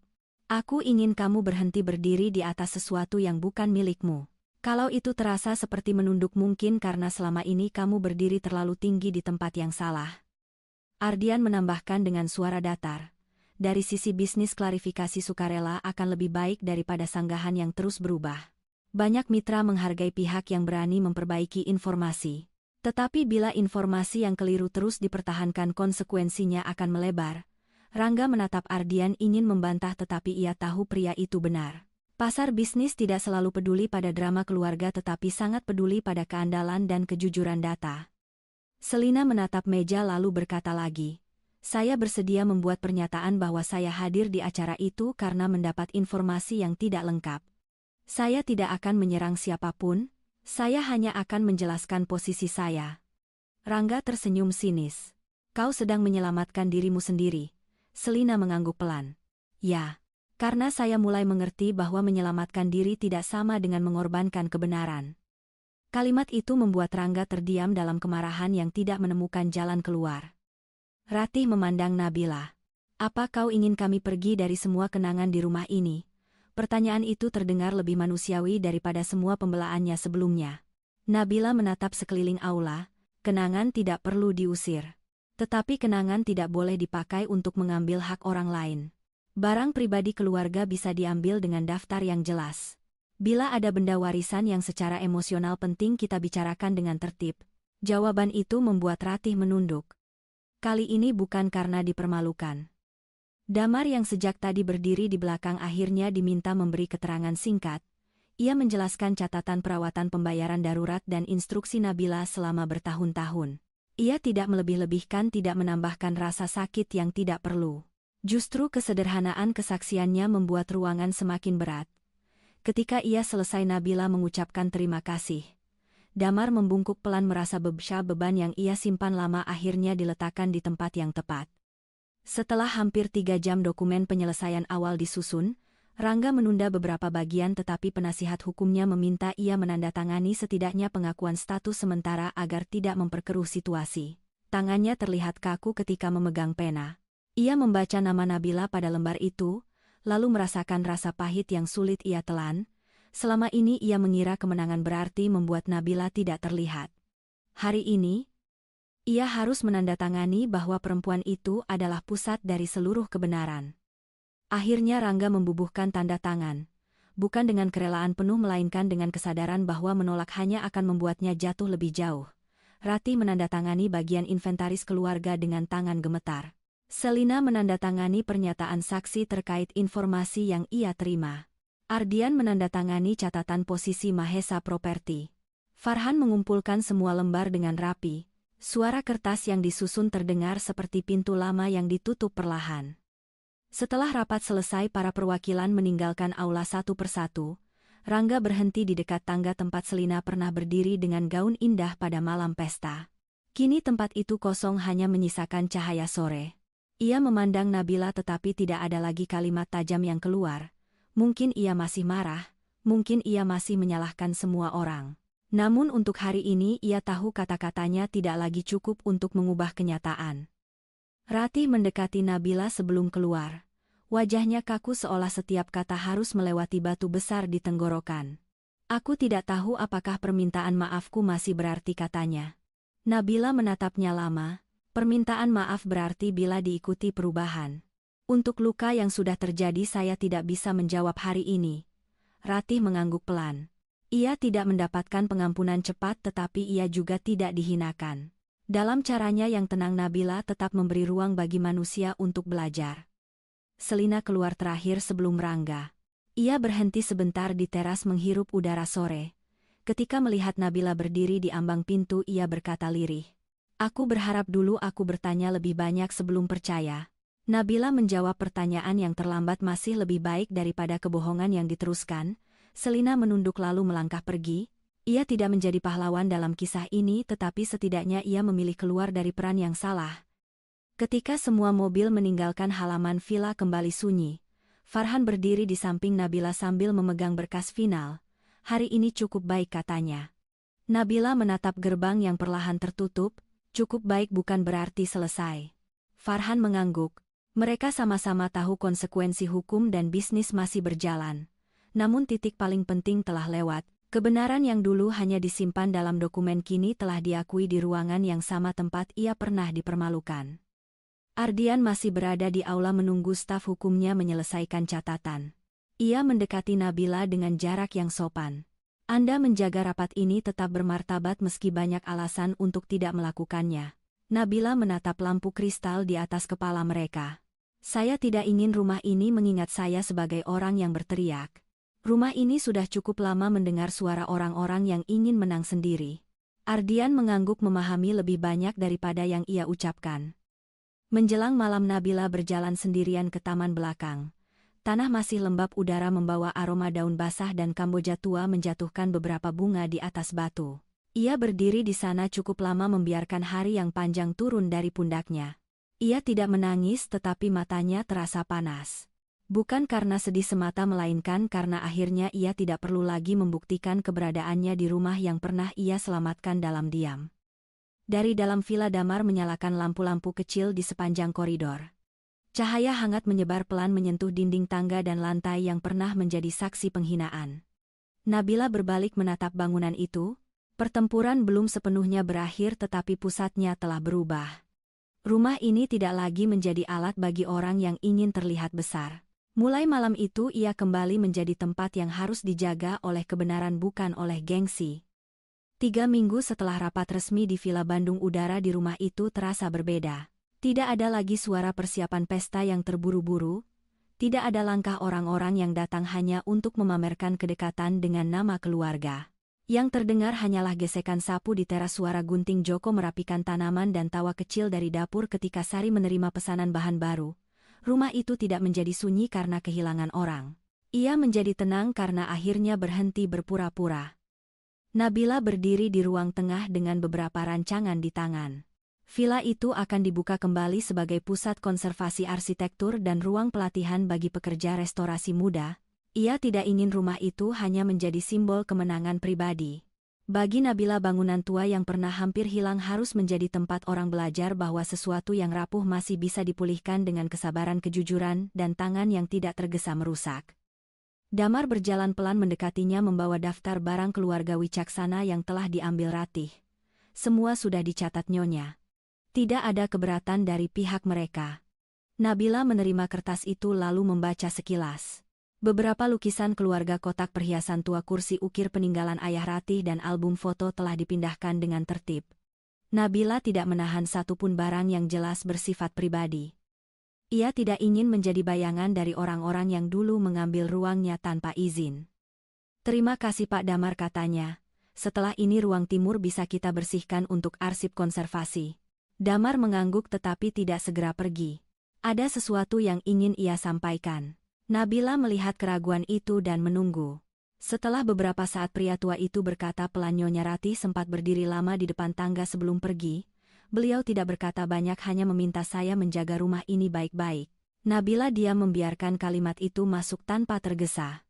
Aku ingin kamu berhenti berdiri di atas sesuatu yang bukan milikmu. Kalau itu terasa seperti menunduk mungkin karena selama ini kamu berdiri terlalu tinggi di tempat yang salah. Ardian menambahkan dengan suara datar. Dari sisi bisnis klarifikasi sukarela akan lebih baik daripada sanggahan yang terus berubah. Banyak mitra menghargai pihak yang berani memperbaiki informasi. Tetapi bila informasi yang keliru terus dipertahankan konsekuensinya akan melebar. Rangga menatap Ardian ingin membantah tetapi ia tahu pria itu benar. Pasar bisnis tidak selalu peduli pada drama keluarga tetapi sangat peduli pada keandalan dan kejujuran data. Selina menatap meja lalu berkata lagi. Saya bersedia membuat pernyataan bahwa saya hadir di acara itu karena mendapat informasi yang tidak lengkap. Saya tidak akan menyerang siapapun, saya hanya akan menjelaskan posisi saya. Rangga tersenyum sinis. Kau sedang menyelamatkan dirimu sendiri. Selina mengangguk pelan. Ya, karena saya mulai mengerti bahwa menyelamatkan diri tidak sama dengan mengorbankan kebenaran. Kalimat itu membuat Rangga terdiam dalam kemarahan yang tidak menemukan jalan keluar. Ratih memandang Nabila. Apa kau ingin kami pergi dari semua kenangan di rumah ini? Pertanyaan itu terdengar lebih manusiawi daripada semua pembelaannya sebelumnya. Nabila menatap sekeliling aula. Kenangan tidak perlu diusir. Tetapi kenangan tidak boleh dipakai untuk mengambil hak orang lain. Barang pribadi keluarga bisa diambil dengan daftar yang jelas. Bila ada benda warisan yang secara emosional penting kita bicarakan dengan tertib. Jawaban itu membuat Ratih menunduk. Kali ini bukan karena dipermalukan. Damar yang sejak tadi berdiri di belakang akhirnya diminta memberi keterangan singkat. Ia menjelaskan catatan perawatan pembayaran darurat dan instruksi Nabila selama bertahun-tahun. Ia tidak melebih-lebihkan, tidak menambahkan rasa sakit yang tidak perlu. Justru kesederhanaan kesaksiannya membuat ruangan semakin berat. Ketika ia selesai Nabila mengucapkan terima kasih. Damar membungkuk pelan merasa beban yang ia simpan lama akhirnya diletakkan di tempat yang tepat. Setelah hampir 3 jam dokumen penyelesaian awal disusun, Rangga menunda beberapa bagian tetapi penasihat hukumnya meminta ia menandatangani setidaknya pengakuan status sementara agar tidak memperkeruh situasi. Tangannya terlihat kaku ketika memegang pena. Ia membaca nama Nabila pada lembar itu, lalu merasakan rasa pahit yang sulit ia telan. Selama ini ia mengira kemenangan berarti membuat Nabila tidak terlihat. Hari ini, ia harus menandatangani bahwa perempuan itu adalah pusat dari seluruh kebenaran. Akhirnya Rangga membubuhkan tanda tangan, bukan dengan kerelaan penuh melainkan dengan kesadaran bahwa menolak hanya akan membuatnya jatuh lebih jauh. Ratih menandatangani bagian inventaris keluarga dengan tangan gemetar. Selina menandatangani pernyataan saksi terkait informasi yang ia terima. Ardian menandatangani catatan posisi Mahesa Properti. Farhan mengumpulkan semua lembar dengan rapi. Suara kertas yang disusun terdengar seperti pintu lama yang ditutup perlahan. Setelah rapat selesai, para perwakilan meninggalkan aula satu persatu. Rangga berhenti di dekat tangga tempat Selina pernah berdiri dengan gaun indah pada malam pesta. Kini tempat itu kosong, hanya menyisakan cahaya sore. Ia memandang Nabila tetapi tidak ada lagi kalimat tajam yang keluar. Mungkin ia masih marah, mungkin ia masih menyalahkan semua orang. Namun untuk hari ini ia tahu kata-katanya tidak lagi cukup untuk mengubah kenyataan. Ratih mendekati Nabila sebelum keluar. Wajahnya kaku seolah setiap kata harus melewati batu besar di tenggorokan. Aku tidak tahu apakah permintaan maafku masih berarti, katanya. Nabila menatapnya lama. Permintaan maaf berarti bila diikuti perubahan. Untuk luka yang sudah terjadi saya tidak bisa menjawab hari ini. Ratih mengangguk pelan. Ia tidak mendapatkan pengampunan cepat tetapi ia juga tidak dihinakan. Dalam caranya yang tenang Nabila tetap memberi ruang bagi manusia untuk belajar. Selina keluar terakhir sebelum Rangga. Ia berhenti sebentar di teras menghirup udara sore. Ketika melihat Nabila berdiri di ambang pintu ia berkata lirih. Aku berharap dulu aku bertanya lebih banyak sebelum percaya. Nabila menjawab pertanyaan yang terlambat masih lebih baik daripada kebohongan yang diteruskan. Selina menunduk lalu melangkah pergi. Ia tidak menjadi pahlawan dalam kisah ini tetapi setidaknya ia memilih keluar dari peran yang salah. Ketika semua mobil meninggalkan halaman villa kembali sunyi, Farhan berdiri di samping Nabila sambil memegang berkas final. Hari ini cukup baik, katanya. Nabila menatap gerbang yang perlahan tertutup. Cukup baik bukan berarti selesai. Farhan mengangguk. Mereka sama-sama tahu konsekuensi hukum dan bisnis masih berjalan. Namun titik paling penting telah lewat. Kebenaran yang dulu hanya disimpan dalam dokumen kini telah diakui di ruangan yang sama tempat ia pernah dipermalukan. Ardian masih berada di aula menunggu staf hukumnya menyelesaikan catatan. Ia mendekati Nabila dengan jarak yang sopan. Anda menjaga rapat ini tetap bermartabat meski banyak alasan untuk tidak melakukannya. Nabila menatap lampu kristal di atas kepala mereka. Saya tidak ingin rumah ini mengingat saya sebagai orang yang berteriak. Rumah ini sudah cukup lama mendengar suara orang-orang yang ingin menang sendiri. Ardian mengangguk memahami lebih banyak daripada yang ia ucapkan. Menjelang malam Nabila berjalan sendirian ke taman belakang. Tanah masih lembab, udara membawa aroma daun basah dan Kamboja tua menjatuhkan beberapa bunga di atas batu. Ia berdiri di sana cukup lama membiarkan hari yang panjang turun dari pundaknya. Ia tidak menangis tetapi matanya terasa panas. Bukan karena sedih semata melainkan karena akhirnya ia tidak perlu lagi membuktikan keberadaannya di rumah yang pernah ia selamatkan dalam diam. Dari dalam villa Damar menyalakan lampu-lampu kecil di sepanjang koridor. Cahaya hangat menyebar pelan menyentuh dinding tangga dan lantai yang pernah menjadi saksi penghinaan. Nabila berbalik menatap bangunan itu. Pertempuran belum sepenuhnya berakhir tetapi pusatnya telah berubah. Rumah ini tidak lagi menjadi alat bagi orang yang ingin terlihat besar. Mulai malam itu ia kembali menjadi tempat yang harus dijaga oleh kebenaran bukan oleh gengsi. 3 minggu setelah rapat resmi di Villa Bandung, udara di rumah itu terasa berbeda. Tidak ada lagi suara persiapan pesta yang terburu-buru. Tidak ada langkah orang-orang yang datang hanya untuk memamerkan kedekatan dengan nama keluarga. Yang terdengar hanyalah gesekan sapu di teras, suara gunting Joko merapikan tanaman dan tawa kecil dari dapur ketika Sari menerima pesanan bahan baru. Rumah itu tidak menjadi sunyi karena kehilangan orang. Ia menjadi tenang karena akhirnya berhenti berpura-pura. Nabila berdiri di ruang tengah dengan beberapa rancangan di tangan. Villa itu akan dibuka kembali sebagai pusat konservasi arsitektur dan ruang pelatihan bagi pekerja restorasi muda. Ia tidak ingin rumah itu hanya menjadi simbol kemenangan pribadi. Bagi Nabila, bangunan tua yang pernah hampir hilang harus menjadi tempat orang belajar bahwa sesuatu yang rapuh masih bisa dipulihkan dengan kesabaran, kejujuran, dan tangan yang tidak tergesa merusak. Damar berjalan pelan mendekatinya membawa daftar barang keluarga Wicaksana yang telah diambil Ratih. Semua sudah dicatat Nyonya. Tidak ada keberatan dari pihak mereka. Nabila menerima kertas itu lalu membaca sekilas. Beberapa lukisan keluarga, kotak perhiasan tua, kursi ukir peninggalan ayah Ratih dan album foto telah dipindahkan dengan tertib. Nabila tidak menahan satupun barang yang jelas bersifat pribadi. Ia tidak ingin menjadi bayangan dari orang-orang yang dulu mengambil ruangnya tanpa izin. "Terima kasih Pak Damar," katanya. "Setelah ini ruang timur bisa kita bersihkan untuk arsip konservasi." Damar mengangguk tetapi tidak segera pergi. Ada sesuatu yang ingin ia sampaikan. Nabila melihat keraguan itu dan menunggu. Setelah beberapa saat pria tua itu berkata pelan, "Nyonya Ratih sempat berdiri lama di depan tangga sebelum pergi. Beliau tidak berkata banyak, hanya meminta saya menjaga rumah ini baik-baik." Nabila diam membiarkan kalimat itu masuk tanpa tergesa.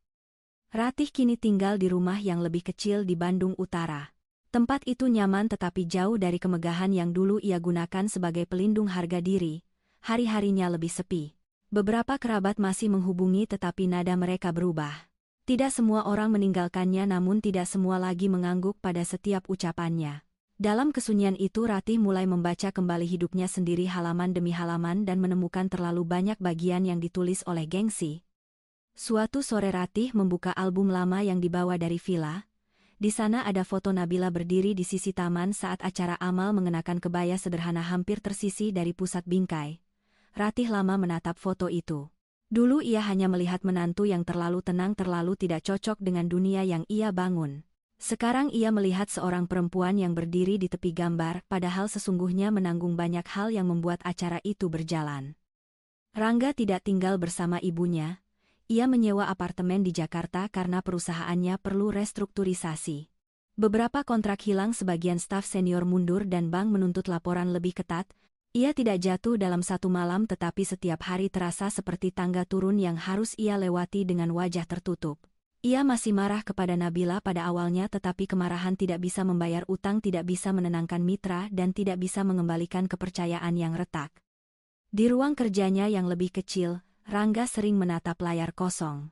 Ratih kini tinggal di rumah yang lebih kecil di Bandung Utara. Tempat itu nyaman tetapi jauh dari kemegahan yang dulu ia gunakan sebagai pelindung harga diri. Hari-harinya lebih sepi. Beberapa kerabat masih menghubungi tetapi nada mereka berubah. Tidak semua orang meninggalkannya, namun tidak semua lagi mengangguk pada setiap ucapannya. Dalam kesunyian itu Ratih mulai membaca kembali hidupnya sendiri halaman demi halaman dan menemukan terlalu banyak bagian yang ditulis oleh gengsi. Suatu sore Ratih membuka album lama yang dibawa dari villa. Di sana ada foto Nabila berdiri di sisi taman saat acara amal mengenakan kebaya sederhana hampir tersisih dari pusat bingkai. Ratih lama menatap foto itu. Dulu ia hanya melihat menantu yang terlalu tenang, terlalu tidak cocok dengan dunia yang ia bangun. Sekarang ia melihat seorang perempuan yang berdiri di tepi gambar, padahal sesungguhnya menanggung banyak hal yang membuat acara itu berjalan. Rangga tidak tinggal bersama ibunya. Ia menyewa apartemen di Jakarta karena perusahaannya perlu restrukturisasi. Beberapa kontrak hilang, sebagian staf senior mundur dan bank menuntut laporan lebih ketat. Ia tidak jatuh dalam satu malam, tetapi setiap hari terasa seperti tangga turun yang harus ia lewati dengan wajah tertutup. Ia masih marah kepada Nabila pada awalnya, tetapi kemarahan tidak bisa membayar utang, tidak bisa menenangkan mitra, dan tidak bisa mengembalikan kepercayaan yang retak. Di ruang kerjanya yang lebih kecil, Rangga sering menatap layar kosong.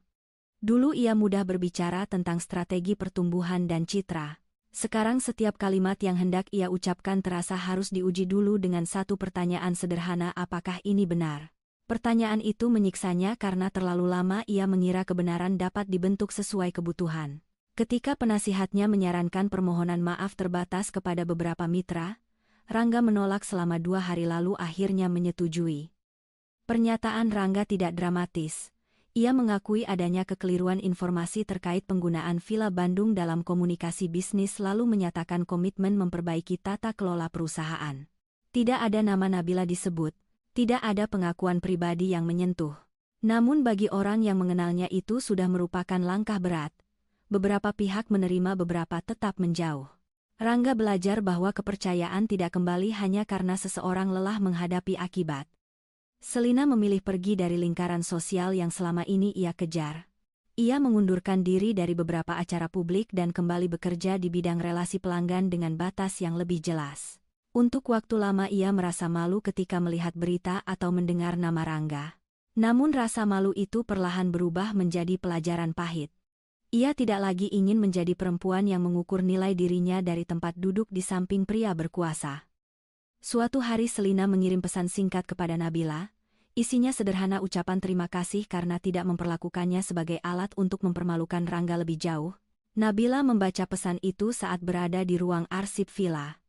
Dulu ia mudah berbicara tentang strategi pertumbuhan dan citra. Sekarang setiap kalimat yang hendak ia ucapkan terasa harus diuji dulu dengan satu pertanyaan sederhana: apakah ini benar? Pertanyaan itu menyiksanya karena terlalu lama ia mengira kebenaran dapat dibentuk sesuai kebutuhan. Ketika penasihatnya menyarankan permohonan maaf terbatas kepada beberapa mitra, Rangga menolak selama 2 hari lalu akhirnya menyetujui. Pernyataan Rangga tidak dramatis. Ia mengakui adanya kekeliruan informasi terkait penggunaan Villa Bandung dalam komunikasi bisnis, lalu menyatakan komitmen memperbaiki tata kelola perusahaan. Tidak ada nama Nabila disebut. Tidak ada pengakuan pribadi yang menyentuh. Namun bagi orang yang mengenalnya itu sudah merupakan langkah berat. Beberapa pihak menerima, beberapa tetap menjauh. Rangga belajar bahwa kepercayaan tidak kembali hanya karena seseorang lelah menghadapi akibat. Selina memilih pergi dari lingkaran sosial yang selama ini ia kejar. Ia mengundurkan diri dari beberapa acara publik dan kembali bekerja di bidang relasi pelanggan dengan batas yang lebih jelas. Untuk waktu lama ia merasa malu ketika melihat berita atau mendengar nama Rangga. Namun rasa malu itu perlahan berubah menjadi pelajaran pahit. Ia tidak lagi ingin menjadi perempuan yang mengukur nilai dirinya dari tempat duduk di samping pria berkuasa. Suatu hari Selina mengirim pesan singkat kepada Nabila. Isinya sederhana, ucapan terima kasih karena tidak memperlakukannya sebagai alat untuk mempermalukan Rangga lebih jauh. Nabila membaca pesan itu saat berada di ruang arsip villa.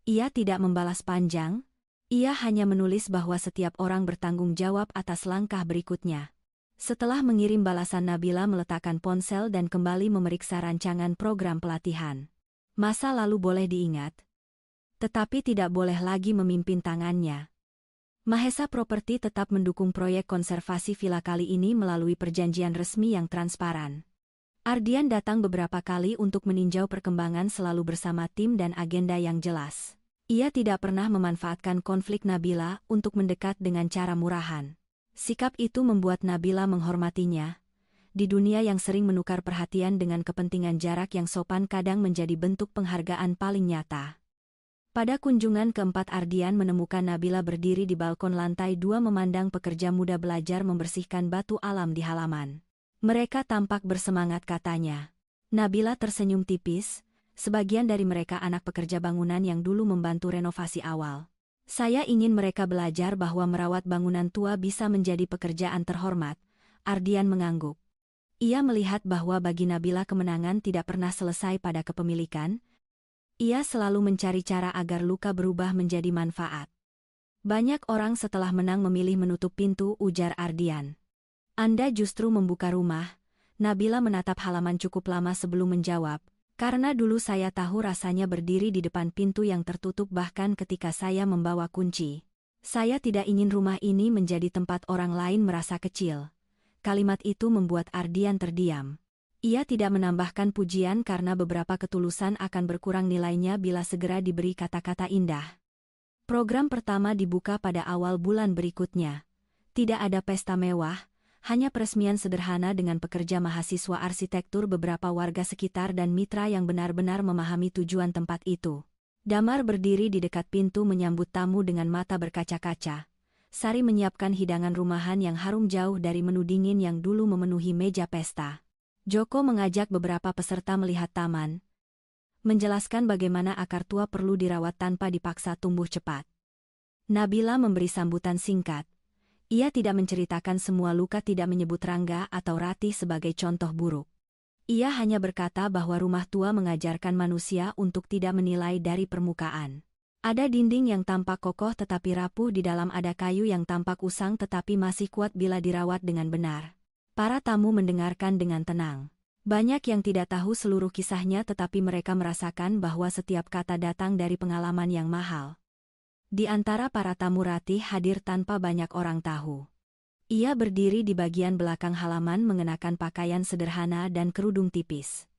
Ia tidak membalas panjang, ia hanya menulis bahwa setiap orang bertanggung jawab atas langkah berikutnya. Setelah mengirim balasan, Nabila meletakkan ponsel dan kembali memeriksa rancangan program pelatihan. Masa lalu boleh diingat, tetapi tidak boleh lagi memimpin tangannya. Mahesa Properti tetap mendukung proyek konservasi villa kali ini melalui perjanjian resmi yang transparan. Ardian datang beberapa kali untuk meninjau perkembangan, selalu bersama tim dan agenda yang jelas. Ia tidak pernah memanfaatkan konflik Nabila untuk mendekat dengan cara murahan. Sikap itu membuat Nabila menghormatinya. Di dunia yang sering menukar perhatian dengan kepentingan, jarak yang sopan kadang menjadi bentuk penghargaan paling nyata. Pada kunjungan keempat, Ardian menemukan Nabila berdiri di balkon lantai 2 memandang pekerja muda belajar membersihkan batu alam di halaman. Mereka tampak bersemangat katanya. Nabila tersenyum tipis, sebagian dari mereka anak pekerja bangunan yang dulu membantu renovasi awal. Saya ingin mereka belajar bahwa merawat bangunan tua bisa menjadi pekerjaan terhormat. Ardian mengangguk. Ia melihat bahwa bagi Nabila kemenangan tidak pernah selesai pada kepemilikan. Ia selalu mencari cara agar luka berubah menjadi manfaat. Banyak orang setelah menang memilih menutup pintu, ujar Ardian. Anda justru membuka rumah. Nabila menatap halaman cukup lama sebelum menjawab, karena dulu saya tahu rasanya berdiri di depan pintu yang tertutup bahkan ketika saya membawa kunci. Saya tidak ingin rumah ini menjadi tempat orang lain merasa kecil. Kalimat itu membuat Ardian terdiam. Ia tidak menambahkan pujian karena beberapa ketulusan akan berkurang nilainya bila segera diberi kata-kata indah. Program pertama dibuka pada awal bulan berikutnya. Tidak ada pesta mewah, hanya peresmian sederhana dengan pekerja mahasiswa arsitektur, beberapa warga sekitar dan mitra yang benar-benar memahami tujuan tempat itu. Damar berdiri di dekat pintu menyambut tamu dengan mata berkaca-kaca. Sari menyiapkan hidangan rumahan yang harum jauh dari menu dingin yang dulu memenuhi meja pesta. Joko mengajak beberapa peserta melihat taman, menjelaskan bagaimana akar tua perlu dirawat tanpa dipaksa tumbuh cepat. Nabila memberi sambutan singkat. Ia tidak menceritakan semua luka, tidak menyebut Rangga atau Ratih sebagai contoh buruk. Ia hanya berkata bahwa rumah tua mengajarkan manusia untuk tidak menilai dari permukaan. Ada dinding yang tampak kokoh tetapi rapuh di dalam, ada kayu yang tampak usang tetapi masih kuat bila dirawat dengan benar. Para tamu mendengarkan dengan tenang. Banyak yang tidak tahu seluruh kisahnya tetapi mereka merasakan bahwa setiap kata datang dari pengalaman yang mahal. Di antara para tamu Ratih hadir tanpa banyak orang tahu. Ia berdiri di bagian belakang halaman mengenakan pakaian sederhana dan kerudung tipis.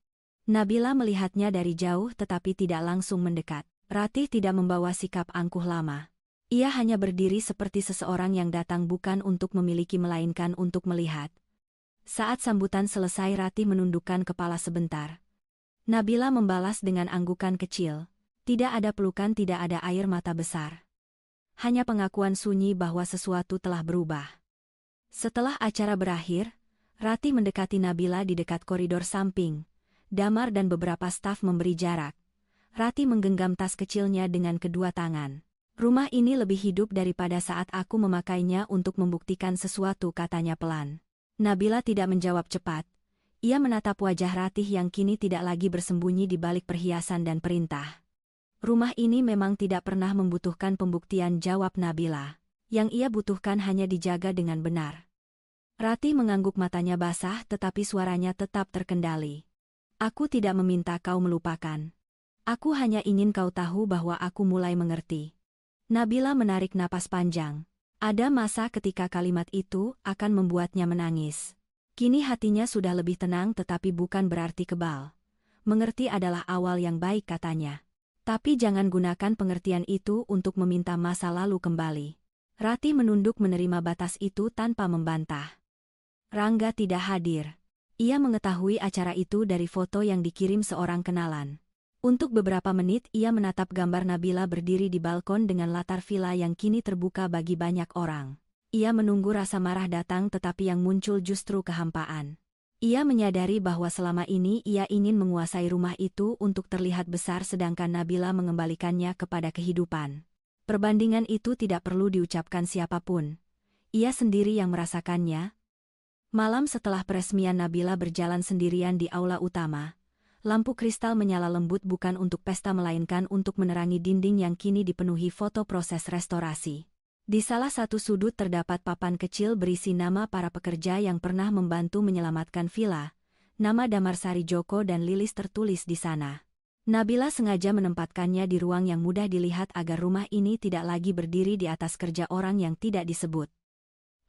Nabila melihatnya dari jauh tetapi tidak langsung mendekat. Ratih tidak membawa sikap angkuh lama. Ia hanya berdiri seperti seseorang yang datang bukan untuk memiliki melainkan untuk melihat. Saat sambutan selesai, Ratih menundukkan kepala sebentar. Nabila membalas dengan anggukan kecil. Tidak ada pelukan, tidak ada air mata besar. Hanya pengakuan sunyi bahwa sesuatu telah berubah. Setelah acara berakhir, Ratih mendekati Nabila di dekat koridor samping. Damar dan beberapa staf memberi jarak. Ratih menggenggam tas kecilnya dengan kedua tangan. Rumah ini lebih hidup daripada saat aku memakainya untuk membuktikan sesuatu, katanya pelan. Nabila tidak menjawab cepat. Ia menatap wajah Ratih yang kini tidak lagi bersembunyi di balik perhiasan dan perintah. Rumah ini memang tidak pernah membutuhkan pembuktian, jawab Nabila. Yang ia butuhkan hanya dijaga dengan benar. Ratih mengangguk, matanya basah tetapi suaranya tetap terkendali. Aku tidak meminta kau melupakan. Aku hanya ingin kau tahu bahwa aku mulai mengerti. Nabila menarik napas panjang. Ada masa ketika kalimat itu akan membuatnya menangis. Kini hatinya sudah lebih tenang tetapi bukan berarti kebal. Mengerti adalah awal yang baik, katanya. Tapi jangan gunakan pengertian itu untuk meminta masa lalu kembali. Ratih menunduk menerima batas itu tanpa membantah. Rangga tidak hadir. Ia mengetahui acara itu dari foto yang dikirim seorang kenalan. Untuk beberapa menit ia menatap gambar Nabila berdiri di balkon dengan latar villa yang kini terbuka bagi banyak orang. Ia menunggu rasa marah datang tetapi yang muncul justru kehampaan. Ia menyadari bahwa selama ini ia ingin menguasai rumah itu untuk terlihat besar sedangkan Nabila mengembalikannya kepada kehidupan. Perbandingan itu tidak perlu diucapkan siapapun. Ia sendiri yang merasakannya. Malam setelah peresmian, Nabila berjalan sendirian di aula utama. Lampu kristal menyala lembut bukan untuk pesta melainkan untuk menerangi dinding yang kini dipenuhi foto proses restorasi. Di salah satu sudut terdapat papan kecil berisi nama para pekerja yang pernah membantu menyelamatkan villa. Nama Damarsari, Joko dan Lilis tertulis di sana. Nabila sengaja menempatkannya di ruang yang mudah dilihat agar rumah ini tidak lagi berdiri di atas kerja orang yang tidak disebut.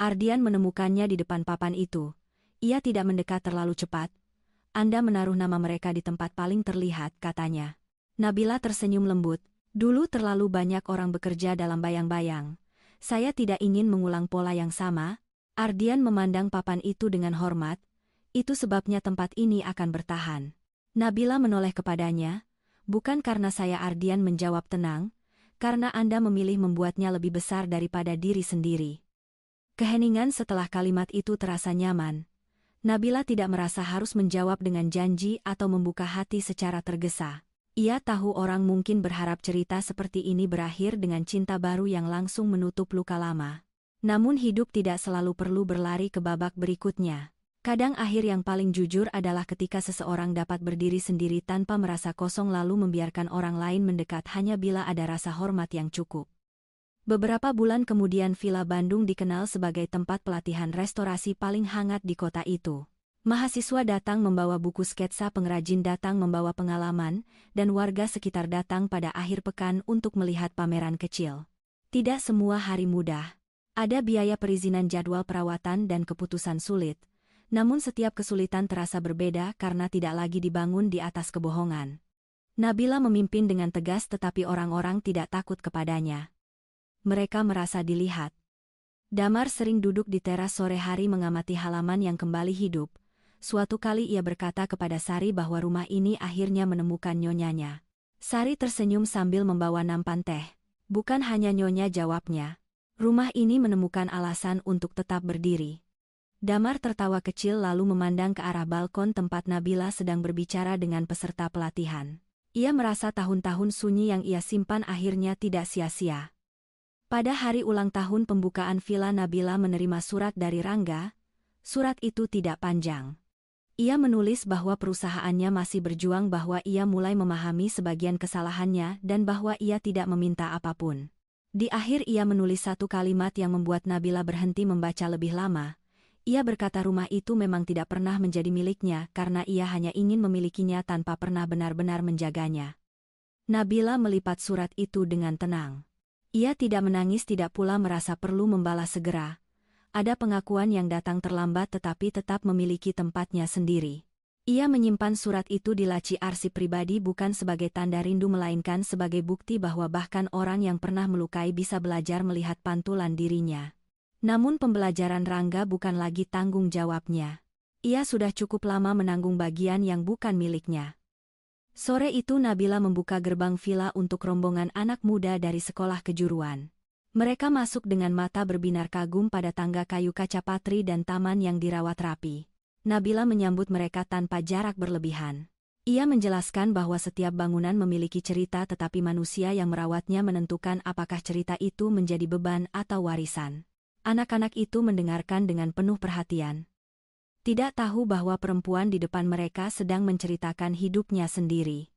Ardian menemukannya di depan papan itu. Ia tidak mendekat terlalu cepat. Anda menaruh nama mereka di tempat paling terlihat, katanya. Nabila tersenyum lembut. Dulu terlalu banyak orang bekerja dalam bayang-bayang. Saya tidak ingin mengulang pola yang sama. Ardian memandang papan itu dengan hormat. Itu sebabnya tempat ini akan bertahan. Nabila menoleh kepadanya. Bukan karena saya, Ardian menjawab tenang. Karena Anda memilih membuatnya lebih besar daripada diri sendiri. Keheningan setelah kalimat itu terasa nyaman. Nabila tidak merasa harus menjawab dengan janji atau membuka hati secara tergesa. Ia tahu orang mungkin berharap cerita seperti ini berakhir dengan cinta baru yang langsung menutup luka lama. Namun hidup tidak selalu perlu berlari ke babak berikutnya. Kadang akhir yang paling jujur adalah ketika seseorang dapat berdiri sendiri tanpa merasa kosong lalu membiarkan orang lain mendekat hanya bila ada rasa hormat yang cukup. Beberapa bulan kemudian Villa Bandung dikenal sebagai tempat pelatihan restorasi paling hangat di kota itu. Mahasiswa datang membawa buku sketsa, pengrajin datang membawa pengalaman, dan warga sekitar datang pada akhir pekan untuk melihat pameran kecil. Tidak semua hari mudah. Ada biaya perizinan, jadwal perawatan, dan keputusan sulit. Namun setiap kesulitan terasa berbeda karena tidak lagi dibangun di atas kebohongan. Nabila memimpin dengan tegas tetapi orang-orang tidak takut kepadanya. Mereka merasa dilihat. Damar sering duduk di teras sore hari mengamati halaman yang kembali hidup. Suatu kali ia berkata kepada Sari bahwa rumah ini akhirnya menemukan nyonyanya. Sari tersenyum sambil membawa nampan teh. Bukan hanya nyonya, jawabnya. Rumah ini menemukan alasan untuk tetap berdiri. Damar tertawa kecil lalu memandang ke arah balkon tempat Nabila sedang berbicara dengan peserta pelatihan. Ia merasa tahun-tahun sunyi yang ia simpan akhirnya tidak sia-sia. Pada hari ulang tahun pembukaan villa, Nabila menerima surat dari Rangga. Surat itu tidak panjang. Ia menulis bahwa perusahaannya masih berjuang, bahwa ia mulai memahami sebagian kesalahannya dan bahwa ia tidak meminta apapun. Di akhir ia menulis satu kalimat yang membuat Nabila berhenti membaca lebih lama. Ia berkata rumah itu memang tidak pernah menjadi miliknya karena ia hanya ingin memilikinya tanpa pernah benar-benar menjaganya. Nabila melipat surat itu dengan tenang. Ia tidak menangis, tidak pula merasa perlu membalas segera. Ada pengakuan yang datang terlambat tetapi tetap memiliki tempatnya sendiri. Ia menyimpan surat itu di laci arsip pribadi bukan sebagai tanda rindu melainkan sebagai bukti bahwa bahkan orang yang pernah melukai bisa belajar melihat pantulan dirinya. Namun pembelajaran Rangga bukan lagi tanggung jawabnya. Ia sudah cukup lama menanggung bagian yang bukan miliknya. Sore itu Nabila membuka gerbang villa untuk rombongan anak muda dari sekolah kejuruan. Mereka masuk dengan mata berbinar kagum pada tangga kayu kaca patri dan taman yang dirawat rapi. Nabila menyambut mereka tanpa jarak berlebihan. Ia menjelaskan bahwa setiap bangunan memiliki cerita tetapi manusia yang merawatnya menentukan apakah cerita itu menjadi beban atau warisan. Anak-anak itu mendengarkan dengan penuh perhatian. Tidak tahu bahwa perempuan di depan mereka sedang menceritakan hidupnya sendiri.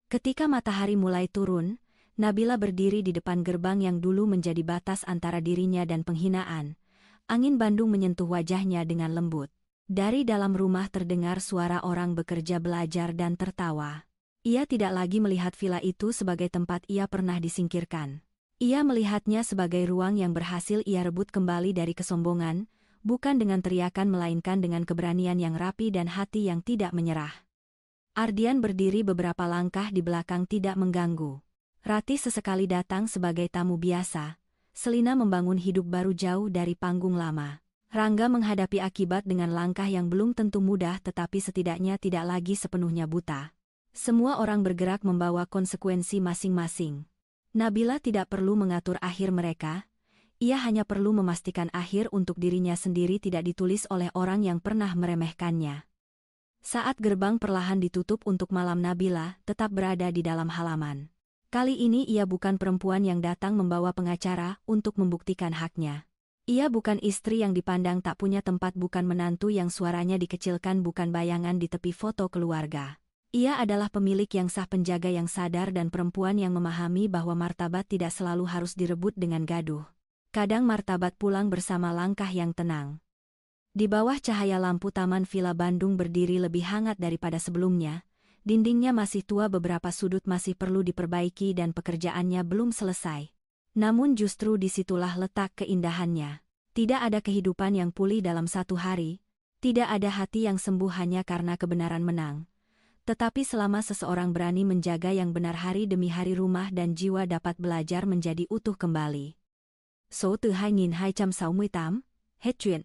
Ketika matahari mulai turun, Nabila berdiri di depan gerbang yang dulu menjadi batas antara dirinya dan penghinaan. Angin Bandung menyentuh wajahnya dengan lembut. Dari dalam rumah terdengar suara orang bekerja, belajar dan tertawa. Ia tidak lagi melihat villa itu sebagai tempat ia pernah disingkirkan. Ia melihatnya sebagai ruang yang berhasil ia rebut kembali dari kesombongan, bukan dengan teriakan melainkan dengan keberanian yang rapi dan hati yang tidak menyerah. Ardian berdiri beberapa langkah di belakang tidak mengganggu. Ratih sesekali datang sebagai tamu biasa. Selina membangun hidup baru jauh dari panggung lama. Rangga menghadapi akibat dengan langkah yang belum tentu mudah tetapi setidaknya tidak lagi sepenuhnya buta. Semua orang bergerak membawa konsekuensi masing-masing. Nabila tidak perlu mengatur akhir mereka. Ia hanya perlu memastikan akhir untuk dirinya sendiri tidak ditulis oleh orang yang pernah meremehkannya. Saat gerbang perlahan ditutup untuk malam, Nabila tetap berada di dalam halaman. Kali ini ia bukan perempuan yang datang membawa pengacara untuk membuktikan haknya. Ia bukan istri yang dipandang tak punya tempat, bukan menantu yang suaranya dikecilkan, bukan bayangan di tepi foto keluarga. Ia adalah pemilik yang sah, penjaga yang sadar dan perempuan yang memahami bahwa martabat tidak selalu harus direbut dengan gaduh. Kadang martabat pulang bersama langkah yang tenang. Di bawah cahaya lampu taman Villa Bandung berdiri lebih hangat daripada sebelumnya. Dindingnya masih tua, beberapa sudut masih perlu diperbaiki dan pekerjaannya belum selesai. Namun justru disitulah letak keindahannya. Tidak ada kehidupan yang pulih dalam satu hari. Tidak ada hati yang sembuh hanya karena kebenaran menang. Tetapi selama seseorang berani menjaga yang benar, hari demi hari rumah dan jiwa dapat belajar menjadi utuh kembali. Số từ 2268, hết chuyện.